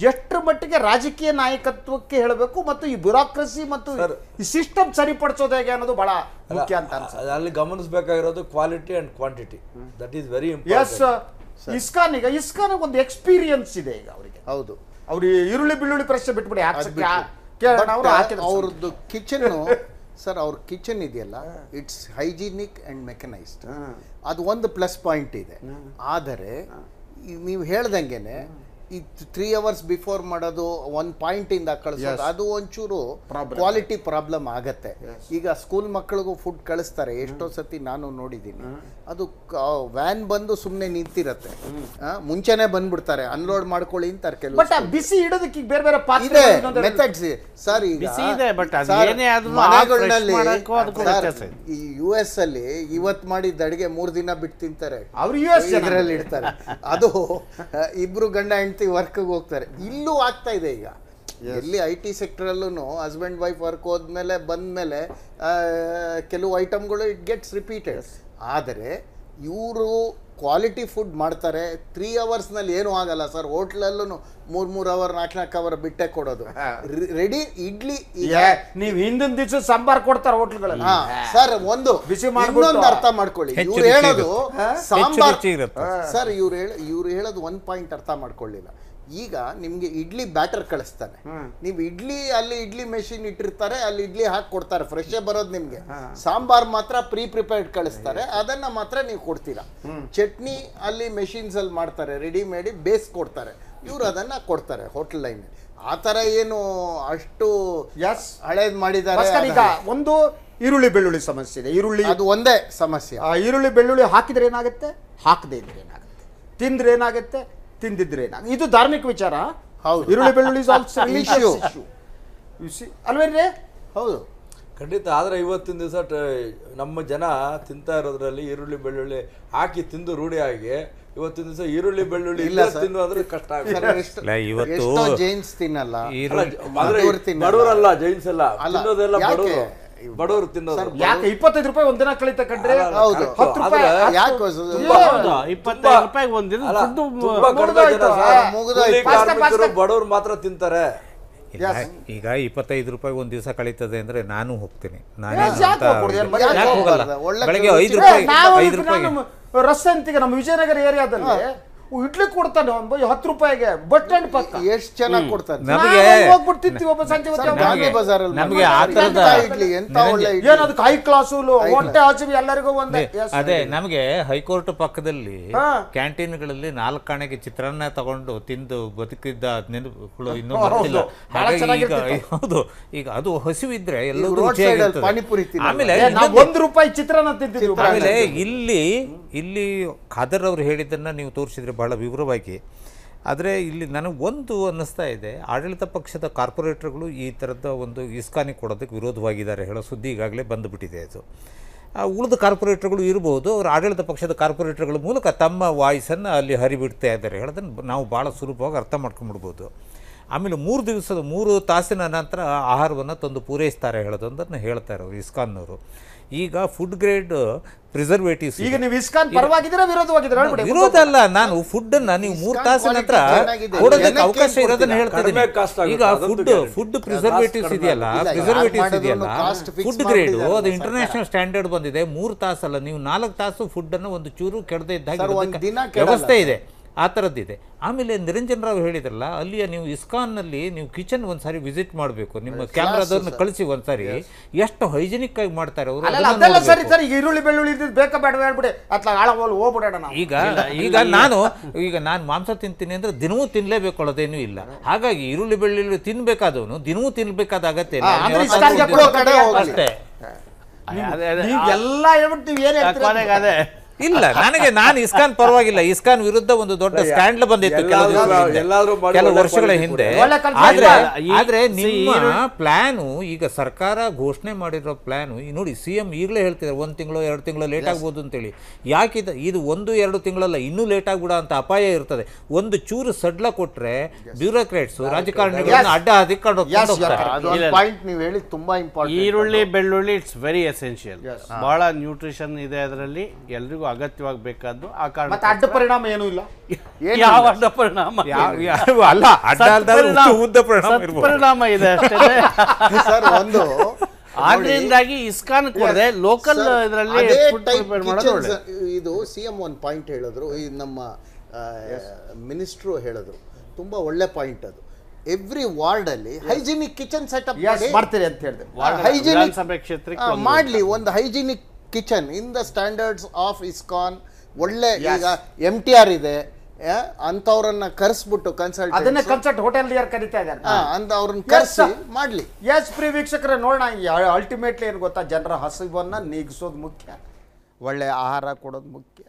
ಎಷ್ಟರ ಮಟ್ಟಿಗೆ ರಾಜಕೀಯ ನಾಯಕತ್ವಕ್ಕೆ ಹೇಳಬೇಕು ಮತ್ತು ಈ ಬ್ಯೂರೋಕ್ರಸಿ ಮತ್ತು ಈ ಸಿಸ್ಟಮ್ ಸರಿಪಡಿಸೋದು ಹೇಗೆ ಅನ್ನೋದು ಬಹಳ ಮುಖ್ಯ ಅಂತ ಅನ್ಸುತ್ತೆ. ಅಲ್ಲಿ ಗಮನಿಸಬೇಕಾಗಿರೋದು quality and quantity, that is very important. ISKCON ಒಂದು ಎಕ್ಸ್ಪೀರಿಯನ್ಸ್ ಇದೆ ಈಗ ಅವರಿಗೆ. ಹೌದು, ಅವ್ರು ಈರುಳ್ಳಿ ಬೆಳ್ಳುಳ್ಳಿ ಪ್ರಶ್ನೆ ಬಿಟ್ಬಿಡಿ. ಅವ್ರದ್ದು ಕಿಚನ್ ಸರ್, ಅವ್ರ ಕಿಚನ್ ಇದೆಯಲ್ಲ, ಇಟ್ಸ್ ಹೈಜಿನಿಕ್ ಅಂಡ್ ಮೆಕನೈಸ್ಡ್. ಅದು ಒಂದು ಪ್ಲಸ್ ಪಾಯಿಂಟ್ ಇದೆ. ಆದರೆ ನೀವು ಹೇಳ್ದಂಗೆನೆ 3 hours ಬಿಫೋರ್ ಮಾಡೋದು, ಒಂದು ಪಾಯಿಂಟಿಂದ ಕಳಿಸೋದು, ಅದು ಒಂಚೂರು ಕ್ವಾಲಿಟಿ ಪ್ರಾಬ್ಲಮ್ ಆಗತ್ತೆ. ಈಗ ಸ್ಕೂಲ್ ಮಕ್ಕಳಿಗೂ ಫುಡ್ ಕಳಿಸ್ತಾರೆ, ಎಷ್ಟೋ ಸತಿ ನಾನು ನೋಡಿದ್ದೀನಿ. ಅದು ವ್ಯಾನ್ ಬಂದು ಸುಮ್ಮನೆ ನಿಂತಿರತ್ತೆ, ಮುಂಚೆನೆ ಬಂದ್ಬಿಡ್ತಾರೆ, ಅನ್ಲೋಡ್ ಮಾಡ್ಕೊಳ್ಳಿ ಅಂತಾರೆ ಕೆಲವು. ಬಟ್ ಬಿಸಿ ಇಡೋದಕ್ಕೆ ಬೇರೆ ಬೇರೆ ಇದೆ ಮೆಥಡ್ಸ್ ಸರ್. ಈಗ ಮನೆಗಳಲ್ಲಿ ಈ US ಅಲ್ಲಿ ಇವತ್ತು ಮಾಡಿದ ಅಡಿಗೆ 3 ದಿನ ಬಿಟ್ಟು ತಿಂತಾರೆ, ಇದರಲ್ಲಿ ಇಡ್ತಾರೆ. ಅದು ಇಬ್ರು ಗಂಡ ಹೆಂಡತಿ ವರ್ಕ್ಗೆ ಹೋಗ್ತಾರೆ. ಇಲ್ಲೂ ಆಗ್ತಾ ಇದೆ ಈಗ. ಎಲ್ಲಿ IT ಸೆಕ್ಟರಲ್ಲೂ ಹಸ್ಬೆಂಡ್ ವೈಫ್ ವರ್ಕ್ ಹೋದ್ಮೇಲೆ ಬಂದ್ಮೇಲೆ ಕೆಲವು ಐಟಮ್ಗಳು ಇಟ್ ಗೆಟ್ಸ್ ರಿಪೀಟೆಡ್. ಆದರೆ ಇವರು ಕ್ವಾಲಿಟಿ ಫುಡ್ ಮಾಡ್ತಾರೆ. 3 hours ಏನೂ ಆಗಲ್ಲ ಸರ್. ಹೋಟ್ಲಲ್ಲೂ 3 ಅವರ್ 4 ಅವರ್ ಬಿಟ್ಟೆ ಕೊಡೋದು. ರೆಡಿ ಇಡ್ಲಿ ನೀವು ಹಿಂದಿನ ದಿವಸ ಸಾಂಬಾರ್ ಕೊಡ್ತಾರೆ ಹೋಟ್ಲ್ಗಳಲ್ಲಿ. ಸರ್ ಒಂದು ಬಿಸಿ ಇನ್ನೊಂದು ಅರ್ಥ ಮಾಡ್ಕೊಳ್ಳಿ. ಇವ್ರು ಹೇಳೋದು ಸಾಂಬಾರ್ ಸರ್, ಇವ್ರು ಹೇಳೋದು 1 ಪಾಯಿಂಟ್ ಅರ್ಥ ಮಾಡ್ಕೊಳ್ಳಿಲ್ಲ. ಈಗ ನಿಮ್ಗೆ ಇಡ್ಲಿ ಬ್ಯಾಟರ್ ಕಳಿಸ್ತಾನೆ, ನೀವು ಅಲ್ಲಿ ಇಡ್ಲಿ ಮೆಷಿನ್ ಇಟ್ಟಿರ್ತಾರೆ, ಅಲ್ಲಿ ಇಡ್ಲಿ ಹಾಕಿ ಕೊಡ್ತಾರೆ, ಫ್ರೆಶ್ ಬರೋದು ನಿಮ್ಗೆ. ಸಾಂಬಾರ್ ಮಾತ್ರ ಪ್ರಿಪೇರ್ಡ್ ಕಳಿಸ್ತಾರೆ, ಅದನ್ನ ಮಾತ್ರ ನೀವು ಕೊಡ್ತೀರಾ. ಚಟ್ನಿ ಅಲ್ಲಿ ಮೆಷಿನ್ಸ್ ಅಲ್ಲಿ ಮಾಡ್ತಾರೆ, ರೆಡಿ ಮಾಡಿ ಬೇಸ್ ಕೊಡ್ತಾರೆ, ಇವ್ರು ಅದನ್ನ ಕೊಡ್ತಾರೆ ಹೋಟೆಲ್ ಲೈನ್. ಆ ತರ ಏನು ಅಷ್ಟು ಹಳೇದ್ ಮಾಡಿದ್ದಾರೆ. ಈಗ ಒಂದು ಈರುಳ್ಳಿ ಬೆಳ್ಳುಳ್ಳಿ ಸಮಸ್ಯೆ ಇದೆ. ಈರುಳ್ಳಿ ಅದು ಒಂದೇ ಸಮಸ್ಯೆ. ಈರುಳ್ಳಿ ಬೆಳ್ಳುಳ್ಳಿ ಹಾಕಿದ್ರೆ ಏನಾಗುತ್ತೆ, ಹಾಕದೇ ಇದ್ರೆ ಏನಾಗುತ್ತೆ, ತಿಂದ್ರೆ ಏನಾಗುತ್ತೆ, ತಿಂದಿದ್ರೆ ಏನಾಗುತ್ತೆ. ಇದು ಧಾರ್ಮಿಕ ವಿಚಾರ. ಹೌದು, ಈರುಳ್ಳಿ ಬೆಳ್ಳುಳ್ಳಿ ಅಲ್ವೇನ್ರಿ? ಹೌದು, ಖಂಡಿತ. ಆದರೆ ಇವತ್ತಿನ ದಿವಸ ನಮ್ಮ ಜನ ತಿಂತಾ ಇರೋದ್ರಲ್ಲಿ ಈರುಳ್ಳಿ ಬೆಳ್ಳುಳ್ಳಿ ಹಾಕಿ ತಿಂದು ರೂಢಿಯಾಗಿ ಇವತ್ತಿನ ದಿವಸ ಈರುಳ್ಳಿ ಬೆಳ್ಳುಳ್ಳಿ ಇಲ್ಲ ತಿಂದು ಅಂದ್ರೆ ಕಷ್ಟ ಆಗುತ್ತೆ. ಇವತ್ತು ಜೈನ್ಸ್ ತಿನ್ನಲ್ಲ, ಬಡವರಲ್ಲ ಜೈನ್ಸ್ ಎಲ್ಲ ತಿನ್ನೋದೆಲ್ಲ ಬಡವರು ತಿನ್ನೋದು. ಯಾಕೆ 25 ರೂಪಾಯಿ ಒಂದಿನ ಕಳೀತಾ ಕಂಡ್ರೆ? ಹೌದು, 10 ರೂಪಾಯಿ ಯಾಕೆ 25 ರೂಪಾಯಿ ಒಂದಿನ ಬಡವರು ಮಾತ್ರ ತಿಂತಾರೆ. ಈಗ 25 ರೂಪಾಯಿ ಒಂದು ದಿವಸ ಕಳೀತದೆ ಅಂದ್ರೆ ನಾನು ಹೋಗ್ತೀನಿ. ಬೆಳಗ್ಗೆ 5 ರೂಪಾಯಿ ರಸ್ತೆ ಅಂತೀಗ ನಮ್ಮ ವಿಜಯನಗರ ಏರಿಯಾದಲ್ಲಿ ಇಡ್ಲಿ ಕೊಡ್ತಾನೆ 10 ರೂಪಾಯಿಗೆ. ಬಸ್ ಸ್ಟ್ಯಾಂಡ್ ಪಕ್ಕ ಎಷ್ಟು ಚೆನ್ನಾಗಿ ಕೊಡ್ತಾರೆ. ಹೋಗ್ಬಿಡ್ತಿರ್ತೀವಿ ಒಬ್ಬ ಸಂಜೆ ನಮಗೆ ಆ ತರದ ಏನದಕ್ಕೆ ಹೈ ಕ್ಲಾಸು ಹೊಟ್ಟೆ ಹಸಿವು ಎಲ್ಲರಿಗೂ ಒಂದೇ. ಅದೇ ನಮಗೆ ಹೈಕೋರ್ಟ್ ಪಕ್ಕದಲ್ಲಿ ಕ್ಯಾಂಟೀನ್ಗಳಲ್ಲಿ 4 ಆಣೆಗೆ ಚಿತ್ರಾನ್ನ ತಗೊಂಡು ತಿಂದು ಬದುಕಿದ್ದ ನೆನಪುಗಳು ಇನ್ನೂ ಬರ್ತಿಲ್ಲ. ಹೌದು, ಈಗ ಅದು ಹಸಿವಿದ್ರೆ ಎಲ್ಲವೂ ರುಚಿಯಾಗಿರ್ತದೆ. ಆಮೇಲೆ 1 ರೂಪಾಯಿ ಚಿತ್ರಾನ್ನ ತಿಂತಿದ್ವಿ. ಆಮೇಲೆ ಇಲ್ಲಿ ಖಾದರ್ ಅವರು ಹೇಳಿದ್ದನ್ನ ನೀವು ತೋರಿಸಿದ್ರೆ ಬಹಳ ವಿವರವಾಗಿ. ಆದರೆ ಇಲ್ಲಿ ನನಗೊಂದು ಅನ್ನಿಸ್ತಾ ಇದೆ, ಆಡಳಿತ ಪಕ್ಷದ ಕಾರ್ಪೊರೇಟರ್ಗಳು ಈ ಥರದ ಒಂದು ಇಸ್ಕಾನಿ ಕೊಡೋದಕ್ಕೆ ವಿರೋಧವಾಗಿದ್ದಾರೆ ಹೇಳೋ ಸುದ್ದಿ ಈಗಾಗಲೇ ಬಂದುಬಿಟ್ಟಿದೆ. ಅದು ಉಳಿದ ಕಾರ್ಪೊರೇಟರ್ಗಳು ಇರ್ಬೋದು, ಅವರು ಆಡಳಿತ ಪಕ್ಷದ ಕಾರ್ಪೊರೇಟರ್ಗಳ ಮೂಲಕ ತಮ್ಮ ವಾಯ್ಸನ್ನು ಅಲ್ಲಿ ಹರಿಬಿಡ್ತಾ ಇದ್ದಾರೆ ಹೇಳೋದನ್ನು ನಾವು ಭಾಳ ಸುಲಭವಾಗಿ ಅರ್ಥ ಮಾಡ್ಕೊಂಡ್ಬಿಡ್ಬೋದು. ಆಮೇಲೆ 3 ತಾಸಿನ ನಂತರ ಆಹಾರವನ್ನು ತಂದು ಪೂರೈಸ್ತಾರೆ ಹೇಳೋದೊಂದನ್ನು ಹೇಳ್ತಾರೆ ಅವರು ಇಸ್ಕಾನ್ನವರು. ಈಗ ಫುಡ್ ಗ್ರೇಡ್ ಪ್ರಿಸರ್ವೇಟಿವ್ಸ್. ಈಗ ನೀವು ಇಸ್ಕಾನ್ ಪರವಾಗಿದ್ದೀರಾ ವಿರೋಧವಾಗಿದ್ದೀರಾ? ವಿರೋಧ ಅಲ್ಲ, ನಾನು ಫುಡ್ ಅನ್ನು ನೀವು 3 ತಾಸಿನ ನಂತರ ಕೊಡೋದಕ್ಕೆ ಅವಕಾಶ ಇರೋದನ್ನ ಹೇಳ್ತಿದ್ದೀನಿ. ಈಗ ಫುಡ್ ಪ್ರಿಸರ್ವೇಟಿವ್ಸ್ ಇದೆಯಲ್ಲ, ಫುಡ್ ಗ್ರೇಡ್ ಅದು ಇಂಟರ್ನ್ಯಾಷನಲ್ ಸ್ಟ್ಯಾಂಡರ್ಡ್ ಬಂದಿದೆ. 3 ತಾಸಲ್ಲ, ನೀವು 4 ತಾಸು ಫುಡ್ ಅನ್ನು ಒಂದು ಚೂರು ಕೆಡದೆ ಇದ್ದಾಗ ವ್ಯವಸ್ಥೆ ಇದೆ, ಆ ಥರದ್ದಿದೆ. ಆಮೇಲೆ ನಿರಂಜನ್ ರಾವ್ ಹೇಳಿದ್ರಲ್ಲ, ಅಲ್ಲಿಯ ನೀವು ಇಸ್ಕಾನ್ನಲ್ಲಿ ನೀವು ಕಿಚನ್ ಒಂದ್ಸಾರಿ ವಿಸಿಟ್ ಮಾಡಬೇಕು, ನಿಮ್ಮ ಕ್ಯಾಮ್ರಾದವ್ರನ್ನ ಕಳಿಸಿ ಒಂದ್ಸಾರಿ, ಎಷ್ಟು ಹೈಜಿನಿಕ್ ಆಗಿ ಮಾಡ್ತಾರೆ ಅವರು. ಈರುಳ್ಳಿ ಬೆಳ್ಳುಳ್ಳಿ ಬೇಕಾ ಬೇಡ ಹೇಳ್ಬಿಡಿ, ಈಗ ನಾನು ಮಾಂಸ ತಿಂತೀನಿ ಅಂದ್ರೆ ದಿನವೂ ತಿನ್ಲೇಬೇಕು ಅನ್ನೋದೇನೂ ಇಲ್ಲ. ಹಾಗಾಗಿ ಈರುಳ್ಳಿ ಬೆಳ್ಳುಳ್ಳಿ ತಿನ್ಬೇಕಾದವನು ದಿನವೂ ತಿನ್ಬೇಕಾದ ಅಗತ್ಯ ಇಲ್ಲ ಅಷ್ಟೇ. ಎಲ್ಲ ಹೇಳ್ಬಿಟ್ಟು ನೀವು ಏನೇ ಇಲ್ಲ, ನಾನು ಇಸ್ಕಾನ್ ಪರವಾಗಿಲ್ಲ. ಇಸ್ಕಾನ್ ವಿರುದ್ಧ ಒಂದು ದೊಡ್ಡ ಸ್ಟ್ಯಾಂಡ್ ಬಂದಿತ್ತು ಕೆಲವು ವರ್ಷಗಳ ಹಿಂದೆ. ಆದ್ರೆ ನಿಮ್ಮ ಪ್ಲಾನು, ಈಗ ಸರ್ಕಾರ ಘೋಷಣೆ ಮಾಡಿರೋ ಪ್ಲಾನು ನೋಡಿ, CM ಈಗಲೇ ಹೇಳ್ತಿದ್ದಾರೆ 1 ತಿಂಗಳು 2 ತಿಂಗಳು ಲೇಟ್ ಆಗ್ಬೋದು ಅಂತೇಳಿ. ಯಾಕಿದೆ ಇದು 1-2 ತಿಂಗಳಲ್ಲ, ಇನ್ನೂ ಲೇಟ್ ಆಗ್ಬಿಡ ಅಂತ ಅಪಾಯ ಇರ್ತದೆ. ಒಂದು ಚೂರು ಸಡ್ಲ ಕೊಟ್ರೆ ಬ್ಯೂರೋಕ್ರೇಟ್ಸ್ ರಾಜಕಾರಣಿಗಳನ್ನ ಅಡ್ಡ ಹಾಕಿಕೊಂಡು ಈರುಳ್ಳಿ ಬೆಳ್ಳುಳ್ಳಿ ಇಟ್ಸ್ ವೆರಿ ಎಸೆನ್ಷಿಯಲ್. ಬಹಳ ನ್ಯೂಟ್ರಿಷನ್ ಇದೆ ಅದರಲ್ಲಿ, ಎಲ್ರಿಗೂ ಅಗತ್ಯವಾಗಿ ಬೇಕಾದ್ದು. ಆ ಕಾರಣ ಅಡ್ಡ ಪರಿಣಾಮ ಏನೂ ಇಲ್ಲ. ಯಾವ ಅಡ್ಡ ಪರಿಣಾಮ ಅಲ್ಲ, ಪರಿಣಾಮ ಇದೆ ಅಷ್ಟೇ. ಆದ್ರಿಂದಾಗಿ ಇಸ್ಕಾನ್ ಕೊಡದೆ ಲೋಕಲ್ ಇದರಲ್ಲಿ ಇದು CM ಒಂದು ಪಾಯಿಂಟ್ ಹೇಳಿದ್ರು, ನಮ್ಮ ಮಿನಿಸ್ಟ್ರು ಹೇಳಿದ್ರು, ತುಂಬಾ ಒಳ್ಳೆ ಪಾಯಿಂಟ್ ಅದು. ಎವ್ರಿ ವಾರ್ಡ್ ಅಲ್ಲಿ ಹೈಜಿನಿಕ್ ಕಿಚನ್ ಸೆಟಪ್ ಮಾಡ್ತೀರಿ ಅಂತ ಹೇಳಿದೆ. ಹೈಜಿನಿಕ್ ಮಾಡ್ಲಿ, ಒಂದು hygienic kitchen in the standards of ISKCON. ಒಳ್ಳೆ ಈಗ MTR ಇದೆ, ಅಂಥವ್ರನ್ನ ಕರೆಸ್ಬಿಟ್ಟು ಕನ್ಸಲ್ಟ್ ಅದನ್ನೇ ಕನ್ಸಲ್ಟ್ ಹೋಟೆಲ್ ಕರಿತಾ ಇದ್ದಾರೆ ಅಂತ ಅವ್ರನ್ನ ಕರೆಸಿ ಮಾಡಲಿ. ಎಸ್ ಪ್ರಿಯ ವೀಕ್ಷಕರೇ, ನೋಡೋಣ. ಅಲ್ಟಿಮೇಟ್ಲಿ ಏನು ಗೊತ್ತಾ, ಜನರ ಹಸಿವನ್ನು ನೀಗಿಸೋದು ಮುಖ್ಯ, ಒಳ್ಳೆಯ ಆಹಾರ ಕೊಡೋದು ಮುಖ್ಯ.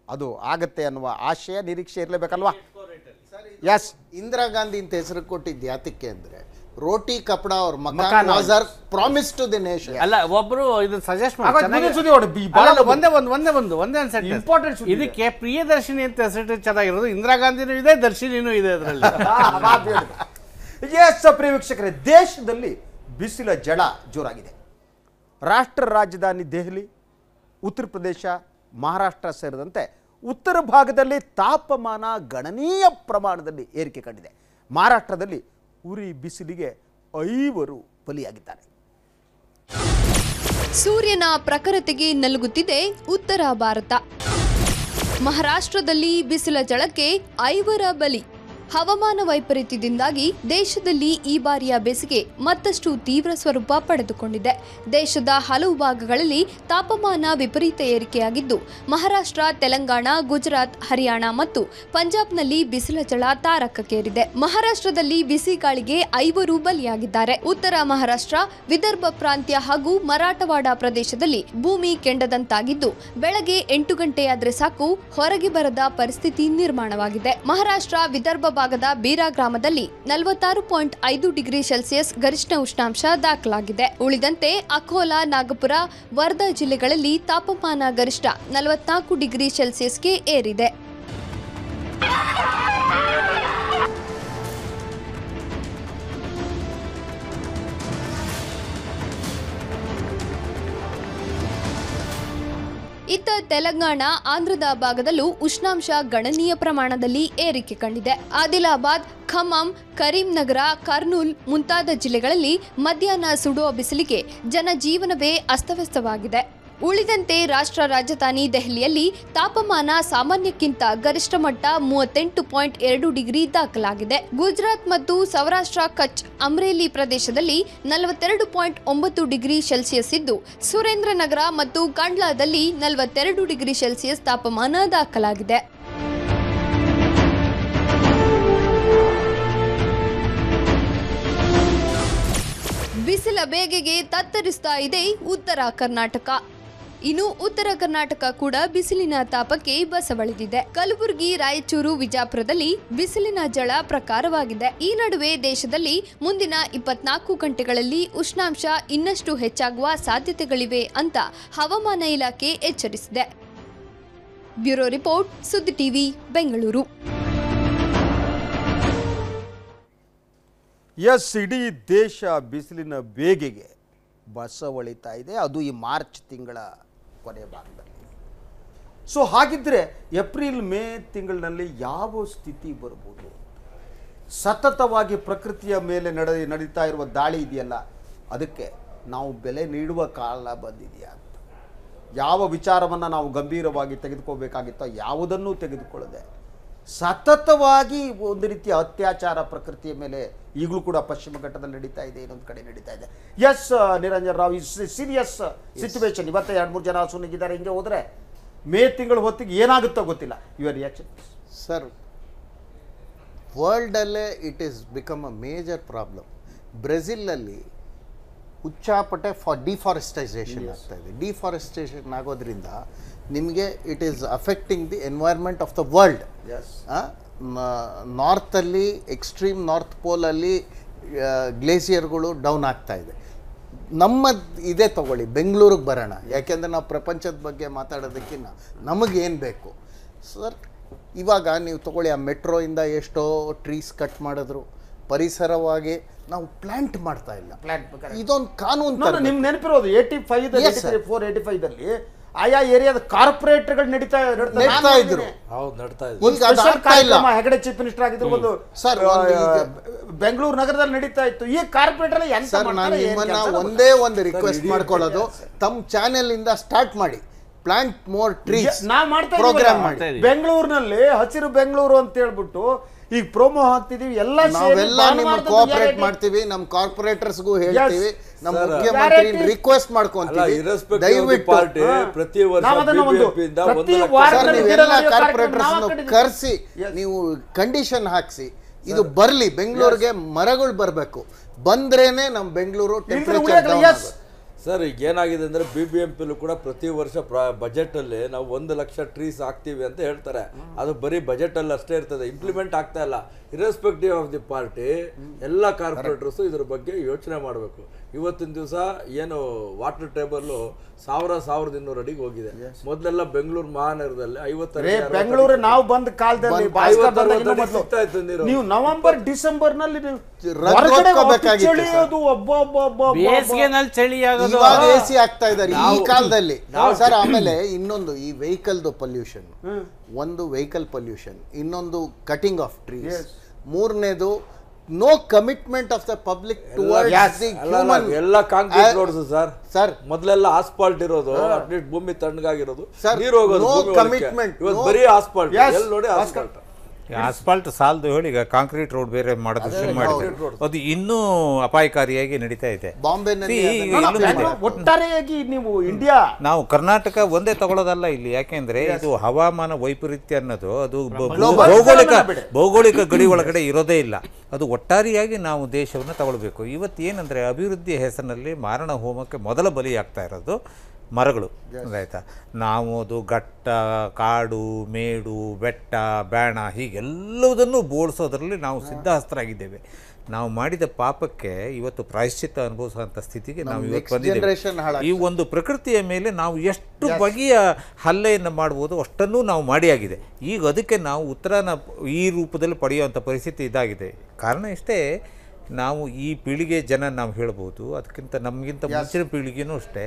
ಅದು ಆಗತ್ತೆ ಅನ್ನುವ ಆಶಯ ನಿರೀಕ್ಷೆ ಇರಲೇಬೇಕಲ್ವಾ? ಎಸ್. ಇಂದಿರಾ ಗಾಂಧಿ ಅಂತ ಹೆಸರು ಕೊಟ್ಟಿದ್ದು ಯಾತಕ್ಕೆ ಅಂದ್ರೆ ರೋಟಿ ಕಪಡಾ ಅವ್ರ makaan was our promise to the nation. ಅಲ್ಲ, ಒಬ್ರು ಇದು ಸಜೆಸ್ಟ್ ಇಂಪಾರ್ಟೆಂಟ್ ಇದಕ್ಕೆ ಪ್ರಿಯದರ್ಶಿನಿ ಅಂತ ಹೆಸರು ಚೆನ್ನಾಗಿರೋದು. ಇಂದಿರಾ ಗಾಂಧಿನೂ ಇದೆ, ದರ್ಶಿನಿನೂ ಇದೆ ಅದರಲ್ಲಿ. ಎಸ್ ಪ್ರಿಯ ವೀಕ್ಷಕರೇ, ದೇಶದಲ್ಲಿ ಬಿಸಿಲ ಜಳ ಜೋರಾಗಿದೆ. ರಾಷ್ಟ್ರ ರಾಜಧಾನಿ ದೆಹಲಿ, ಉತ್ತರ ಪ್ರದೇಶ, ಮಹಾರಾಷ್ಟ್ರ ಸೇರಿದಂತೆ ಉತ್ತರ ಭಾಗದಲ್ಲಿ ತಾಪಮಾನ ಗಣನೀಯ ಪ್ರಮಾಣದಲ್ಲಿ ಏರಿಕೆ ಕಂಡಿದೆ. ಮಹಾರಾಷ್ಟ್ರದಲ್ಲಿ ಉರಿ ಬಿಸಿಲಿಗೆ 5 ಬಲಿಯಾಗಿದ್ದಾರೆ. ಸೂರ್ಯನ ಪ್ರಖರತೆಗೆ ನಲುಗುತ್ತಿದೆ ಉತ್ತರ ಭಾರತ. ಮಹಾರಾಷ್ಟ್ರದಲ್ಲಿ ಬಿಸಿಲ ಜಳಕ್ಕೆ 5 ಬಲಿ. ಹವಾಮಾನ ವೈಪರೀತ್ಯದಿಂದಾಗಿ ದೇಶದಲ್ಲಿ ಈ ಬಾರಿಯ ಬೇಸಿಗೆ ಮತ್ತಷ್ಟು ತೀವ್ರ ಸ್ವರೂಪ ಪಡೆದುಕೊಂಡಿದೆ. ದೇಶದ ಹಲವು ಭಾಗಗಳಲ್ಲಿ ತಾಪಮಾನ ವಿಪರೀತ ಏರಿಕೆಯಾಗಿದ್ದು, ಮಹಾರಾಷ್ಟ್ರ, ತೆಲಂಗಾಣ, ಗುಜರಾತ್, ಹರಿಯಾಣ ಮತ್ತು ಪಂಜಾಬ್ನಲ್ಲಿ ಬಿಸಿಲ ಜಳ ತಾರಕಕ್ಕೇರಿದೆ. ಮಹಾರಾಷ್ಟ್ರದಲ್ಲಿ ಬಿಸಿ ಗಾಳಿಗೆ 5 ಬಲಿಯಾಗಿದ್ದಾರೆ. ಉತ್ತರ ಮಹಾರಾಷ್ಟ್ರ, ವಿದರ್ಭ ಪ್ರಾಂತ್ಯ ಹಾಗೂ ಮರಾಠವಾಡ ಪ್ರದೇಶದಲ್ಲಿ ಭೂಮಿ ಕೆಂಡದಂತಾಗಿದ್ದು, ಬೆಳಗ್ಗೆ 8 ಗಂಟೆಯಾದ್ರೆ ಸಾಕು ಹೊರಗೆ ಬರದ ಪರಿಸ್ಥಿತಿ ನಿರ್ಮಾಣವಾಗಿದೆ. ಮಹಾರಾಷ್ಟ್ರ ವಿದರ್ಭ ಭಾಗದ ಬೀರಾ ಗ್ರಾಮದಲ್ಲಿ 46.5 ಡಿಗ್ರಿ ಸೆಲ್ಸಿಯಸ್ ಗರಿಷ್ಠ ಉಷ್ಣಾಂಶ ದಾಖಲಾಗಿದೆ. ಉಳಿದಂತೆ ಅಕೋಲಾ, ನಾಗಪುರ, ವರ್ಧಾ ಜಿಲ್ಲೆಗಳಲ್ಲಿ ತಾಪಮಾನ ಗರಿಷ್ಠ 44 ಡಿಗ್ರಿ ಸೆಲ್ಸಿಯಸ್ಗೆ ಏರಿದೆ. ಇತ್ತ ತೆಲಂಗಾಣ, ಆಂಧ್ರದ ಭಾಗದಲ್ಲೂ ಉಷ್ಣಾಂಶ ಗಣನೀಯ ಪ್ರಮಾಣದಲ್ಲಿ ಏರಿಕೆ ಕಂಡಿದೆ. ಆದಿಲಾಬಾದ್, ಖಮ್ಮಂ, ಕರೀಂನಗರ, ಕರ್ನೂಲ್ ಮುಂತಾದ ಜಿಲ್ಲೆಗಳಲ್ಲಿ ಮಧ್ಯಾಹ್ನ ಸುಡುವ ಬಿಸಿಲಿಗೆ ಜನಜೀವನವೇ ಅಸ್ತವ್ಯಸ್ತವಾಗಿದೆ. ಉಳಿದಂತೆ ರಾಷ್ಟ್ರ ರಾಜಧಾನಿ ದೆಹಲಿಯಲ್ಲಿ ತಾಪಮಾನ ಸಾಮಾನ್ಯಕ್ಕಿಂತ ಗರಿಷ್ಠ ಮಟ್ಟ 38.2 ಡಿಗ್ರಿ ದಾಖಲಾಗಿದೆ. ಗುಜರಾತ್ ಮತ್ತು ಸೌರಾಷ್ಟ್ರ, ಕಚ್, ಅಮ್ರೇಲಿ ಪ್ರದೇಶದಲ್ಲಿ 42.9 ಡಿಗ್ರಿ ಸೆಲ್ಸಿಯಸ್ ಇದ್ದು, ಸುರೇಂದ್ರನಗರ ಮತ್ತು ಕಂಡ್ಲಾದಲ್ಲಿ 42 ಡಿಗ್ರಿ ಸೆಲ್ಸಿಯಸ್ ತಾಪಮಾನ ದಾಖಲಾಗಿದೆ. ಬಿಸಿಲ ಬೇಗೆಗೆ ತತ್ತರಿಸ್ತಾ ಇದೆ ಉತ್ತರ ಕರ್ನಾಟಕ. ಇನ್ನು ಉತ್ತರ ಕರ್ನಾಟಕ ಕೂಡ ಬಿಸಿಲಿನ ತಾಪಕ್ಕೆ ಬಸವಳಿದಿದೆ. ಕಲಬುರಗಿ, ರಾಯಚೂರು, ವಿಜಾಪುರದಲ್ಲಿ ಬಿಸಿಲಿನ ಜಳ ಪ್ರಕಾರವಾಗಿದೆ. ಈ ನಡುವೆ ದೇಶದಲ್ಲಿ ಮುಂದಿನ 24 ಗಂಟೆಗಳಲ್ಲಿ ಉಷ್ಣಾಂಶ ಇನ್ನಷ್ಟು ಹೆಚ್ಚಾಗುವ ಸಾಧ್ಯತೆಗಳಿವೆ ಅಂತ ಹವಾಮಾನ ಇಲಾಖೆ ಎಚ್ಚರಿಸಿದೆ. ಬ್ಯೂರೋ ರಿಪೋರ್ಟ್, ಸುದ್ದಿ ಟಿವಿ, ಬೆಂಗಳೂರು. ಎಸ್, ಇಡೀ ದೇಶ ಬಿಸಿಲಿನ ಬೇಗೆಗೆ ಬಸವಳಿತಾ ಇದೆ. ಅದು ಈ ಮಾರ್ಚ್ ತಿಂಗಳ ಕೊನೆಯ ಭಾಗದಲ್ಲಿ. ಸೊ ಹಾಗಿದ್ರೆ ಏಪ್ರಿಲ್ ಮೇ ತಿಂಗಳಿನಲ್ಲಿ ಯಾವ ಸ್ಥಿತಿ ಬರ್ಬೋದು? ಸತತವಾಗಿ ಪ್ರಕೃತಿಯ ಮೇಲೆ ನಡೀತಾ ಇರುವ ದಾಳಿ ಇದೆಯಲ್ಲ, ಅದಕ್ಕೆ ನಾವು ಬೆಲೆ ನೀಡುವ ಕಾಲ ಬಂದಿದೆಯಾ ಅಂತ. ಯಾವ ವಿಚಾರವನ್ನು ನಾವು ಗಂಭೀರವಾಗಿ ತೆಗೆದುಕೋಬೇಕಾಗಿತ್ತೋ ಯಾವುದನ್ನೂ ತೆಗೆದುಕೊಳ್ಳದೆ ಸತತವಾಗಿ ಒಂದು ರೀತಿಯ ಅತ್ಯಾಚಾರ ಪ್ರಕೃತಿಯ ಮೇಲೆ ಈಗಲೂ ಕೂಡ ಪಶ್ಚಿಮ ಘಟ್ಟದಲ್ಲಿ ನಡೀತಾ ಇದೆ, ಇನ್ನೊಂದು ಕಡೆ ನಡೀತಾ ಇದೆ. Yes Niranjan Rao, serious situation. ಇವತ್ತೇ 2-3 ಜನ ಸುನಿಗಿದ್ದಾರೆ. ಹಿಂಗೆ ಹೋದರೆ ಮೇ ತಿಂಗಳ ಹೊತ್ತಿಗೆ ಏನಾಗುತ್ತೋ ಗೊತ್ತಿಲ್ಲ. Your reaction sir? ವರ್ಲ್ಡಲ್ಲೇ it is become a major problem. ಬ್ರೆಜಿಲಲ್ಲಿ ಉಚ್ಚಾಪಟೆ ಡಿಫಾರೆಸ್ಟೈಸೇಷನ್ ಆಗ್ತಾ ಇದೆ. ಡಿಫಾರೆಸ್ಟೇಷನ್ ಆಗೋದ್ರಿಂದ ನಿಮಗೆ it is affecting the environment of the world. ನಾರ್ತಲ್ಲಿ, ಎಕ್ಸ್ಟ್ರೀಮ್ ನಾರ್ತ್ ಪೋಲಲ್ಲಿ ಗ್ಲೇಸಿಯರ್ಗಳು ಡೌನ್ ಆಗ್ತಾ ಇದೆ. ನಮ್ಮ ಇದೇ ತಗೊಳ್ಳಿ, ಬೆಂಗಳೂರಿಗೆ ಬರೋಣ. ಯಾಕೆಂದರೆ ನಾವು ಪ್ರಪಂಚದ ಬಗ್ಗೆ ಮಾತಾಡೋದಕ್ಕಿಂತ ನಮಗೇನು ಬೇಕು ಸರ್? ಇವಾಗ ನೀವು ತಗೊಳ್ಳಿ, ಆ ಮೆಟ್ರೋಯಿಂದ ಎಷ್ಟೋ ಟ್ರೀಸ್ ಕಟ್ ಮಾಡಿದ್ರು, ಪರಿಸರವಾಗಿ ನಾವು ಪ್ಲಾಂಟ್ ಮಾಡ್ತಾ ಇಲ್ಲ. ಇದೊಂದು ಕಾನೂನು ನಿಮ್ಗೆ ನೆನಪಿರೋದು 85 ಆಯಾ ಏರಿಯಾದ ಕಾರ್ಪೊರೇಟರ್ಗಳು ನಡೀತಾ ಇದ್ರು. ಹೆಗಡೆ ಚೀಫ್ ಮಿನಿಸ್ಟರ್ ಆಗಿದ್ರು, ಒಂದು ಬೆಂಗಳೂರು ನಗರದಲ್ಲಿ ನಡೀತಾ ಇತ್ತು. ಈ ಕಾರ್ಪೊರೇಟರ್ ಒಂದೇ ಒಂದು ರಿಕ್ವೆಸ್ಟ್ ಮಾಡ್ಕೊಳ್ಳೋದು, ತಮ್ಮ ಚಾನೆಲ್ ಇಂದ ಸ್ಟಾರ್ಟ್ ಮಾಡಿ, ಪ್ಲಾಂಟ್ ಮೋರ್ ಟ್ರೀಸ್ ನಾವು ಮಾಡ್ತಾ ಇದ್ದೀವಿ. ಬೆಂಗಳೂರಿನಲ್ಲಿ ಹಸಿರು ಬೆಂಗಳೂರು ಅಂತ ಹೇಳ್ಬಿಟ್ಟು ಈಗ ಪ್ರೋಮೋ ಹಾಕ್ತಿದೀವಿ ಎಲ್ಲ ನಾವೆಲ್ಲ ನಿಮ್ಮನ್ನು ಕೋಆಪರೇಟ್ ಮಾಡ್ತೀವಿ, ನಮ್ಮ ಕಾರ್ಪೊರೇಟರ್ಸ್ಗೂ ಹೇಳ್ತೀವಿ, ನಮ್ಮ ಮುಖ್ಯಮಂತ್ರಿ ರಿಕ್ವೆಸ್ಟ್ ಮಾಡ್ಕೊಂತೀವಿ, ದಯವಿಟ್ಟು ಪ್ರತಿ ವರ್ಷ ನೀವೆಲ್ಲ ಕಾರ್ಪೊರೇಟರ್ಸ್ ಕರೆಸಿ ನೀವು ಕಂಡೀಷನ್ ಹಾಕ್ಸಿ ಇದು ಬರ್ಲಿ, ಬೆಂಗಳೂರಿಗೆ ಮರಗಳು ಬರಬೇಕು, ಬಂದ್ರೇನೆ ನಮ್ಮ ಬೆಂಗಳೂರು ಟೆಂಪರೇಚರ್ ಡೌನ್ ಆಗುತ್ತೆ. ಸರ್ ಈಗ ಏನಾಗಿದೆ ಅಂದರೆ BBMP ಕೂಡ ಪ್ರತಿ ವರ್ಷ ಬಜೆಟಲ್ಲಿ ನಾವು 1 ಲಕ್ಷ ಟ್ರೀಸ್ ಹಾಕ್ತೀವಿ ಅಂತ ಹೇಳ್ತಾರೆ. ಅದು ಬರೀ ಬಜೆಟಲ್ಲಿ ಅಷ್ಟೇ ಇರ್ತದೆ, ಇಂಪ್ಲಿಮೆಂಟ್ ಆಗ್ತಾ ಇಲ್ಲ. ಇರೆಸ್ಪೆಕ್ಟಿವ್ ಆಫ್ ದಿ ಪಾರ್ಟಿ ಎಲ್ಲ ಕಾರ್ಪೊರೇಟರ್ಸು ಇದ್ರ ಬಗ್ಗೆ ಯೋಚನೆ ಮಾಡಬೇಕು. ಇವತ್ತಿನ ದಿವಸ ಏನು ವಾಟರ್ ಟೇಬಲ್ಲು 1200 ಅಡಿಗೆ ಹೋಗಿದೆ. ಮೊದಲೆಲ್ಲ ಬೆಂಗಳೂರು ಮಹಾನಗರದಲ್ಲಿ 50 ಬೆಂಗಳೂರು ನಾವು ಬಂದ ಕಾಲದಲ್ಲಿ ನೀವು ನವೆಂಬರ್ ಡಿಸೆಂಬರ್ ನಲ್ಲಿ ಬೇಸಿಗೆನಲ್ಲಿ ಚಳಿ ಆಗೋದು ಎಸಿ ಆಗ್ತಾ ಇದ್ದಾರೆ ಈ ಕಾಲದಲ್ಲಿ ಸರ್. ಆಮೇಲೆ ಇನ್ನೊಂದು ಈ ವೆಹಿಕಲ್ದು ಪೊಲ್ಯೂಷನ್, ಒಂದು ವೆಹಿಕಲ್ ಪೊಲ್ಯೂಷನ್, ಇನ್ನೊಂದು ಕಟಿಂಗ್ ಆಫ್ ಟ್ರೀಸ್, ಮೂರನೇದು no commitment of the public towards the human. ಎಲ್ಲ ಕಾಂಕ್ರೀಟ್ ರೋಡ್ಸ್ ಸರ್, ಮೊದಲೆಲ್ಲ ಆಸ್ಫಾಲ್ಟ್ ಇರೋದು, ಅಟ್ಲೀಸ್ಟ್ ಭೂಮಿ ತಣ್ಣಗಾಗಿರೋದು, ನೀರು ಹೋಗೋದು, ಕಮಿಟ್ಮೆಂಟ್ ಇವತ್ತು ಬರೀ ಆಸ್ಫಾಲ್ಟ್. ಎಲ್ಲಿ ನೋಡಿ ಆಸ್ಫಾಲ್ಟ್. ಆಸ್ಫಾಲ್ಟ್ ಸಾಲದು ಹೇಳಿ ಈಗ ಕಾಂಕ್ರೀಟ್ ರೋಡ್ ಬೇರೆ ಮಾಡೋದು ಶುರು ಮಾಡಿದೆ. ಅದು ಇನ್ನೂ ಅಪಾಯಕಾರಿಯಾಗಿ ನಡೀತಾ ಇದೆ. ಒಟ್ಟಾರೆಯಾಗಿ ನೀವು ಇಂಡಿಯಾ ನಾವು ಕರ್ನಾಟಕ ಒಂದೇ ತಗೊಳ್ಳೋದಲ್ಲ ಇಲ್ಲಿ, ಯಾಕೆಂದ್ರೆ ಇದು ಹವಾಮಾನ ವೈಪರೀತ್ಯ ಅನ್ನೋದು ಅದು ಭೌಗೋಳಿಕ ಗಡಿ ಒಳಗಡೆ ಇರೋದೇ ಇಲ್ಲ. ಅದು ಒಟ್ಟಾರೆಯಾಗಿ ನಾವು ದೇಶವನ್ನು ತಗೊಳ್ಬೇಕು. ಇವತ್ತು ಏನಂದ್ರೆ ಅಭಿವೃದ್ಧಿ ಹೆಸರಿನಲ್ಲಿ ಮಾರಣ ಹೋಮಕ್ಕೆ ಮೊದಲ ಬಲಿಯಾಗ್ತಾ ಇರೋದು ಮರಗಳು. ಆಯಿತಾ, ನಾವು ಅದು ಘಟ್ಟ, ಕಾಡು, ಮೇಡು, ಬೆಟ್ಟ, ಬ್ಯಾಣ ಹೀಗೆಲ್ಲವುದನ್ನು ಬೋಳಿಸೋದ್ರಲ್ಲಿ ನಾವು ಸಿದ್ಧಹಸ್ತರಾಗಿದ್ದೇವೆ. ನಾವು ಮಾಡಿದ ಪಾಪಕ್ಕೆ ಇವತ್ತು ಪ್ರಾಯಶ್ಚಿತ್ತ ಅನುಭವಿಸುವಂಥ ಸ್ಥಿತಿಗೆ ನಾವು ಇವತ್ತು ಬಂದಿದ್ದೇವೆ. ಈ ಒಂದು ಪ್ರಕೃತಿಯ ಮೇಲೆ ನಾವು ಎಷ್ಟು ಬಗೆಯ ಹಲ್ಲೆಯನ್ನು ಮಾಡ್ಬೋದು ಅಷ್ಟನ್ನೂ ನಾವು ಮಾಡಿಯಾಗಿದೆ. ಈಗ ಅದಕ್ಕೆ ನಾವು ಉತ್ತರನ ಈ ರೂಪದಲ್ಲಿ ಪಡೆಯುವಂಥ ಪರಿಸ್ಥಿತಿ ಇದಾಗಿದೆ. ಕಾರಣ ಇಷ್ಟೇ, ನಾವು ಈ ಪೀಳಿಗೆ ಜನ ನಾವು ಹೇಳ್ಬೋದು, ಅದಕ್ಕಿಂತ ನಮಗಿಂತ ಮುಂಚಿನ ಪೀಳಿಗೆನೂ ಅಷ್ಟೇ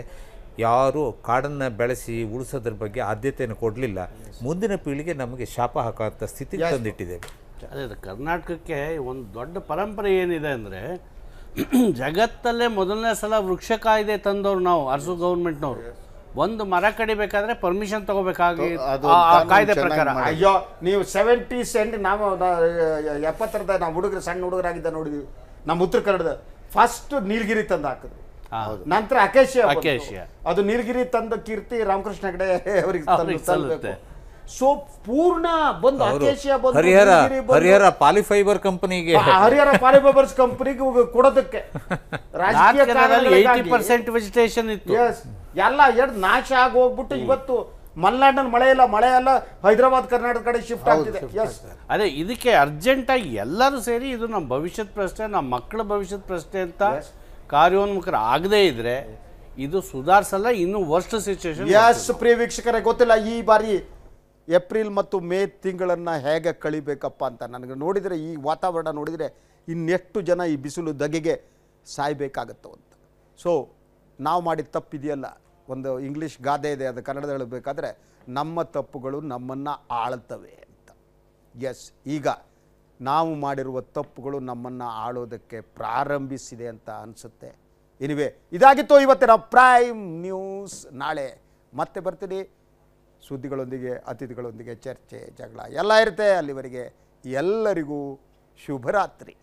ಯಾರು ಕಾಡನ್ನು ಬೆಳೆಸಿ ಉಳಿಸೋದ್ರ ಬಗ್ಗೆ ಆದ್ಯತೆಯನ್ನು ಕೊಡಲಿಲ್ಲ. ಮುಂದಿನ ಪೀಳಿಗೆ ನಮಗೆ ಶಾಪ ಹಾಕುವಂಥ ಸ್ಥಿತಿಗೆ ತಂದಿಟ್ಟಿದ್ದೇವೆ. ಅದೇ ಕರ್ನಾಟಕಕ್ಕೆ ಒಂದು ದೊಡ್ಡ ಪರಂಪರೆ ಏನಿದೆ ಅಂದರೆ, ಜಗತ್ತಲ್ಲೇ ಮೊದಲನೇ ಸಲ ವೃಕ್ಷ ಕಾಯ್ದೆ ತಂದವರು ನಾವು ಅರಸು ಗೌರ್ಮೆಂಟ್ನವರು. ಒಂದು ಮರ ಕಡಿಬೇಕಾದ್ರೆ ಪರ್ಮಿಷನ್ ತಗೋಬೇಕಾಗಿ ಕಾಯ್ದೆ ಪ್ರಕಾರ. ಅಯ್ಯೋ ನೀವು 70s ನಾವು 70ರದ ನಾವು ಹುಡುಗರು ಸಣ್ಣ ಹುಡುಗರಾಗಿದ್ದ ನೋಡಿದ್ವಿ. ನಮ್ಮ ಉತ್ತರ ಕನ್ನಡದ ಫಸ್ಟ್ ನೀಲಗಿರಿ ತಂದು ಹಾಕಿದ್ರು, ನಂತರ ಅಕೇಶಿಯಾ. ಅದು ನೀಲಗಿರಿ ತಂದ ಕೀರ್ತಿ ರಾಮಕೃಷ್ಣ ಹೆಗಡೆ ಅವರಿಗೆ. ಸೊ ಪೂರ್ಣ ಬಂದು ಅಕೇಶಿಯಾ ಬಂದು ಹರಿಹರ ಪಾಲಿಫೈಬರ್ ಕಂಪನಿಗೆ, ಹರಿಹರ ಪಾಲಿಫೈಬರ್ಸ್ ಕಂಪನಿಗೆ ಕೊಡೋದಕ್ಕೆ ರಾಜಕೀಯ 80% ವೆಜಿಟೇಷನ್ ಇತ್ತು. ಎಲ್ಲ ಎಡ್ ನಾಶ ಆಗಿ ಹೋಗ್ಬಿಟ್ಟು ಇವತ್ತು ಮಲೆನಾಡಿನಲ್ಲಿ ಮಳೆ ಎಲ್ಲ ಹೈದರಾಬಾದ್ ಕರ್ನಾಟಕ ಕಡೆ ಶಿಫ್ಟ್ ಆಗ್ತಿದೆ. ಅದೇ ಇದಕ್ಕೆ ಅರ್ಜೆಂಟಾಗಿ ಎಲ್ಲರೂ ಸೇರಿ ಇದು ನಮ್ಮ ಭವಿಷ್ಯದ ಪ್ರಶ್ನೆ, ನಮ್ಮ ಮಕ್ಕಳ ಭವಿಷ್ಯದ ಪ್ರಶ್ನೆ ಅಂತ ಕಾರ್ಯೋನ್ಮುಖರು ಆಗದೇ ಇದ್ರೆ ಇದು ಸುಧಾರಿಸಲ್ಲ, ಇನ್ನೂ ವರ್ಸ್ಟ್ ಸಿಚುವೇಶನ್. ಎಸ್ ಪ್ರಿಯ ವೀಕ್ಷಕರೇ, ಗೊತ್ತಿಲ್ಲ ಈ ಬಾರಿ ಏಪ್ರಿಲ್ ಮತ್ತು ಮೇ ತಿಂಗಳನ್ನು ಹೇಗೆ ಕಳಿಬೇಕಪ್ಪ ಅಂತ ನನಗೆ ನೋಡಿದರೆ, ಈ ವಾತಾವರಣ ನೋಡಿದರೆ ಇನ್ನೆಷ್ಟು ಜನ ಈ ಬಿಸಿಲು ದಗೆಗೆ ಸಾಯಬೇಕಾಗತ್ತೋ ಅಂತ. ಸೊ ನಾವು ಮಾಡಿದ ತಪ್ಪಿದೆಯಲ್ಲ, ಒಂದು ಇಂಗ್ಲೀಷ್ ಗಾದೆ ಇದೆ, ಅದು ಕನ್ನಡದ ಹೇಳಬೇಕಾದ್ರೆ ನಮ್ಮ ತಪ್ಪುಗಳು ನಮ್ಮನ್ನು ಆಳ್ತವೆ ಅಂತ. ಎಸ್, ಈಗ ನಾವು ಮಾಡಿರುವ ತಪ್ಪುಗಳು ನಮ್ಮನ್ನು ಆಳೋದಕ್ಕೆ ಪ್ರಾರಂಭಿಸಿದೆ ಅಂತ ಅನಿಸುತ್ತೆ. ಎನಿವೆ, ಇದಾಗಿತ್ತು ಇವತ್ತಿನ ಪ್ರೈಮ್ ನ್ಯೂಸ್. ನಾಳೆ ಮತ್ತೆ ಬರ್ತೀನಿ ಸುದ್ದಿಗಳೊಂದಿಗೆ, ಅತಿಥಿಗಳೊಂದಿಗೆ, ಚರ್ಚೆ, ಜಗಳ ಎಲ್ಲ ಇರುತ್ತೆ. ಅಲ್ಲಿವರೆಗೆ ಎಲ್ಲರಿಗೂ ಶುಭರಾತ್ರಿ.